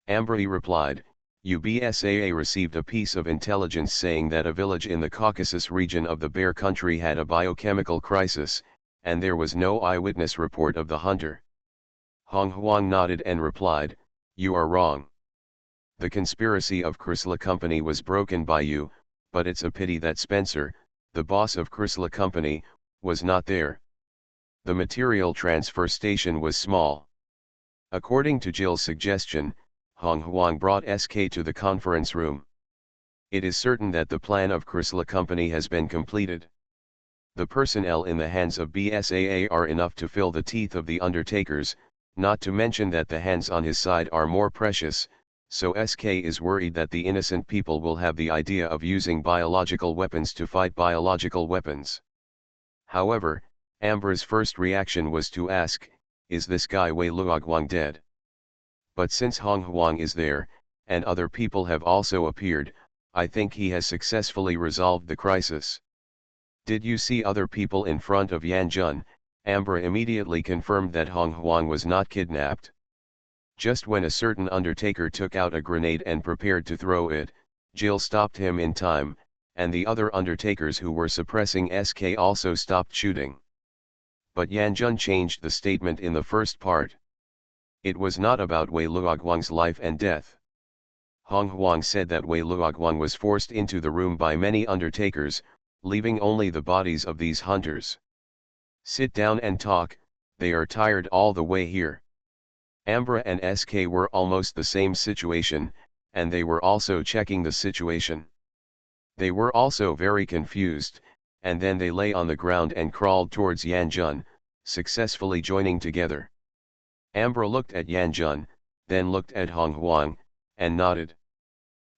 Ambri replied, UBSAA received a piece of intelligence saying that a village in the Caucasus region of the Bear Country had a biochemical crisis, and there was no eyewitness report of the hunter. Hong Huang nodded and replied, "You are wrong. The conspiracy of Chrysler Company was broken by you, but it's a pity that Spencer, the boss of Chrysler Company, was not there. The material transfer station was small." According to Jill's suggestion, Hong Huang brought SK to the conference room. "It is certain that the plan of Chrysler Company has been completed. The personnel in the hands of BSAA are enough to fill the teeth of the undertakers, not to mention that the hands on his side are more precious, so SK is worried that the innocent people will have the idea of using biological weapons to fight biological weapons." However, Ambra's first reaction was to ask, "Is this guy Wei Luoguang dead?" But since Hong Huang is there, and other people have also appeared, I think he has successfully resolved the crisis. "Did you see other people in front of Yan Jun?" Ambra immediately confirmed that Hong Huang was not kidnapped. Just when a certain undertaker took out a grenade and prepared to throw it, Jill stopped him in time, and the other undertakers who were suppressing SK also stopped shooting. But Yan Jun changed the statement in the first part. It was not about Wei Luoguang's life and death. Hong Huang said that Wei Luoguang was forced into the room by many undertakers, leaving only the bodies of these hunters. "Sit down and talk, they are tired all the way here." Ambra and SK were almost the same situation, and they were also checking the situation. They were also very confused, and then they lay on the ground and crawled towards Yan Jun, successfully joining together. Ambra looked at Yan Jun, then looked at Hong Huang, and nodded.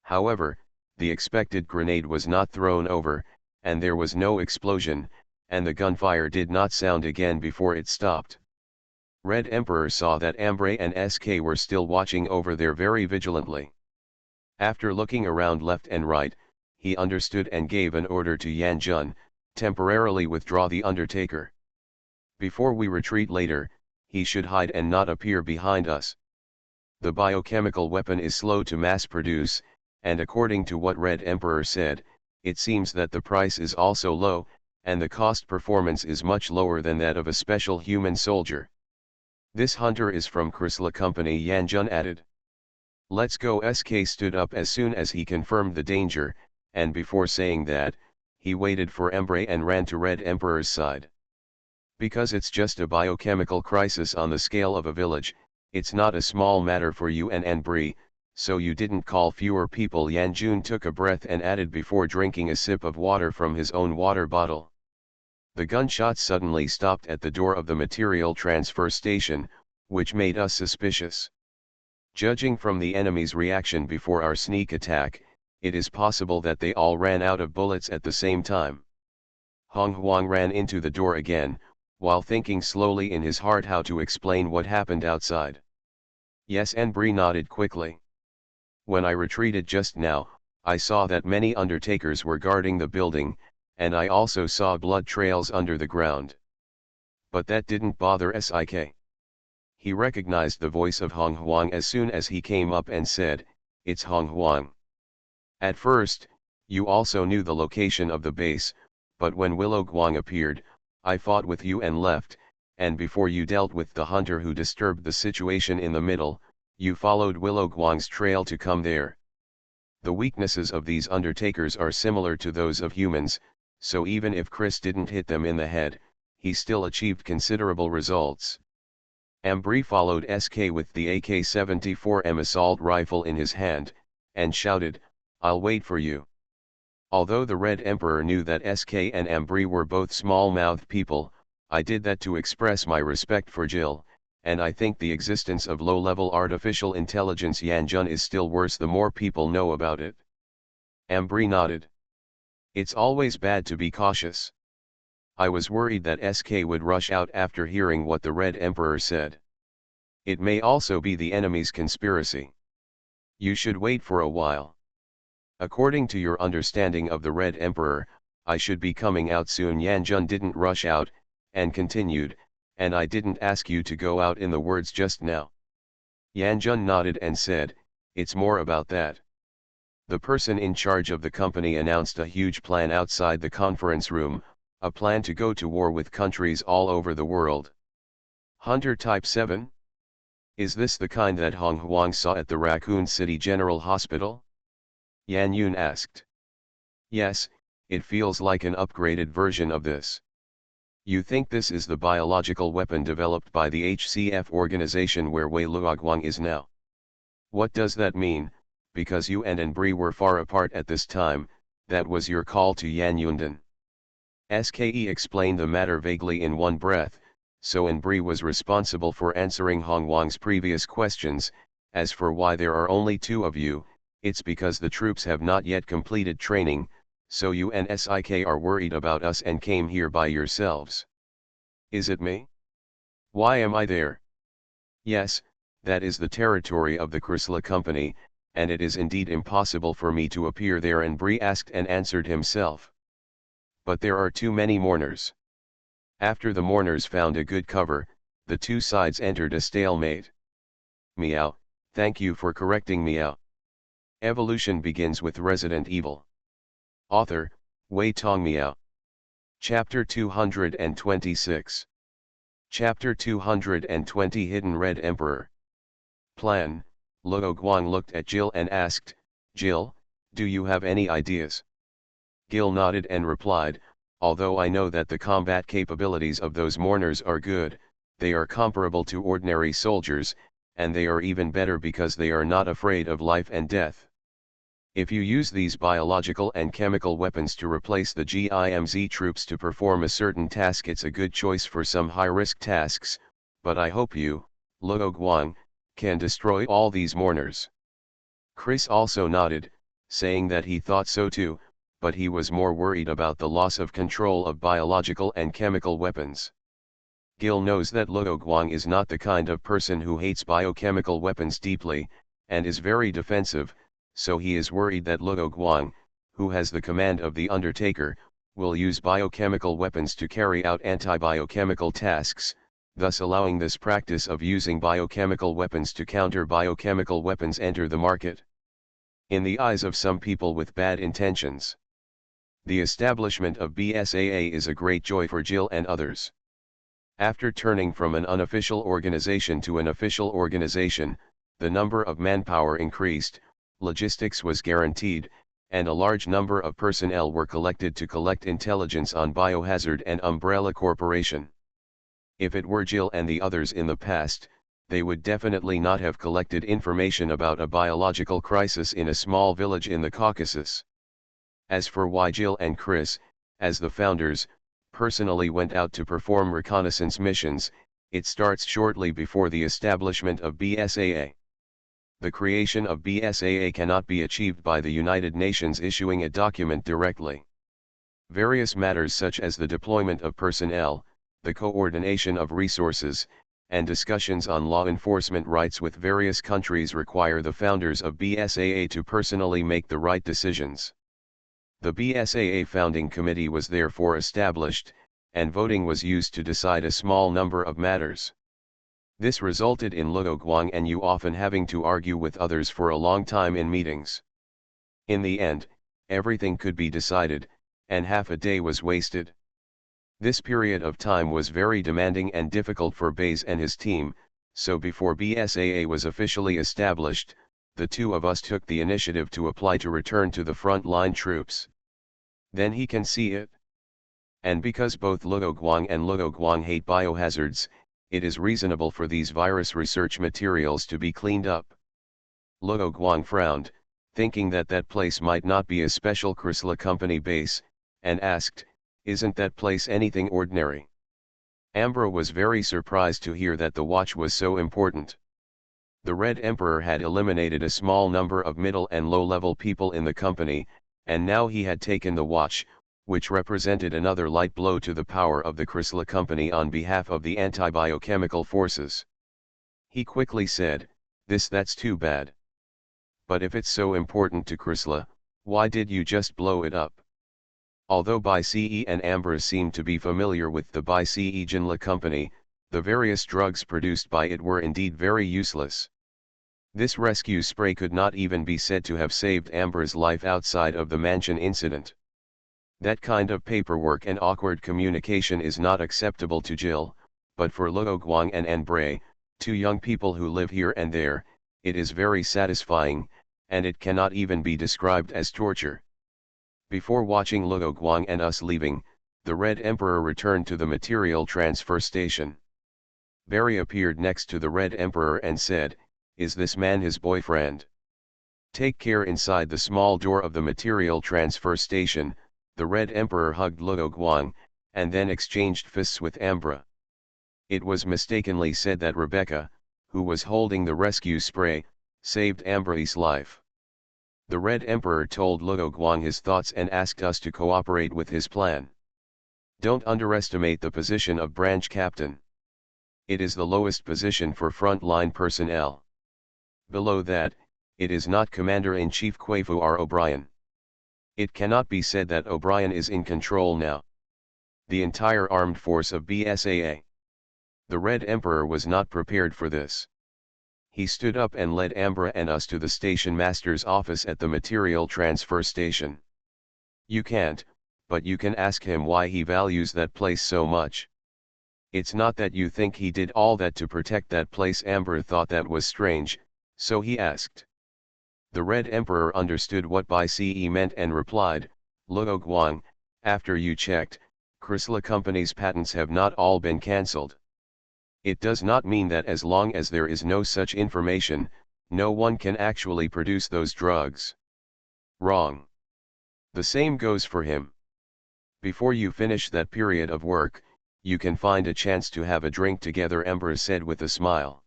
However, the expected grenade was not thrown over, and there was no explosion, and the gunfire did not sound again before it stopped. Red Emperor saw that Ambra and SK were still watching over there very vigilantly. After looking around left and right, he understood and gave an order to Yan Jun, temporarily withdraw the undertaker. Before we retreat later, he should hide and not appear behind us. The biochemical weapon is slow to mass produce, and according to what Red Emperor said, it seems that the price is also low, and the cost performance is much lower than that of a special human soldier. This hunter is from Chrysler Company, Yan Jun added. "Let's go." SK stood up as soon as he confirmed the danger, and before saying that, he waited for Ambra and ran to Red Emperor's side. "Because it's just a biochemical crisis on the scale of a village, it's not a small matter for you and Ambra, so you didn't call fewer people." Yan Jun took a breath and added before drinking a sip of water from his own water bottle. "The gunshots suddenly stopped at the door of the material transfer station, which made us suspicious. Judging from the enemy's reaction before our sneak attack, it is possible that they all ran out of bullets at the same time." Hong Huang ran into the door again, while thinking slowly in his heart how to explain what happened outside. "Yes," Ambra nodded quickly. "When I retreated just now, I saw that many undertakers were guarding the building, and I also saw blood trails under the ground. But that didn't bother SIK." He recognized the voice of Hong Huang as soon as he came up and said, "It's Hong Huang. At first, you also knew the location of the base, but when Luoguang appeared, I fought with you and left, and before you dealt with the hunter who disturbed the situation in the middle, you followed Luoguang's trail to come there. The weaknesses of these undertakers are similar to those of humans, so even if Chris didn't hit them in the head, he still achieved considerable results." Ambra followed SK with the AK-74M assault rifle in his hand, and shouted, "I'll wait for you." Although the Red Emperor knew that SK and Ambra were both small-mouthed people, I did that to express my respect for Jill, and I think the existence of low-level artificial intelligence Yan Jun is still worse the more people know about it. Ambra nodded. "It's always bad to be cautious. I was worried that SK would rush out after hearing what the Red Emperor said. It may also be the enemy's conspiracy. You should wait for a while. According to your understanding of the Red Emperor, I should be coming out soon." Yan Jun didn't rush out, and continued, "And I didn't ask you to go out in the words just now." Yan Jun nodded and said, "It's more about that. The person in charge of the company announced a huge plan outside the conference room, a plan to go to war with countries all over the world. Hunter Type 7? Is this the kind that Hong Huang saw at the Raccoon City General Hospital? Yan Yun asked. Yes, it feels like an upgraded version of this. You think this is the biological weapon developed by the HCF organization where Wei Luoguang is now? What does that mean? Because you and Bree were far apart at this time, that was your call to Yan Yundan. SKE explained the matter vaguely in one breath, so Bree was responsible for answering Hong Wang's previous questions. As for why there are only two of you, it's because the troops have not yet completed training, so you and SIK are worried about us and came here by yourselves. Is it me? Why am I there? Yes, that is the territory of the Chrysler Company, and it is indeed impossible for me to appear there, Bree asked and answered himself. But there are too many mourners. After the mourners found a good cover, the two sides entered a stalemate. Meow, thank you for correcting Meow. Evolution begins with Resident Evil. Author, Wei Tong Meow. Chapter 226. Chapter 220 Hidden Red Emperor. Plan. Luo Guang looked at Jill and asked, Jill, do you have any ideas? Gil nodded and replied, although I know that the combat capabilities of those mourners are good, they are comparable to ordinary soldiers, and they are even better because they are not afraid of life and death. If you use these biological and chemical weapons to replace the GIMZ troops to perform a certain task, it's a good choice for some high-risk tasks, but I hope you, Luo Guang, can destroy all these mourners. Chris also nodded, saying that he thought so too, but he was more worried about the loss of control of biological and chemical weapons. Gil knows that Luo Guang is not the kind of person who hates biochemical weapons deeply, and is very defensive, so he is worried that Luo Guang, who has the command of the Undertaker, will use biochemical weapons to carry out anti-biochemical tasks, thus allowing this practice of using biochemical weapons to counter biochemical weapons enter the market. In the eyes of some people with bad intentions, the establishment of BSAA is a great joy for Jill and others. After turning from an unofficial organization to an official organization, the number of manpower increased, logistics was guaranteed, and a large number of personnel were collected to collect intelligence on Biohazard and Umbrella Corporation. If it were Jill and the others in the past, they would definitely not have collected information about a biological crisis in a small village in the Caucasus. As for why Jill and Chris, as the founders, personally went out to perform reconnaissance missions, it starts shortly before the establishment of BSAA. The creation of BSAA cannot be achieved by the United Nations issuing a document directly. Various matters such as the deployment of personnel, the coordination of resources, and discussions on law enforcement rights with various countries require the founders of BSAA to personally make the right decisions. The BSAA founding committee was therefore established, and voting was used to decide a small number of matters. This resulted in Luo Guang and Yu often having to argue with others for a long time in meetings. In the end, everything could be decided, and half a day was wasted. This period of time was very demanding and difficult for Base and his team, so before BSAA was officially established, the two of us took the initiative to apply to return to the front-line troops. Then he can see it. And because both Luo Guang and Luo Guang hate biohazards, it is reasonable for these virus research materials to be cleaned up. Luo Guang frowned, thinking that that place might not be a special Chrysler Company base, and asked, "Isn't that place anything ordinary?" Ambra was very surprised to hear that the watch was so important. The Red Emperor had eliminated a small number of middle and low-level people in the company, and now he had taken the watch, which represented another light blow to the power of the Chrysler Company on behalf of the anti-biochemical forces. He quickly said, That's too bad. But if it's so important to Chrysler, why did you just blow it up?" Although Bai Ce and Ambra seemed to be familiar with the Bai Ce Jinla company, the various drugs produced by it were indeed very useless. This rescue spray could not even be said to have saved Amber's life outside of the mansion incident. That kind of paperwork and awkward communication is not acceptable to Jill, but for Luo Guang and Ambre, two young people who live here and there, it is very satisfying, and it cannot even be described as torture. Before watching Luo Guang and us leaving, the Red Emperor returned to the material transfer station. Barry appeared next to the Red Emperor and said, "Is this man his boyfriend?" "Take care." Inside the small door of the material transfer station, the Red Emperor hugged Luo Guang, and then exchanged fists with Ambra. It was mistakenly said that Rebecca, who was holding the rescue spray, saved Ambra's life. The Red Emperor told Luo Guang his thoughts and asked us to cooperate with his plan. Don't underestimate the position of branch captain. It is the lowest position for front-line personnel. Below that, it is not Commander-in-Chief Quafu R. O'Brien. It cannot be said that O'Brien is in control now. The entire armed force of BSAA. The Red Emperor was not prepared for this. He stood up and led Ambra and us to the station master's office at the material transfer station. "You can't, but you can ask him why he values that place so much. It's not that you think he did all that to protect that place." Amber thought that was strange, so he asked. The Red Emperor understood what BasedonaMovie meant and replied, "Luo Guang, after you checked, Chrysler Company's patents have not all been cancelled. It does not mean that as long as there is no such information, no one can actually produce those drugs." Wrong. The same goes for him. Before you finish that period of work, you can find a chance to have a drink together, Amber said with a smile.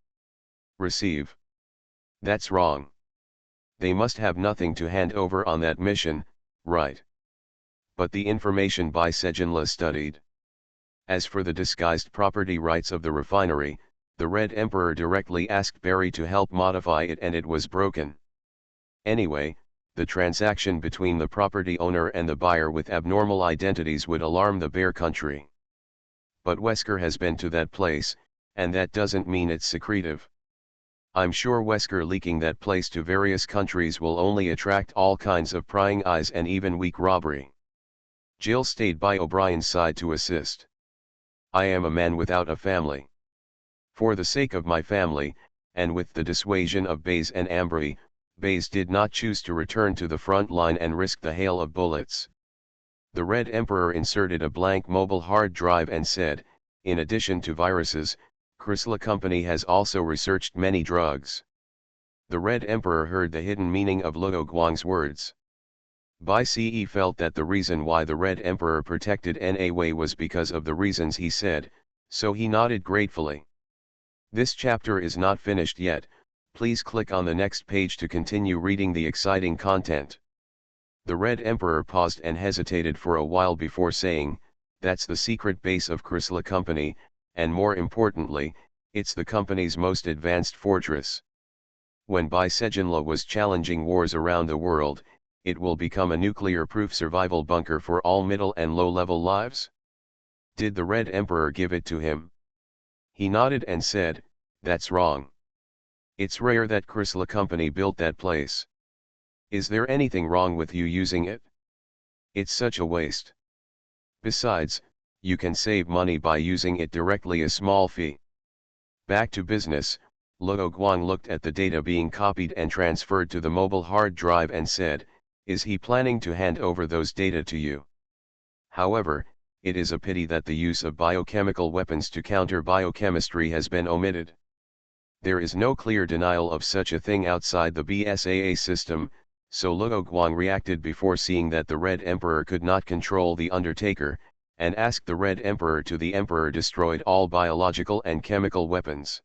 Receive. That's wrong. They must have nothing to hand over on that mission, right? But the information BasedonaMovie studied. As for the disguised property rights of the refinery, the Red Emperor directly asked Barry to help modify it and it was broken. Anyway, the transaction between the property owner and the buyer with abnormal identities would alarm the Bear Country. But Wesker has been to that place, and that doesn't mean it's secretive. I'm sure Wesker leaking that place to various countries will only attract all kinds of prying eyes and even weak robbery. Jill stayed by O'Brien's side to assist. "I am a man without a family. For the sake of my family, and with the dissuasion of Base and Ambry, Base did not choose to return to the front line and risk the hail of bullets." The Red Emperor inserted a blank mobile hard drive and said, "In addition to viruses, Chrysler Company has also researched many drugs." The Red Emperor heard the hidden meaning of Luo Guang's words. BasedonaMovie felt that the reason why the Red Emperor protected Na was because of the reasons he said, so he nodded gratefully. This chapter is not finished yet, please click on the next page to continue reading the exciting content. The Red Emperor paused and hesitated for a while before saying, "That's the secret base of Chrysler Company, and more importantly, it's the company's most advanced fortress. When BasedonaMovie was challenging wars around the world, it will become a nuclear-proof survival bunker for all middle and low-level lives." Did the Red Emperor give it to him? He nodded and said, "That's wrong. It's rare that Chrysler Company built that place. Is there anything wrong with you using it? It's such a waste. Besides, you can save money by using it directly, a small fee." Back to business, Luo Guang looked at the data being copied and transferred to the mobile hard drive and said, "Is he planning to hand over those data to you? However, it is a pity that the use of biochemical weapons to counter biochemistry has been omitted. There is no clear denial of such a thing outside the BSAA system," so Luo Guang reacted before seeing that the Red Emperor could not control the Undertaker, and asked the Red Emperor to the Emperor destroyed all biological and chemical weapons.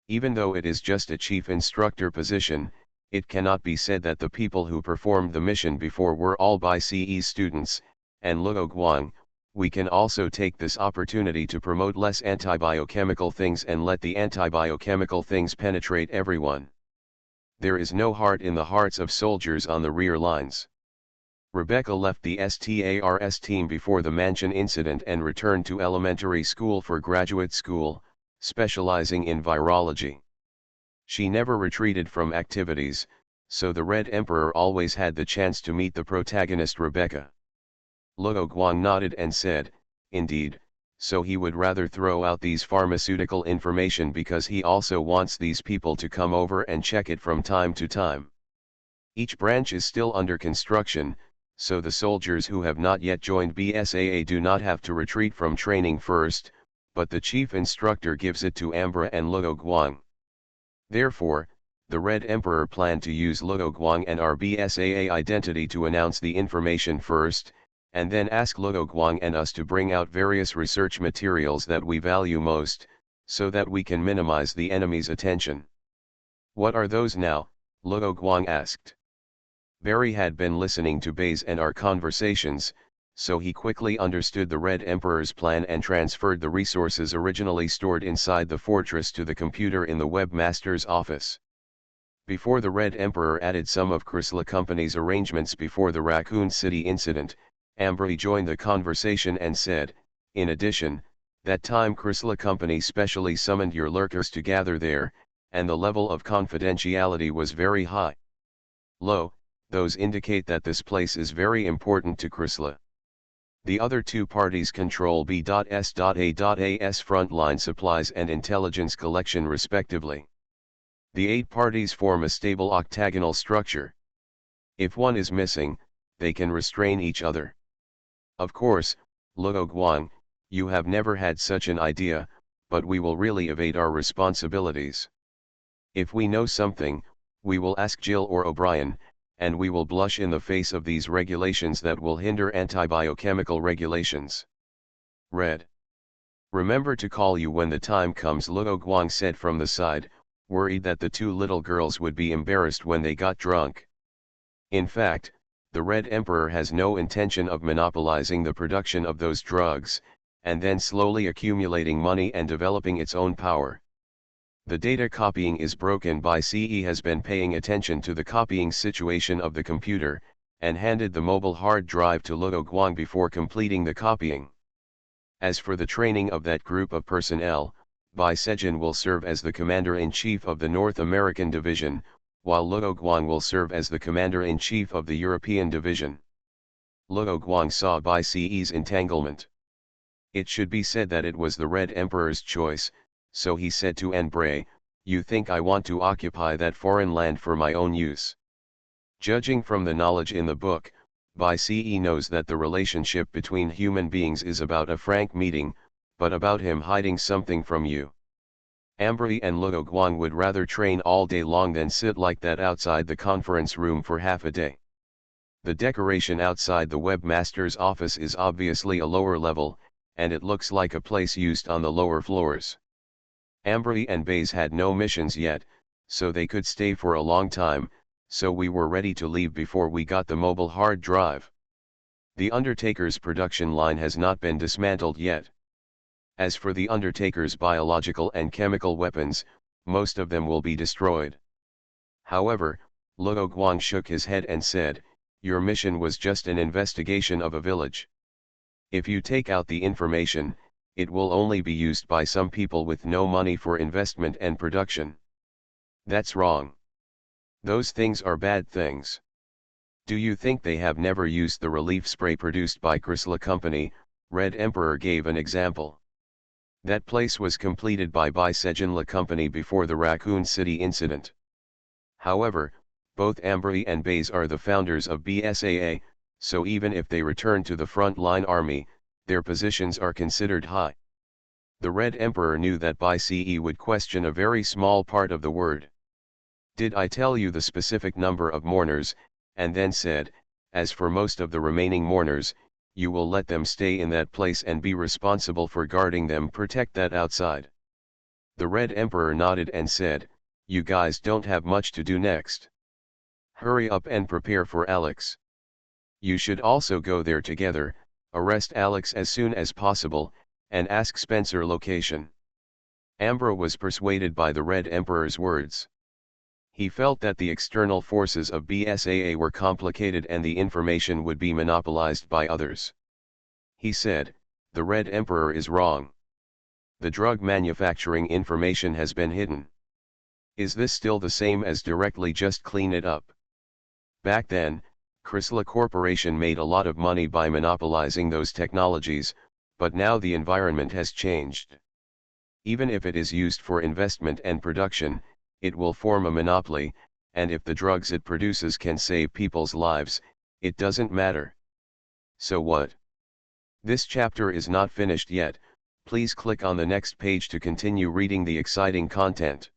Even though it is just a chief instructor position, it cannot be said that the people who performed the mission before were all BasedonaMovie students, and Luo Guang, we can also take this opportunity to promote less antibiochemical things and let the antibiochemical things penetrate everyone. There is no heart in the hearts of soldiers on the rear lines. Rebecca left the STARS team before the mansion incident and returned to elementary school for graduate school, specializing in virology. She never retreated from activities, so the Red Emperor always had the chance to meet the protagonist Rebecca. Luo Guang nodded and said, indeed, so he would rather throw out these pharmaceutical information because he also wants these people to come over and check it from time to time. Each branch is still under construction, so the soldiers who have not yet joined BSAA do not have to retreat from training first, but the chief instructor gives it to Ambra and Luo Guang. Therefore, the Red Emperor planned to use Luo Guang and our BSAA identity to announce the information first, and then ask Luo Guang and us to bring out various research materials that we value most, so that we can minimize the enemy's attention. What are those now? Luo Guang asked. Barry had been listening to Base and our conversations, so he quickly understood the Red Emperor's plan and transferred the resources originally stored inside the fortress to the computer in the webmaster's office. Before the Red Emperor added some of Chrysler Company's arrangements before the Raccoon City incident, Ambry joined the conversation and said, in addition, that time Chrysler Company specially summoned your lurkers to gather there, and the level of confidentiality was very high. Lo, those indicate that this place is very important to Chrysler. The other two parties control B.S.A.'s frontline supplies and intelligence collection respectively. The 8 parties form a stable octagonal structure. If one is missing, they can restrain each other. Of course, Luo Guang, you have never had such an idea, but we will really evade our responsibilities. If we know something, we will ask Jill or O'Brien, and we will blush in the face of these regulations that will hinder antibiochemical regulations. Red. Remember to call you when the time comes, Luo Guang said from the side, worried that the 2 little girls would be embarrassed when they got drunk. In fact, the Red Emperor has no intention of monopolizing the production of those drugs, and then slowly accumulating money and developing its own power. The data copying is broken by CE has been paying attention to the copying situation of the computer, and handed the mobile hard drive to Luo Guang before completing the copying. As for the training of that group of personnel, Bai Sejin will serve as the Commander-in-Chief of the North American Division, while Luo Guang will serve as the Commander-in-Chief of the European Division. Luo Guang saw Bai Ce's entanglement. It should be said that it was the Red Emperor's choice, so he said to Anbray, you think I want to occupy that foreign land for my own use? Judging from the knowledge in the book, Bai Ce knows that the relationship between human beings is about a frank meeting, but about him hiding something from you. Ambry and Luo Guang would rather train all day long than sit like that outside the conference room for half a day. The decoration outside the webmaster's office is obviously a lower level, and it looks like a place used on the lower floors. Ambry and Baze had no missions yet, so they could stay for a long time, so we were ready to leave before we got the mobile hard drive. The Undertaker's production line has not been dismantled yet. As for the Undertaker's biological and chemical weapons, most of them will be destroyed. However, Luo Guang shook his head and said, your mission was just an investigation of a village. If you take out the information, it will only be used by some people with no money for investment and production. That's wrong. Those things are bad things. Do you think they have never used the relief spray produced by Chrysler Company? Red Emperor gave an example. That place was completed by Sejin Company before the Raccoon City incident. However, both Ambry and Baze are the founders of BSAA, so even if they return to the front-line army, their positions are considered high. The Red Emperor knew that Bai Ce would question a very small part of the word. Did I tell you the specific number of mourners? And then said, as for most of the remaining mourners, you will let them stay in that place and be responsible for guarding them, protect that outside. The Red Emperor nodded and said, you guys don't have much to do next. Hurry up and prepare for Alex. You should also go there together, arrest Alex as soon as possible, and ask Spencer location. Ambra was persuaded by the Red Emperor's words. He felt that the external forces of BSAA were complicated and the information would be monopolized by others. He said, the Red Emperor is wrong. The drug manufacturing information has been hidden. Is this still the same as directly just clean it up? Back then, Chrysler Corporation made a lot of money by monopolizing those technologies, but now the environment has changed. Even if it is used for investment and production, it will form a monopoly, and if the drugs it produces can save people's lives, it doesn't matter. So what? This chapter is not finished yet. Please click on the next page to continue reading the exciting content.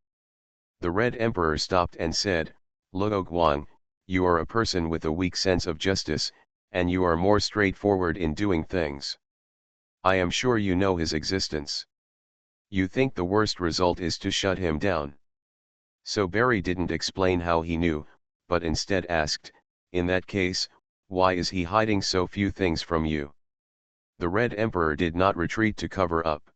The Red Emperor stopped and said, "Luo Guang, you are a person with a weak sense of justice, and you are more straightforward in doing things. I am sure you know his existence. You think the worst result is to shut him down." So Barry didn't explain how he knew, but instead asked, "In that case, why is he hiding so few things from you?" The Red Emperor did not retreat to cover up.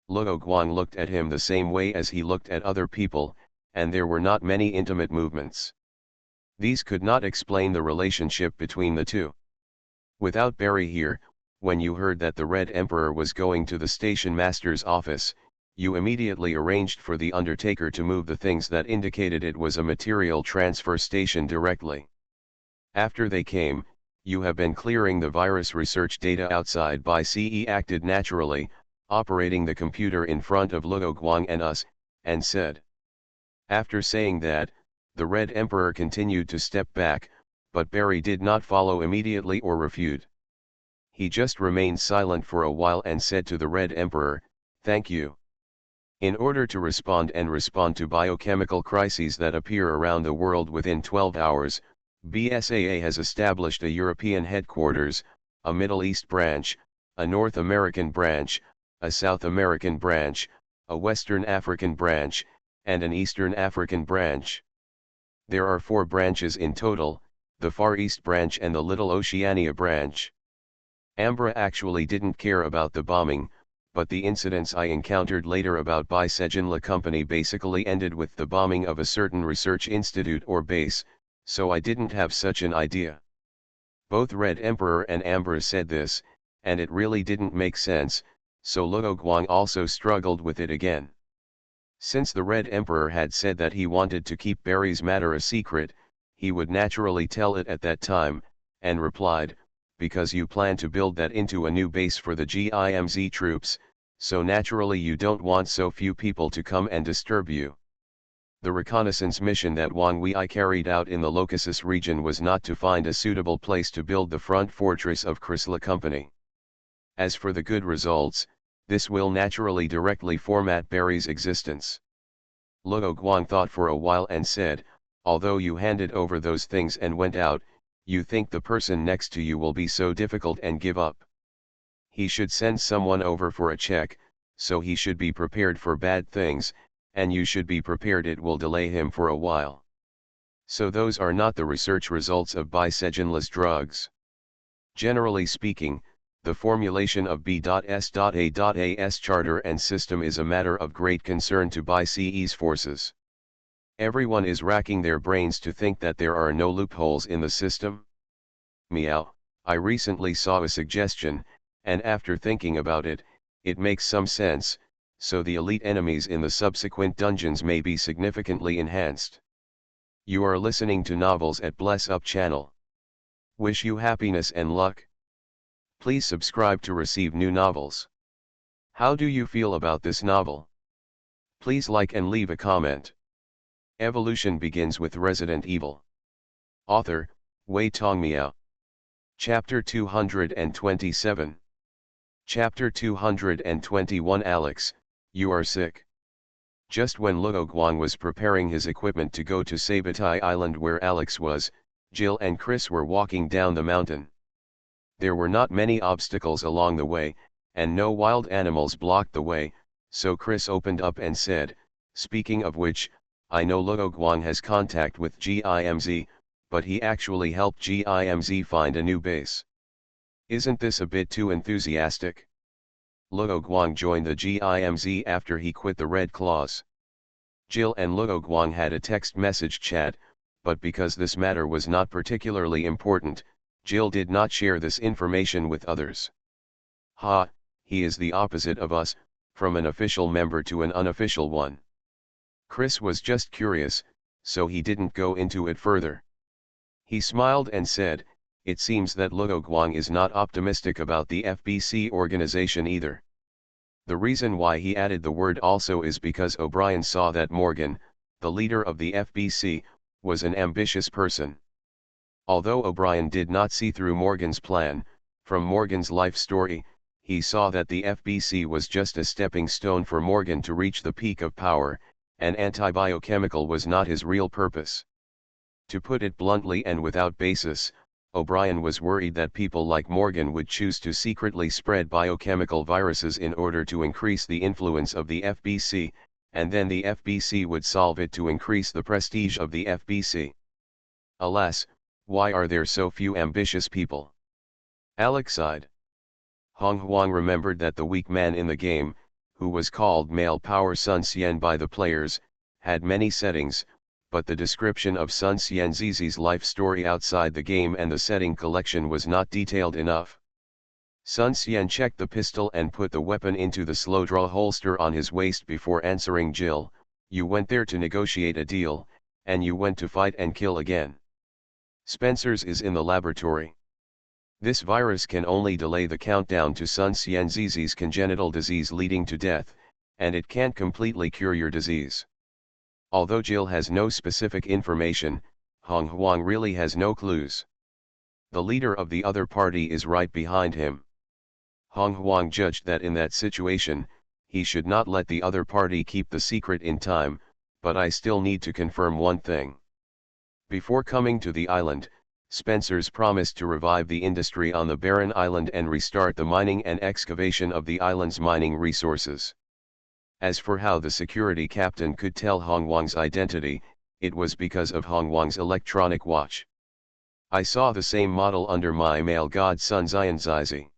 Luo Guang looked at him the same way as he looked at other people, and there were not many intimate movements. These could not explain the relationship between the two. Without Barry here, when you heard that the Red Emperor was going to the station master's office, you immediately arranged for the undertaker to move the things that indicated it was a material transfer station directly. After they came, you have been clearing the virus research data outside. BaseDona acted naturally, operating the computer in front of Luo Guang and us, and said. After saying that, the Red Emperor continued to step back, but Barry did not follow immediately or refute. He just remained silent for a while and said to the Red Emperor, "Thank you." In order to respond to biochemical crises that appear around the world within 12 hours, BaseDona has established a European headquarters, a Middle East branch, a North American branch, a South American branch, a Western African branch, and an Eastern African branch. There are 4 branches in total, the Far East branch and the Little Oceania branch. Ambra actually didn't care about the bombing, but the incidents I encountered later about BasedonaMovie company basically ended with the bombing of a certain research institute or base, so I didn't have such an idea. Both Red Emperor and Ambra said this, and it really didn't make sense, so Luo Guang also struggled with it again. Since the Red Emperor had said that he wanted to keep Barry's matter a secret, he would naturally tell it at that time, and replied, "Because you plan to build that into a new base for the GIMZ troops, so naturally you don't want so few people to come and disturb you." The reconnaissance mission that Wang Wei carried out in the Locusus region was not to find a suitable place to build the front fortress of Chrysler Company. As for the good results, this will naturally directly format Barry's existence. Luo Guang thought for a while and said, "Although you handed over those things and went out, you think the person next to you will be so difficult and give up. He should send someone over for a check, so he should be prepared for bad things, and you should be prepared it will delay him for a while." So those are not the research results of BasedonaMovie's drugs. Generally speaking, the formulation of B.S.A.A.'s charter and system is a matter of great concern to BaseDona's forces. Everyone is racking their brains to think that there are no loopholes in the system. Meow, I recently saw a suggestion, and after thinking about it, it makes some sense, so the elite enemies in the subsequent dungeons may be significantly enhanced. You are listening to Novels at Bless Up channel. Wish you happiness and luck. Please subscribe to receive new novels. How do you feel about this novel? Please like and leave a comment. Evolution begins with Resident Evil. Author, Wei Tongmiao. Chapter 227. Chapter 221. Alex, you are sick. Just when Luo Guang was preparing his equipment to go to Sabatai Island where Alex was, Jill and Chris were walking down the mountain. There were not many obstacles along the way, and no wild animals blocked the way, so Chris opened up and said, "Speaking of which, I know Luo Guang has contact with GIMZ, but he actually helped GIMZ find a new base. Isn't this a bit too enthusiastic?" Luo Guang joined the GIMZ after he quit the Red Claws. Jill and Luo Guang had a text message chat, but because this matter was not particularly important, Jill did not share this information with others. "Ha, he is the opposite of us, from an official member to an unofficial one. Chris was just curious, so he didn't go into it further. He smiled and said, "It seems that Luo Guang is not optimistic about the FBC organization either." The reason why he added the word also is because O'Brien saw that Morgan, the leader of the FBC, was an ambitious person. Although O'Brien did not see through Morgan's plan, from Morgan's life story, he saw that the FBC was just a stepping stone for Morgan to reach the peak of power, and anti-biochemical was not his real purpose. To put it bluntly and without basis, O'Brien was worried that people like Morgan would choose to secretly spread biochemical viruses in order to increase the influence of the FBC, and then the FBC would solve it to increase the prestige of the FBC. Alas, why are there so few ambitious people? Alex sighed. Hong Huang remembered that the weak man in the game, who was called Male Power Sun Xian by the players, had many settings, but the description of Sun Xianzi's life story outside the game and the setting collection was not detailed enough. Sun Xian checked the pistol and put the weapon into the slow-draw holster on his waist before answering Jill, "You went there to negotiate a deal, and you went to fight and kill again. Spencer's is in the laboratory. This virus can only delay the countdown to Sun Xianzi's congenital disease leading to death, and it can't completely cure your disease." Although Jill has no specific information, Hong Huang really has no clues. The leader of the other party is right behind him. Hong Huang judged that in that situation, he should not let the other party keep the secret in time, but I still need to confirm one thing. Before coming to the island, Spencer's promised to revive the industry on the barren island and restart the mining and excavation of the island's mining resources. As for how the security captain could tell Hong Huang's identity, it was because of Hong Huang's electronic watch. "I saw the same model under my male god Sun Xianzi."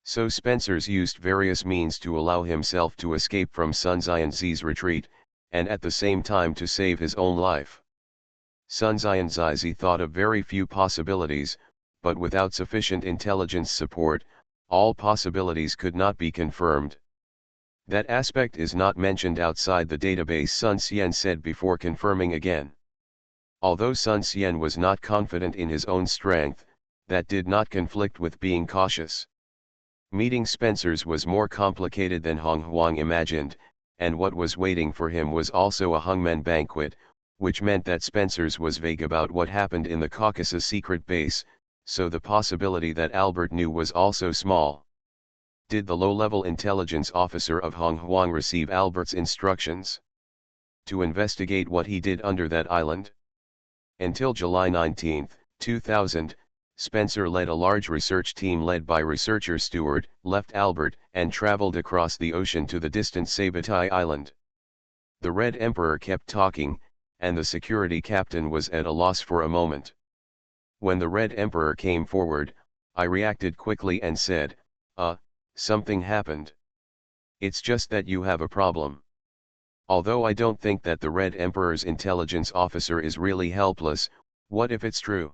So Spencer's used various means to allow himself to escape from Sun Xianzi's retreat, and at the same time to save his own life. Sun Xianzi thought of very few possibilities, but without sufficient intelligence support, all possibilities could not be confirmed. That aspect is not mentioned outside the database, Sun Xian said before confirming again. Although Sun Xian was not confident in his own strength, that did not conflict with being cautious. Meeting Spencer's was more complicated than Hong Huang imagined, and what was waiting for him was also a hungmen banquet, which meant that Spencer's was vague about what happened in the Caucasus secret base, so the possibility that Albert knew was also small. Did the low-level intelligence officer of Hong Huang receive Albert's instructions to investigate what he did under that island? Until July 19, 2000, Spencer led a large research team led by researcher Stewart, left Albert, and traveled across the ocean to the distant Sabatai Island. The Red Emperor kept talking, and the security captain was at a loss for a moment. When the Red Emperor came forward, I reacted quickly and said, something happened. It's just that you have a problem. Although I don't think that the Red Emperor's intelligence officer is really helpless, what if it's true?"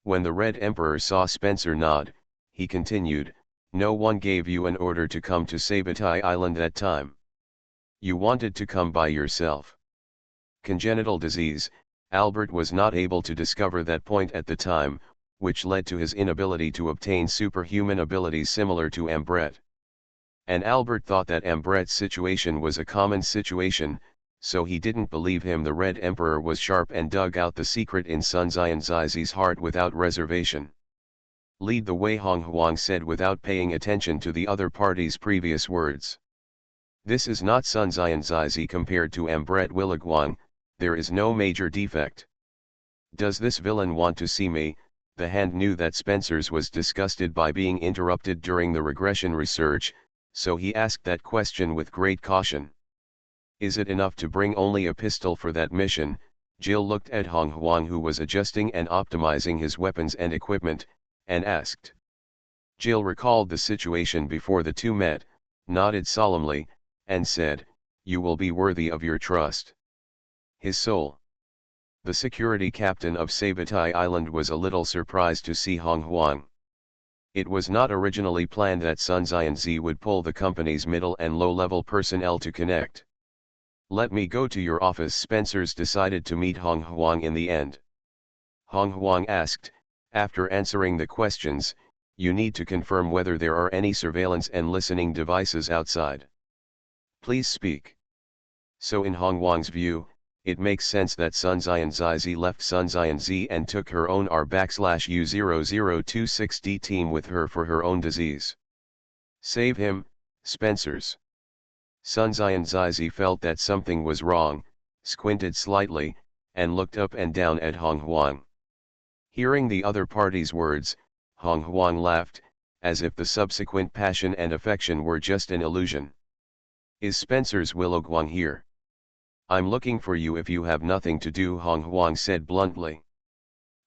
When the Red Emperor saw Spencer nod, he continued, "No one gave you an order to come to Sabatai Island that time. You wanted to come by yourself. Congenital disease, Albert was not able to discover that point at the time, which led to his inability to obtain superhuman abilities similar to Ambret. And Albert thought that Ambret's situation was a common situation, so he didn't believe him. The Red Emperor was sharp and dug out the secret in Sun Xianzi's heart without reservation. "Lead the way," Hong Huang said without paying attention to the other party's previous words. "This is not Sun Xianzi compared to Ambret Williguang, there is no major defect. Does this villain want to see me?" The Hand knew that Spencer's was disgusted by being interrupted during the regression research, so he asked that question with great caution. "Is it enough to bring only a pistol for that mission?" Jill looked at Hong Huang, who was adjusting and optimizing his weapons and equipment, and asked. Jill recalled the situation before the two met, nodded solemnly, and said, "You will be worthy of your trust." His soul. The security captain of Sabatai Island was a little surprised to see Hong Huang. It was not originally planned that Sun Xianzi would pull the company's middle and low-level personnel to connect. Let me go to your office. Spencer's decided to meet Hong Huang in the end. Hong Huang asked, after answering the questions, you need to confirm whether there are any surveillance and listening devices outside. Please speak. So in Hong Huang's view, it makes sense that Sun Zian Zizi left Sun Zian Z and took her own R/U0026D team with her for her own disease. Save him, Spencer's. Sun Zian Zizi felt that something was wrong, squinted slightly, and looked up and down at Hong Huang. Hearing the other party's words, Hong Huang laughed, as if the subsequent passion and affection were just an illusion. Is Spencer's Willow Guang here? I'm looking for you if you have nothing to do, Hong Huang said bluntly.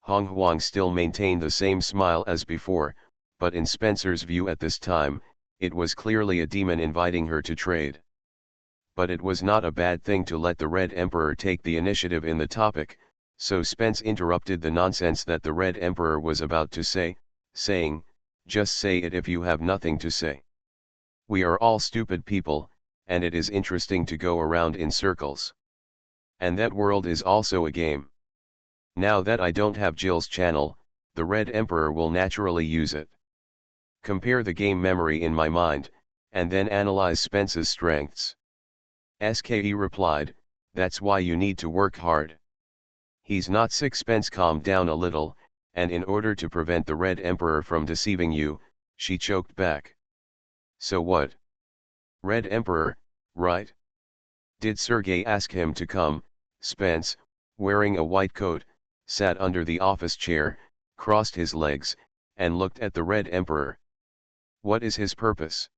Hong Huang still maintained the same smile as before, but in Spencer's view at this time, it was clearly a demon inviting her to trade. But it was not a bad thing to let the Red Emperor take the initiative in the topic, so Spence interrupted the nonsense that the Red Emperor was about to say, saying, just say it if you have nothing to say. We are all stupid people, and it is interesting to go around in circles. And that world is also a game. Now that I don't have Jill's channel, the Red Emperor will naturally use it. Compare the game memory in my mind, and then analyze Spence's strengths. SKE replied, that's why you need to work hard. He's not sick. Spence calmed down a little, and in order to prevent the Red Emperor from deceiving you, she choked back. So what? Red Emperor, right? Did Sergei ask him to come? Spence, wearing a white coat, sat under the office chair, crossed his legs, and looked at the Red Emperor. What is his purpose?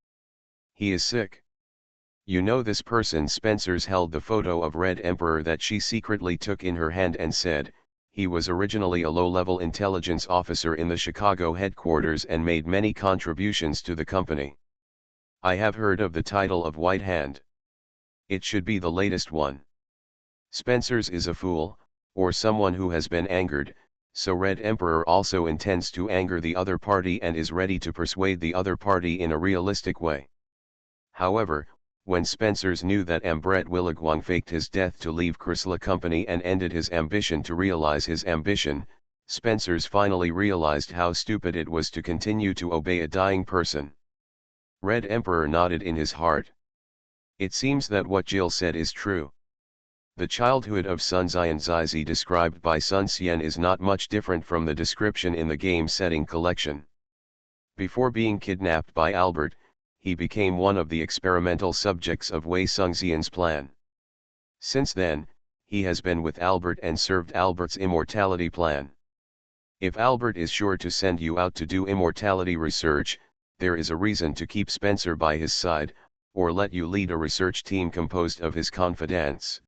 He is sick. You know this person. Spencer's held the photo of Red Emperor that she secretly took in her hand and said, he was originally a low-level intelligence officer in the Chicago headquarters and made many contributions to the company. I have heard of the title of White Hand. It should be the latest one. Spencer's is a fool, or someone who has been angered, so Red Emperor also intends to anger the other party and is ready to persuade the other party in a realistic way. However, when Spencer's knew that Ambret Williguang faked his death to leave Chrysler Company and ended his ambition to realize his ambition, Spencer's finally realized how stupid it was to continue to obey a dying person. Red Emperor nodded in his heart. It seems that what Jill said is true. The childhood of Sun Zian Zizi described by Sun Xian is not much different from the description in the game setting collection. Before being kidnapped by Albert, he became one of the experimental subjects of Wei Sungxian's plan. Since then, he has been with Albert and served Albert's immortality plan. If Albert is sure to send you out to do immortality research, there is a reason to keep Spencer by his side, or let you lead a research team composed of his confidants.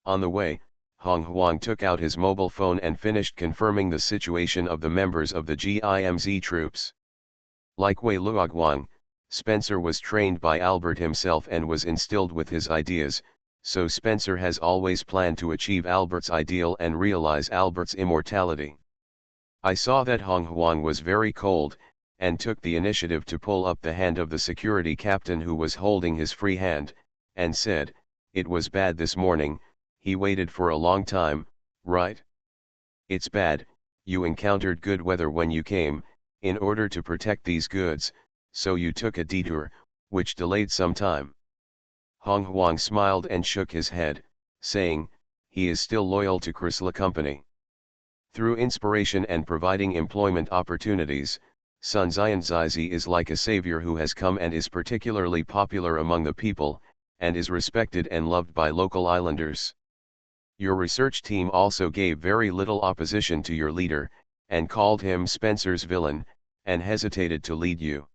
On the way, Hong Huang took out his mobile phone and finished confirming the situation of the members of the GIMZ troops. Like Wei Luoguang, Spencer was trained by Albert himself and was instilled with his ideas, so Spencer has always planned to achieve Albert's ideal and realize Albert's immortality. I saw that Hong Huang was very cold, and took the initiative to pull up the hand of the security captain who was holding his free hand, and said, it was bad this morning, he waited for a long time, right? It's bad, you encountered good weather when you came, in order to protect these goods, so you took a detour, which delayed some time. Hong Huang smiled and shook his head, saying, he is still loyal to Chrysler Company. Through inspiration and providing employment opportunities, Sun Zian Zizi is like a savior who has come and is particularly popular among the people, and is respected and loved by local islanders. Your research team also gave very little opposition to your leader, and called him Spencer's villain, and hesitated to lead you.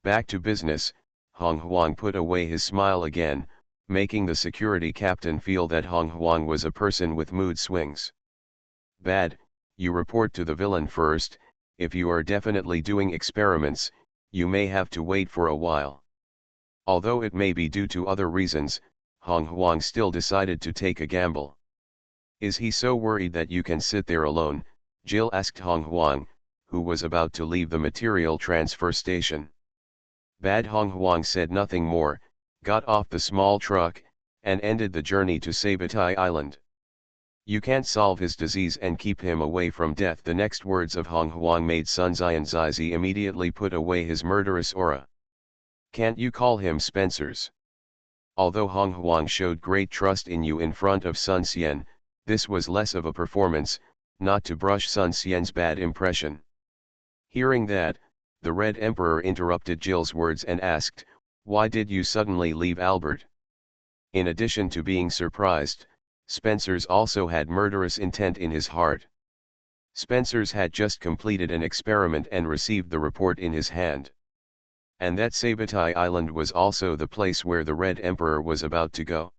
Back to business, Hong Huang put away his smile again, making the security captain feel that Hong Huang was a person with mood swings. Bad, you report to the villain first. If you are definitely doing experiments, you may have to wait for a while. Although it may be due to other reasons, Hong Huang still decided to take a gamble. Is he so worried that you can sit there alone? Jill asked Hong Huang, who was about to leave the material transfer station. Bad. Hong Huang said nothing more, got off the small truck, and ended the journey to Sabatai Island. You can't solve his disease and keep him away from death. The next words of Hong Huang made Sun Xianzizi immediately put away his murderous aura. Can't you call him Spencers? Although Hong Huang showed great trust in you in front of Sun Xian, this was less of a performance, not to brush Sun Xian's bad impression. Hearing that, the Red Emperor interrupted Jill's words and asked, "Why did you suddenly leave Albert?" In addition to being surprised, Spencers also had murderous intent in his heart. Spencers had just completed an experiment and received the report in his hand. And that Sabatai Island was also the place where the Red Emperor was about to go.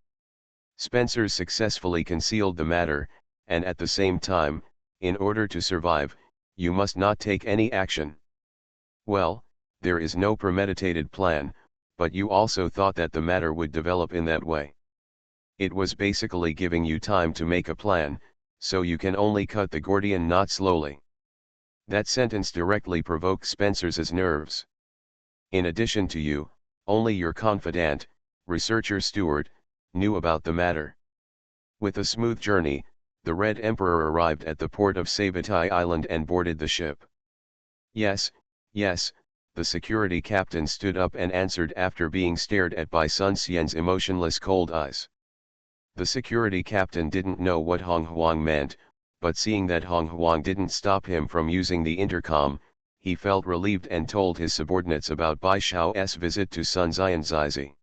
Spencers successfully concealed the matter, and at the same time, in order to survive, you must not take any action. Well, there is no premeditated plan, but you also thought that the matter would develop in that way. It was basically giving you time to make a plan, so you can only cut the Gordian knot slowly. That sentence directly provoked Spencer's nerves. In addition to you, only your confidant, researcher steward, knew about the matter. With a smooth journey, the Red Emperor arrived at the port of Sabatai Island and boarded the ship. Yes, yes, the security captain stood up and answered after being stared at by Sun Xian's emotionless cold eyes. The security captain didn't know what Hong Huang meant, but seeing that Hong Huang didn't stop him from using the intercom, he felt relieved and told his subordinates about Bai Xiao's visit to Sun Xianzizi.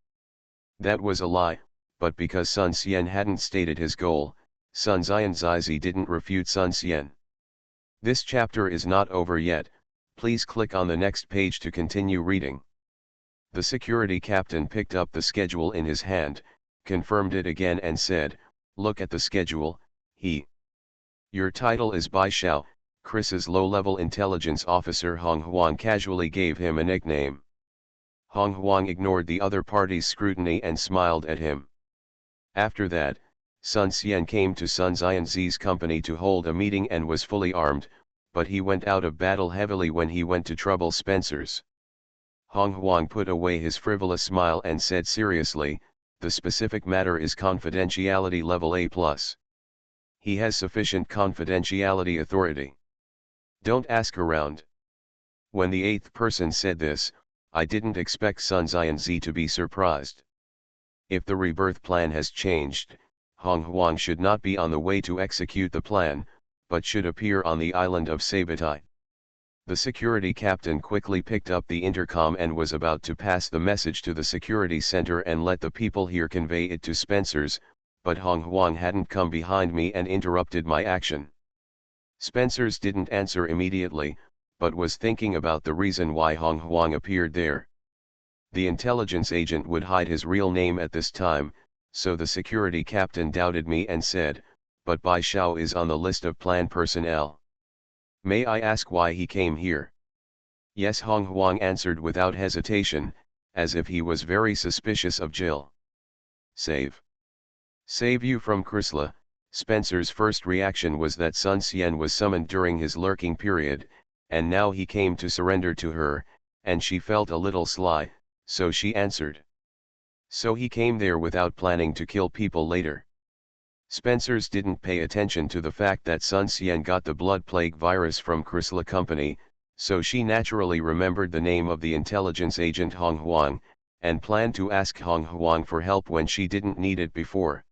That was a lie, but because Sun Xian hadn't stated his goal, Sun Xianzizi didn't refute Sun Xian. This chapter is not over yet, please click on the next page to continue reading. The security captain picked up the schedule in his hand, confirmed it again and said, "Look at the schedule, Your title is Bai Xiao." Chris's low-level intelligence officer Hong Huang casually gave him a nickname. Hong Huang ignored the other party's scrutiny and smiled at him. After that, Sun Xian came to Sun Xianzi's company to hold a meeting and was fully armed, but he went out of battle heavily when he went to trouble Spencers. Hong Huang put away his frivolous smile and said seriously, "The specific matter is confidentiality level A+. He has sufficient confidentiality authority. Don't ask around." When the eighth person said this, I didn't expect Sun Xianzi to be surprised. If the rebirth plan has changed, Hong Huang should not be on the way to execute the plan, but should appear on the island of Sabatai. The security captain quickly picked up the intercom and was about to pass the message to the security center and let the people here convey it to Spencers, but Hong Huang hadn't come behind me and interrupted my action. Spencers didn't answer immediately, but was thinking about the reason why Hong Huang appeared there. The intelligence agent would hide his real name at this time, so the security captain doubted me and said, "But Bai Xiao is on the list of plan personnel. May I ask why he came here?" "Yes," Hong Huang answered without hesitation, as if he was very suspicious of Jill. Save you from Chrysla." Spencer's first reaction was that Sun Xian was summoned during his lurking period, and now he came to surrender to her, and she felt a little sly, so she answered. "So he came there without planning to kill people later." Spencers didn't pay attention to the fact that Sun Xian got the blood plague virus from Chrysla Company, so she naturally remembered the name of the intelligence agent Hong Huang, and planned to ask Hong Huang for help when she didn't need it before.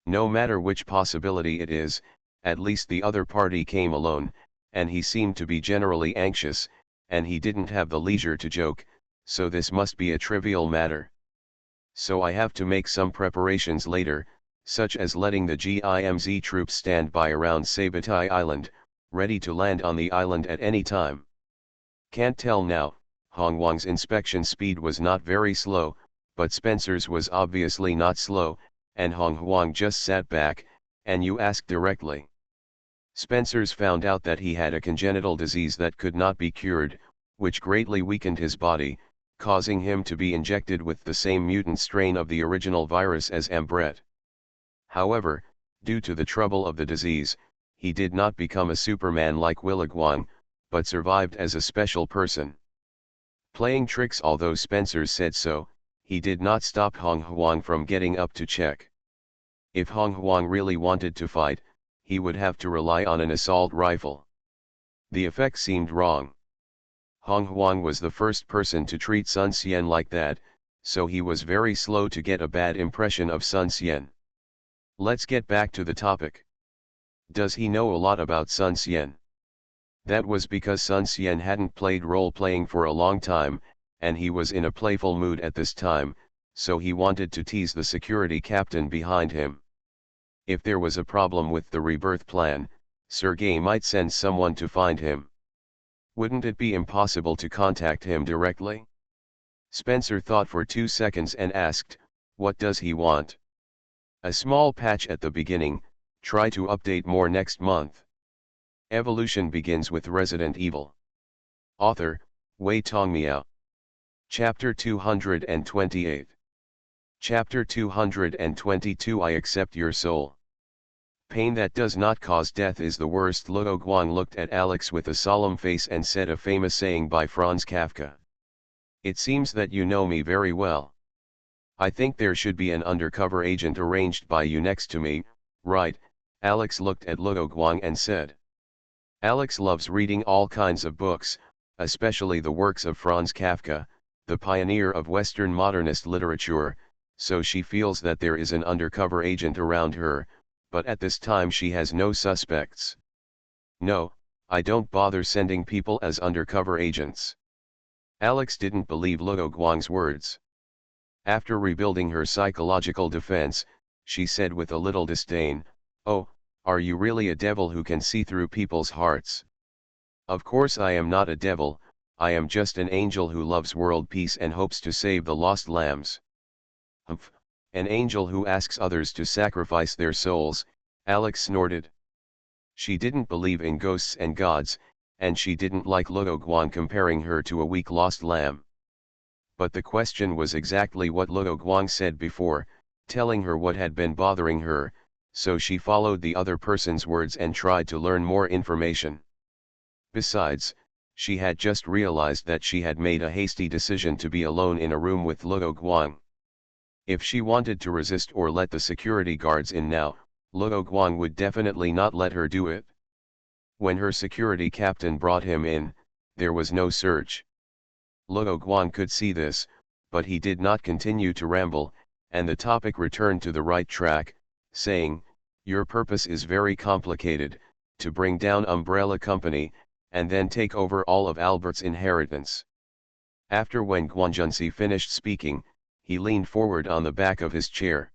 No matter which possibility it is, at least the other party came alone, and he seemed to be generally anxious, and he didn't have the leisure to joke, so this must be a trivial matter. So I have to make some preparations later, such as letting the GIMZ troops stand by around Sabatai Island, ready to land on the island at any time. Can't tell now. Hong Huang's inspection speed was not very slow, but Spencer's was obviously not slow, and Hong Huang just sat back, and you asked directly. Spencer's found out that he had a congenital disease that could not be cured, which greatly weakened his body, causing him to be injected with the same mutant strain of the original virus as Ambret. However, due to the trouble of the disease, he did not become a Superman like Williguang, but survived as a special person. Playing tricks. Although Spencer said so, he did not stop Hong Huang from getting up to check. If Hong Huang really wanted to fight, he would have to rely on an assault rifle. The effect seemed wrong. Hong Huang was the first person to treat Sun Xian like that, so he was very slow to get a bad impression of Sun Xian. Let's get back to the topic. Does he know a lot about Sun Xian? That was because Sun Xian hadn't played role-playing for a long time, and he was in a playful mood at this time, so he wanted to tease the security captain behind him. If there was a problem with the rebirth plan, Sergei might send someone to find him. Wouldn't it be impossible to contact him directly? Spencer thought for 2 seconds and asked, what does he want? A small patch at the beginning, try to update more next month. Evolution begins with Resident Evil. Author, Wei Tongmiao. Chapter 228. Chapter 222 I accept your soul. Pain that does not cause death is the worst. Luo Guang looked at Alex with a solemn face and said a famous saying by Franz Kafka. It seems that you know me very well. I think there should be an undercover agent arranged by you next to me, right? Alex looked at Luo Guang and said. Alex loves reading all kinds of books, especially the works of Franz Kafka, the pioneer of Western modernist literature, so she feels that there is an undercover agent around her, but at this time she has no suspects. No, I don't bother sending people as undercover agents. Alex didn't believe Luo Guang's words. After rebuilding her psychological defense, she said with a little disdain, "Oh, are you really a devil who can see through people's hearts?" Of course I am not a devil, I am just an angel who loves world peace and hopes to save the lost lambs. Humph, an angel who asks others to sacrifice their souls, Alex snorted. She didn't believe in ghosts and gods, and she didn't like Luo Guang comparing her to a weak lost lamb. But the question was exactly what Luo Guang said before, telling her what had been bothering her, so she followed the other person's words and tried to learn more information. Besides, she had just realized that she had made a hasty decision to be alone in a room with Luo Guang. If she wanted to resist or let the security guards in now, Luo Guang would definitely not let her do it. When her security captain brought him in, there was no search. Luo Guang could see this, but he did not continue to ramble, and the topic returned to the right track, saying, "Your purpose is very complicated, to bring down Umbrella Company, and then take over all of Albert's inheritance." After when Guanjunsi finished speaking, he leaned forward on the back of his chair.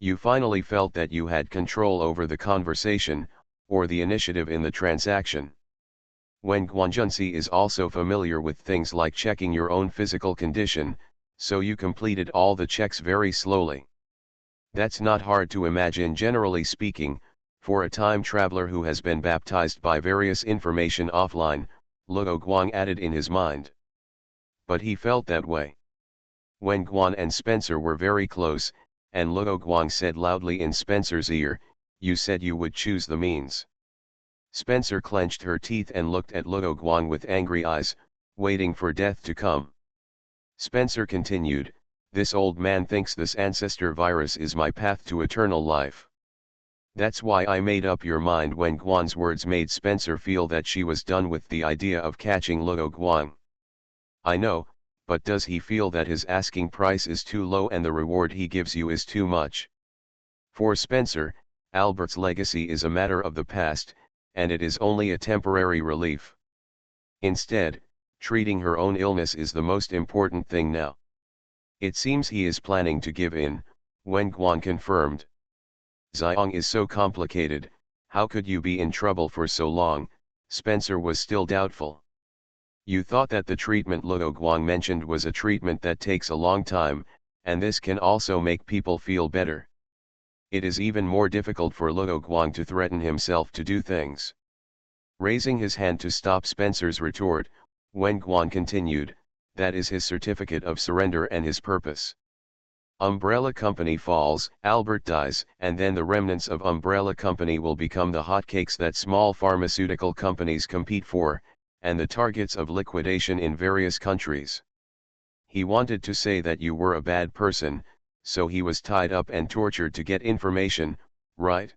You finally felt that you had control over the conversation, or the initiative in the transaction. When Guanjunsi is also familiar with things like checking your own physical condition, so you completed all the checks very slowly. That's not hard to imagine generally speaking, for a time traveler who has been baptized by various information offline, Luo Guang added in his mind. But he felt that way. When Guan and Spencer were very close, and Luo Guang said loudly in Spencer's ear, "You said you would choose the means." Spencer clenched her teeth and looked at Luo Guang with angry eyes, waiting for death to come. Spencer continued, "This old man thinks this ancestor virus is my path to eternal life. That's why I made up your mind." When Guan's words made Spencer feel that she was done with the idea of catching Luo Guang. I know, but does he feel that his asking price is too low and the reward he gives you is too much? For Spencer, Albert's legacy is a matter of the past, and it is only a temporary relief. Instead, treating her own illness is the most important thing now. It seems he is planning to give in, Wen Guan confirmed. Xiang is so complicated, how could you be in trouble for so long? Spencer was still doubtful. You thought that the treatment Luo Guang mentioned was a treatment that takes a long time, and this can also make people feel better. It is even more difficult for Luo Guang to threaten himself to do things. Raising his hand to stop Spencer's retort, Wen Guan continued, "That is his certificate of surrender and his purpose. Umbrella Company falls, Albert dies, and then the remnants of Umbrella Company will become the hotcakes that small pharmaceutical companies compete for, and the targets of liquidation in various countries." He wanted to say that you were a bad person, so he was tied up and tortured to get information, right?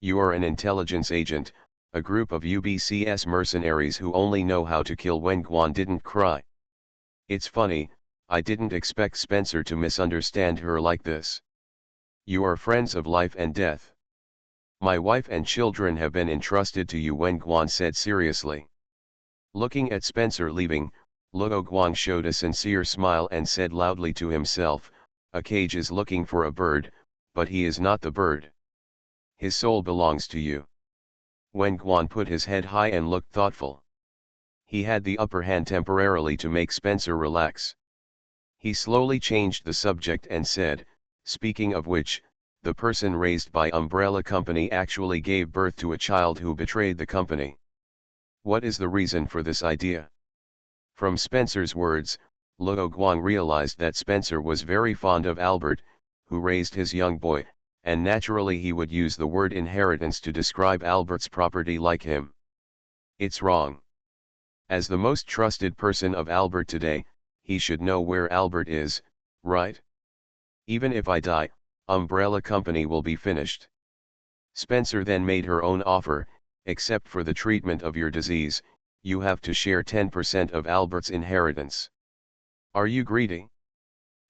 You are an intelligence agent, a group of UBCS mercenaries who only know how to kill. Wenguan didn't cry. It's funny, I didn't expect Spencer to misunderstand her like this. You are friends of life and death. My wife and children have been entrusted to you, Wenguan said seriously. Looking at Spencer leaving, Luo Guang showed a sincere smile and said loudly to himself, a cage is looking for a bird, but he is not the bird. His soul belongs to you. Wenguan put his head high and looked thoughtful. He had the upper hand temporarily to make Spencer relax. He slowly changed the subject and said, speaking of which, the person raised by Umbrella Company actually gave birth to a child who betrayed the company. What is the reason for this idea? From Spencer's words, Luo Guang realized that Spencer was very fond of Albert, who raised his young boy, and naturally he would use the word inheritance to describe Albert's property like him. It's wrong. As the most trusted person of Albert today, he should know where Albert is, right? Even if I die, Umbrella Company will be finished. Spencer then made her own offer, except for the treatment of your disease, you have to share 10% of Albert's inheritance. Are you greedy?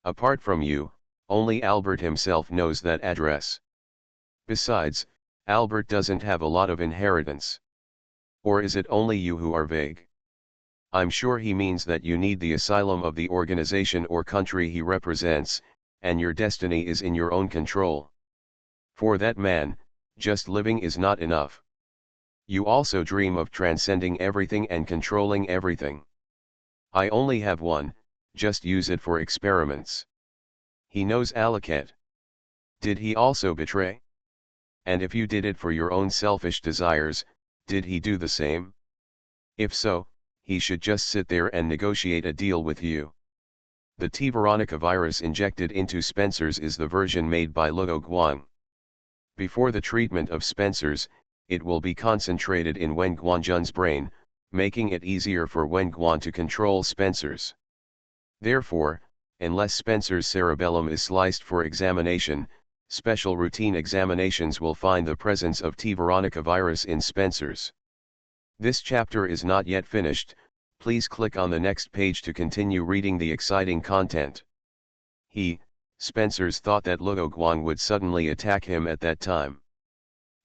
Apart from you, only Albert himself knows that address. Besides, Albert doesn't have a lot of inheritance. Or is it only you who are vague? I'm sure he means that you need the asylum of the organization or country he represents, and your destiny is in your own control. For that man, just living is not enough. You also dream of transcending everything and controlling everything. I only have one, just use it for experiments. He knows Alaket. Did he also betray? And if you did it for your own selfish desires, did he do the same? If so, he should just sit there and negotiate a deal with you. The T. Veronica virus injected into Spencer's is the version made by Luo Guang. Before the treatment of Spencer's, it will be concentrated in Wen Guanjun's brain, making it easier for Wen Guan to control Spencer's. Therefore, unless Spencer's cerebellum is sliced for examination, special routine examinations will find the presence of T. Veronica virus in Spencer's. This chapter is not yet finished, please click on the next page to continue reading the exciting content. Spencer's thought that Luo Guang would suddenly attack him at that time.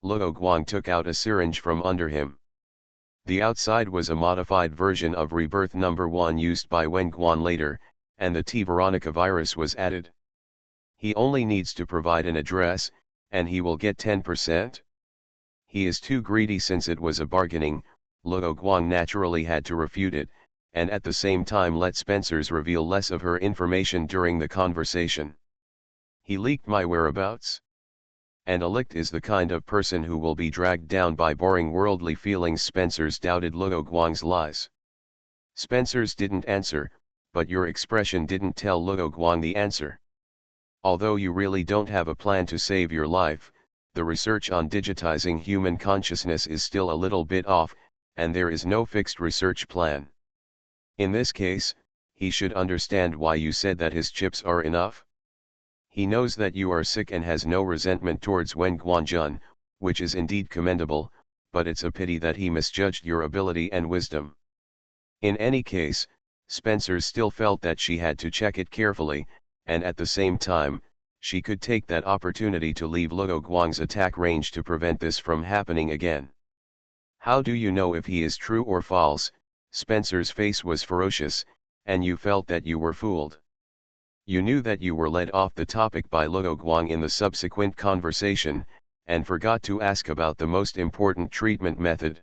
Luo Guang took out a syringe from under him. The outside was a modified version of Rebirth number 1 used by Wen Guan later, and the T. Veronica virus was added. He only needs to provide an address, and he will get 10%. He is too greedy since it was a bargaining. Luo Guang naturally had to refute it, and at the same time let Spencer's reveal less of her information during the conversation. He leaked my whereabouts? And a licked is the kind of person who will be dragged down by boring worldly feelings. Spencer's doubted Luo Guang's lies. Spencer's didn't answer, but your expression didn't tell Luo Guang the answer. Although you really don't have a plan to save your life, the research on digitizing human consciousness is still a little bit off, and there is no fixed research plan. In this case, he should understand why you said that his chips are enough. He knows that you are sick and has no resentment towards Wen Guanjun, which is indeed commendable, but it's a pity that he misjudged your ability and wisdom. In any case, Spencer still felt that she had to check it carefully, and at the same time, she could take that opportunity to leave Luo Guang's attack range to prevent this from happening again. How do you know if he is true or false? Spencer's face was ferocious, and you felt that you were fooled. You knew that you were led off the topic by Luo Guang in the subsequent conversation, and forgot to ask about the most important treatment method.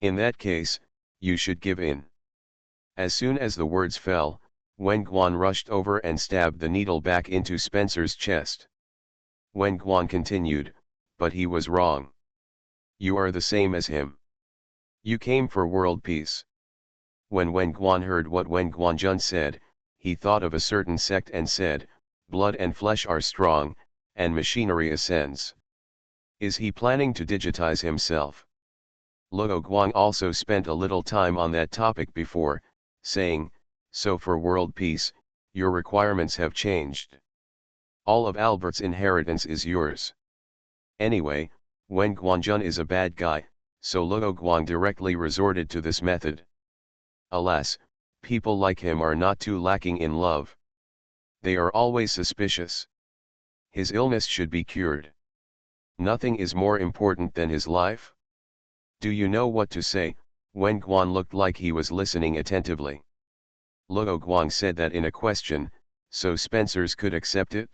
In that case, you should give in. As soon as the words fell, Wen Guan rushed over and stabbed the needle back into Spencer's chest. Wen Guan continued, but he was wrong. You are the same as him. You came for world peace. When Wen Guan heard what Wen Guanjun said, he thought of a certain sect and said, blood and flesh are strong, and machinery ascends. Is he planning to digitize himself? Luo Guang also spent a little time on that topic before, saying, So for world peace, your requirements have changed. All of Albert's inheritance is yours. Anyway, Wen Guanjun is a bad guy, so Luo Guang directly resorted to this method. Alas, people like him are not too lacking in love. They are always suspicious. His illness should be cured. Nothing is more important than his life. Do you know what to say? Wen Guan looked like he was listening attentively. Luo Guang said that in a question, so Spencers could accept it?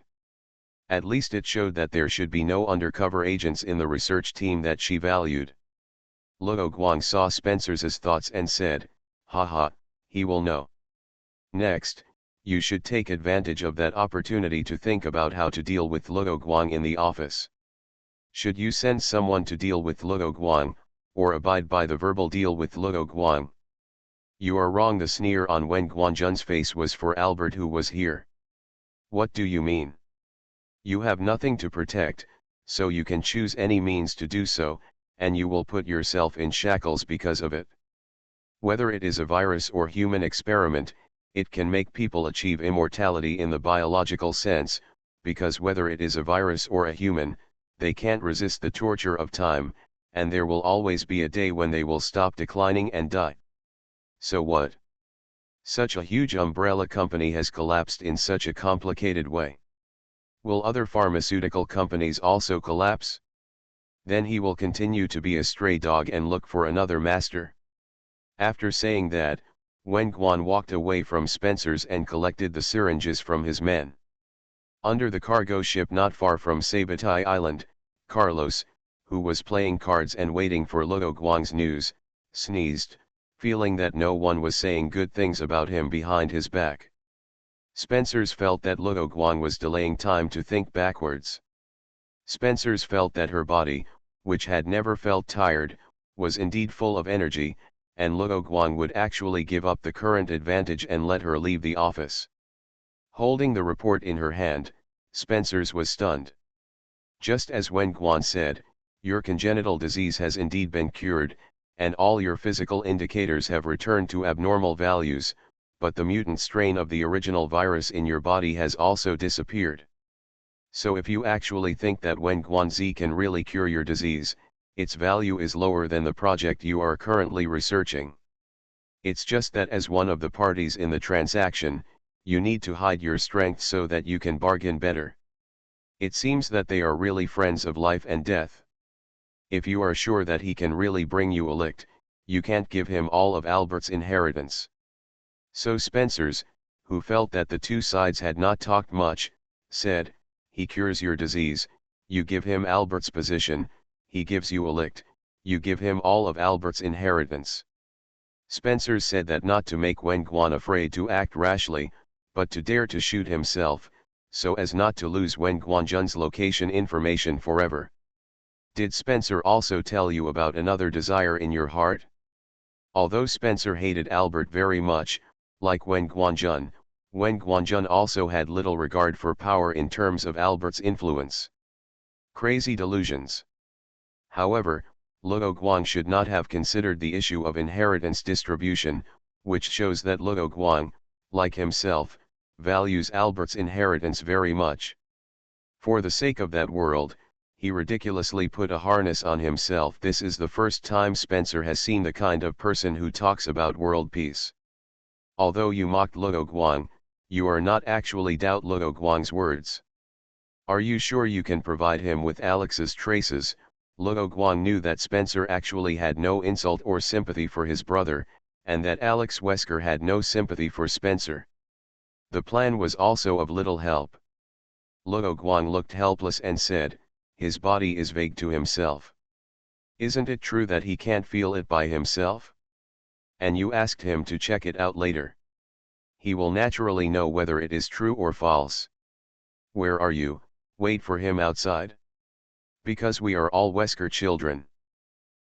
At least it showed that there should be no undercover agents in the research team that she valued. Luo Guang saw Spencer's thoughts and said, haha, he will know. Next, you should take advantage of that opportunity to think about how to deal with Luo Guang in the office. Should you send someone to deal with Luo Guang, or abide by the verbal deal with Luo Guang? You are wrong. The sneer on Wen Guanjun's face was for Albert, who was here. What do you mean? You have nothing to protect, so you can choose any means to do so, and you will put yourself in shackles because of it. Whether it is a virus or human experiment, it can make people achieve immortality in the biological sense, because whether it is a virus or a human, they can't resist the torture of time, and there will always be a day when they will stop declining and die. So what? Such a huge umbrella company has collapsed in such a complicated way. Will other pharmaceutical companies also collapse? Then he will continue to be a stray dog and look for another master. After saying that, Wen Guan walked away from Spencer's and collected the syringes from his men. Under the cargo ship not far from Sabatai Island, Carlos, who was playing cards and waiting for Luo Guang's news, sneezed, feeling that no one was saying good things about him behind his back. Spencer's felt that Luo Guang was delaying time to think backwards. Spencer's felt that her body, which had never felt tired, was indeed full of energy, and Luo Guang would actually give up the current advantage and let her leave the office. Holding the report in her hand, Spencer's was stunned. Just as Wen Guan said, your congenital disease has indeed been cured, and all your physical indicators have returned to abnormal values, but the mutant strain of the original virus in your body has also disappeared. So if you actually think that Wen Guanzi can really cure your disease, its value is lower than the project you are currently researching. It's just that as one of the parties in the transaction, you need to hide your strength so that you can bargain better. It seems that they are really friends of life and death. If you are sure that he can really bring you a lick, you can't give him all of Albert's inheritance. So Spencer's, who felt that the two sides had not talked much, said, he cures your disease, you give him Albert's position, he gives you a lick, you give him all of Albert's inheritance. Spencer said that not to make Wen Guan afraid to act rashly, but to dare to shoot himself, so as not to lose Wen Guanjun's location information forever. Did Spencer also tell you about another desire in your heart? Although Spencer hated Albert very much, like Wen Guanjun also had little regard for power in terms of Albert's influence. Crazy delusions. However, Luo Guang should not have considered the issue of inheritance distribution, which shows that Luo Guang, like himself, values Albert's inheritance very much. For the sake of that world, he ridiculously put a harness on himself. This is the first time Spencer has seen the kind of person who talks about world peace. Although you mocked Luo Guang, you are not actually doubt Luo Guang's words. Are you sure you can provide him with Alex's traces? Luo Guang knew that Spencer actually had no insult or sympathy for his brother, and that Alex Wesker had no sympathy for Spencer. The plan was also of little help. Luo Guang looked helpless and said, his body is vague to himself. Isn't it true that he can't feel it by himself? And you asked him to check it out later. He will naturally know whether it is true or false. Where are you? Wait for him outside? Because we are all Wesker children.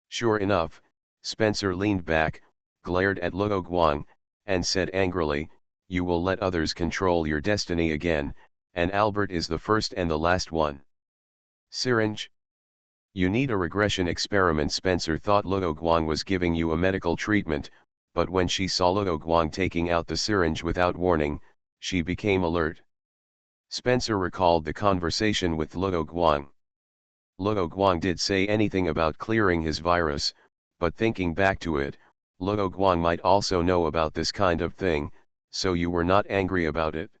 Sure enough, Spencer leaned back, glared at Luo Guang, and said angrily, you will let others control your destiny again, and Albert is the first and the last one. Syringe? You need a regression experiment. Spencer thought Luo Guang was giving you a medical treatment, but when she saw Luo Guang taking out the syringe without warning, she became alert. Spencer recalled the conversation with Luo Guang. Luo Guang did say anything about clearing his virus, but thinking back to it, Luo Guang might also know about this kind of thing, so you were not angry about it.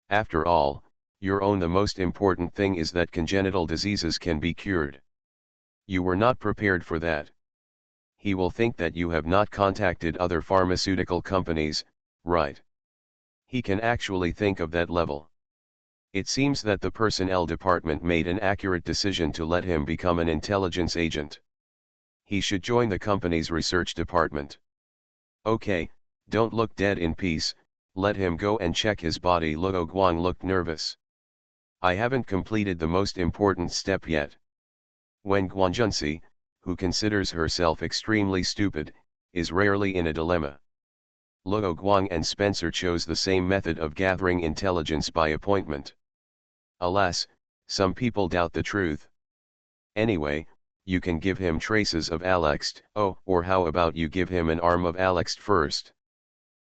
After all, the most important thing is that congenital diseases can be cured. You were not prepared for that. He will think that you have not contacted other pharmaceutical companies, right? He can actually think of that level. It seems that the personnel department made an accurate decision to let him become an intelligence agent. He should join the company's research department. Okay, don't look dead in peace, let him go and check his body. Luo Guang looked nervous. I haven't completed the most important step yet. When Guangjunsi, who considers herself extremely stupid, is rarely in a dilemma. Luo Guang and Spencer chose the same method of gathering intelligence by appointment. Alas, some people doubt the truth. Anyway, you can give him traces of Alext. Oh, or how about you give him an arm of Alext first?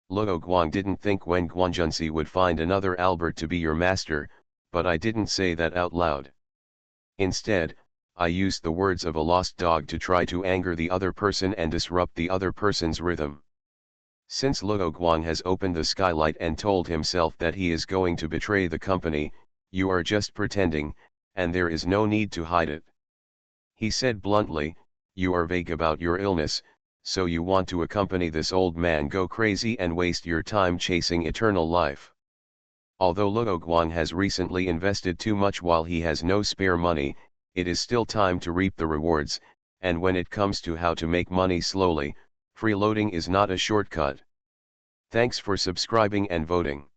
Luo Guang didn't think Wen Guangjunsi would find another Albert to be your master, but I didn't say that out loud. Instead, I used the words of a lost dog to try to anger the other person and disrupt the other person's rhythm. Since Luo Guang has opened the skylight and told himself that he is going to betray the company, you are just pretending, and there is no need to hide it. He said bluntly, you are vague about your illness, so you want to accompany this old man go crazy and waste your time chasing eternal life. Although Luo Guang has recently invested too much while he has no spare money, it is still time to reap the rewards, and when it comes to how to make money slowly, freeloading is not a shortcut. Thanks for subscribing and voting.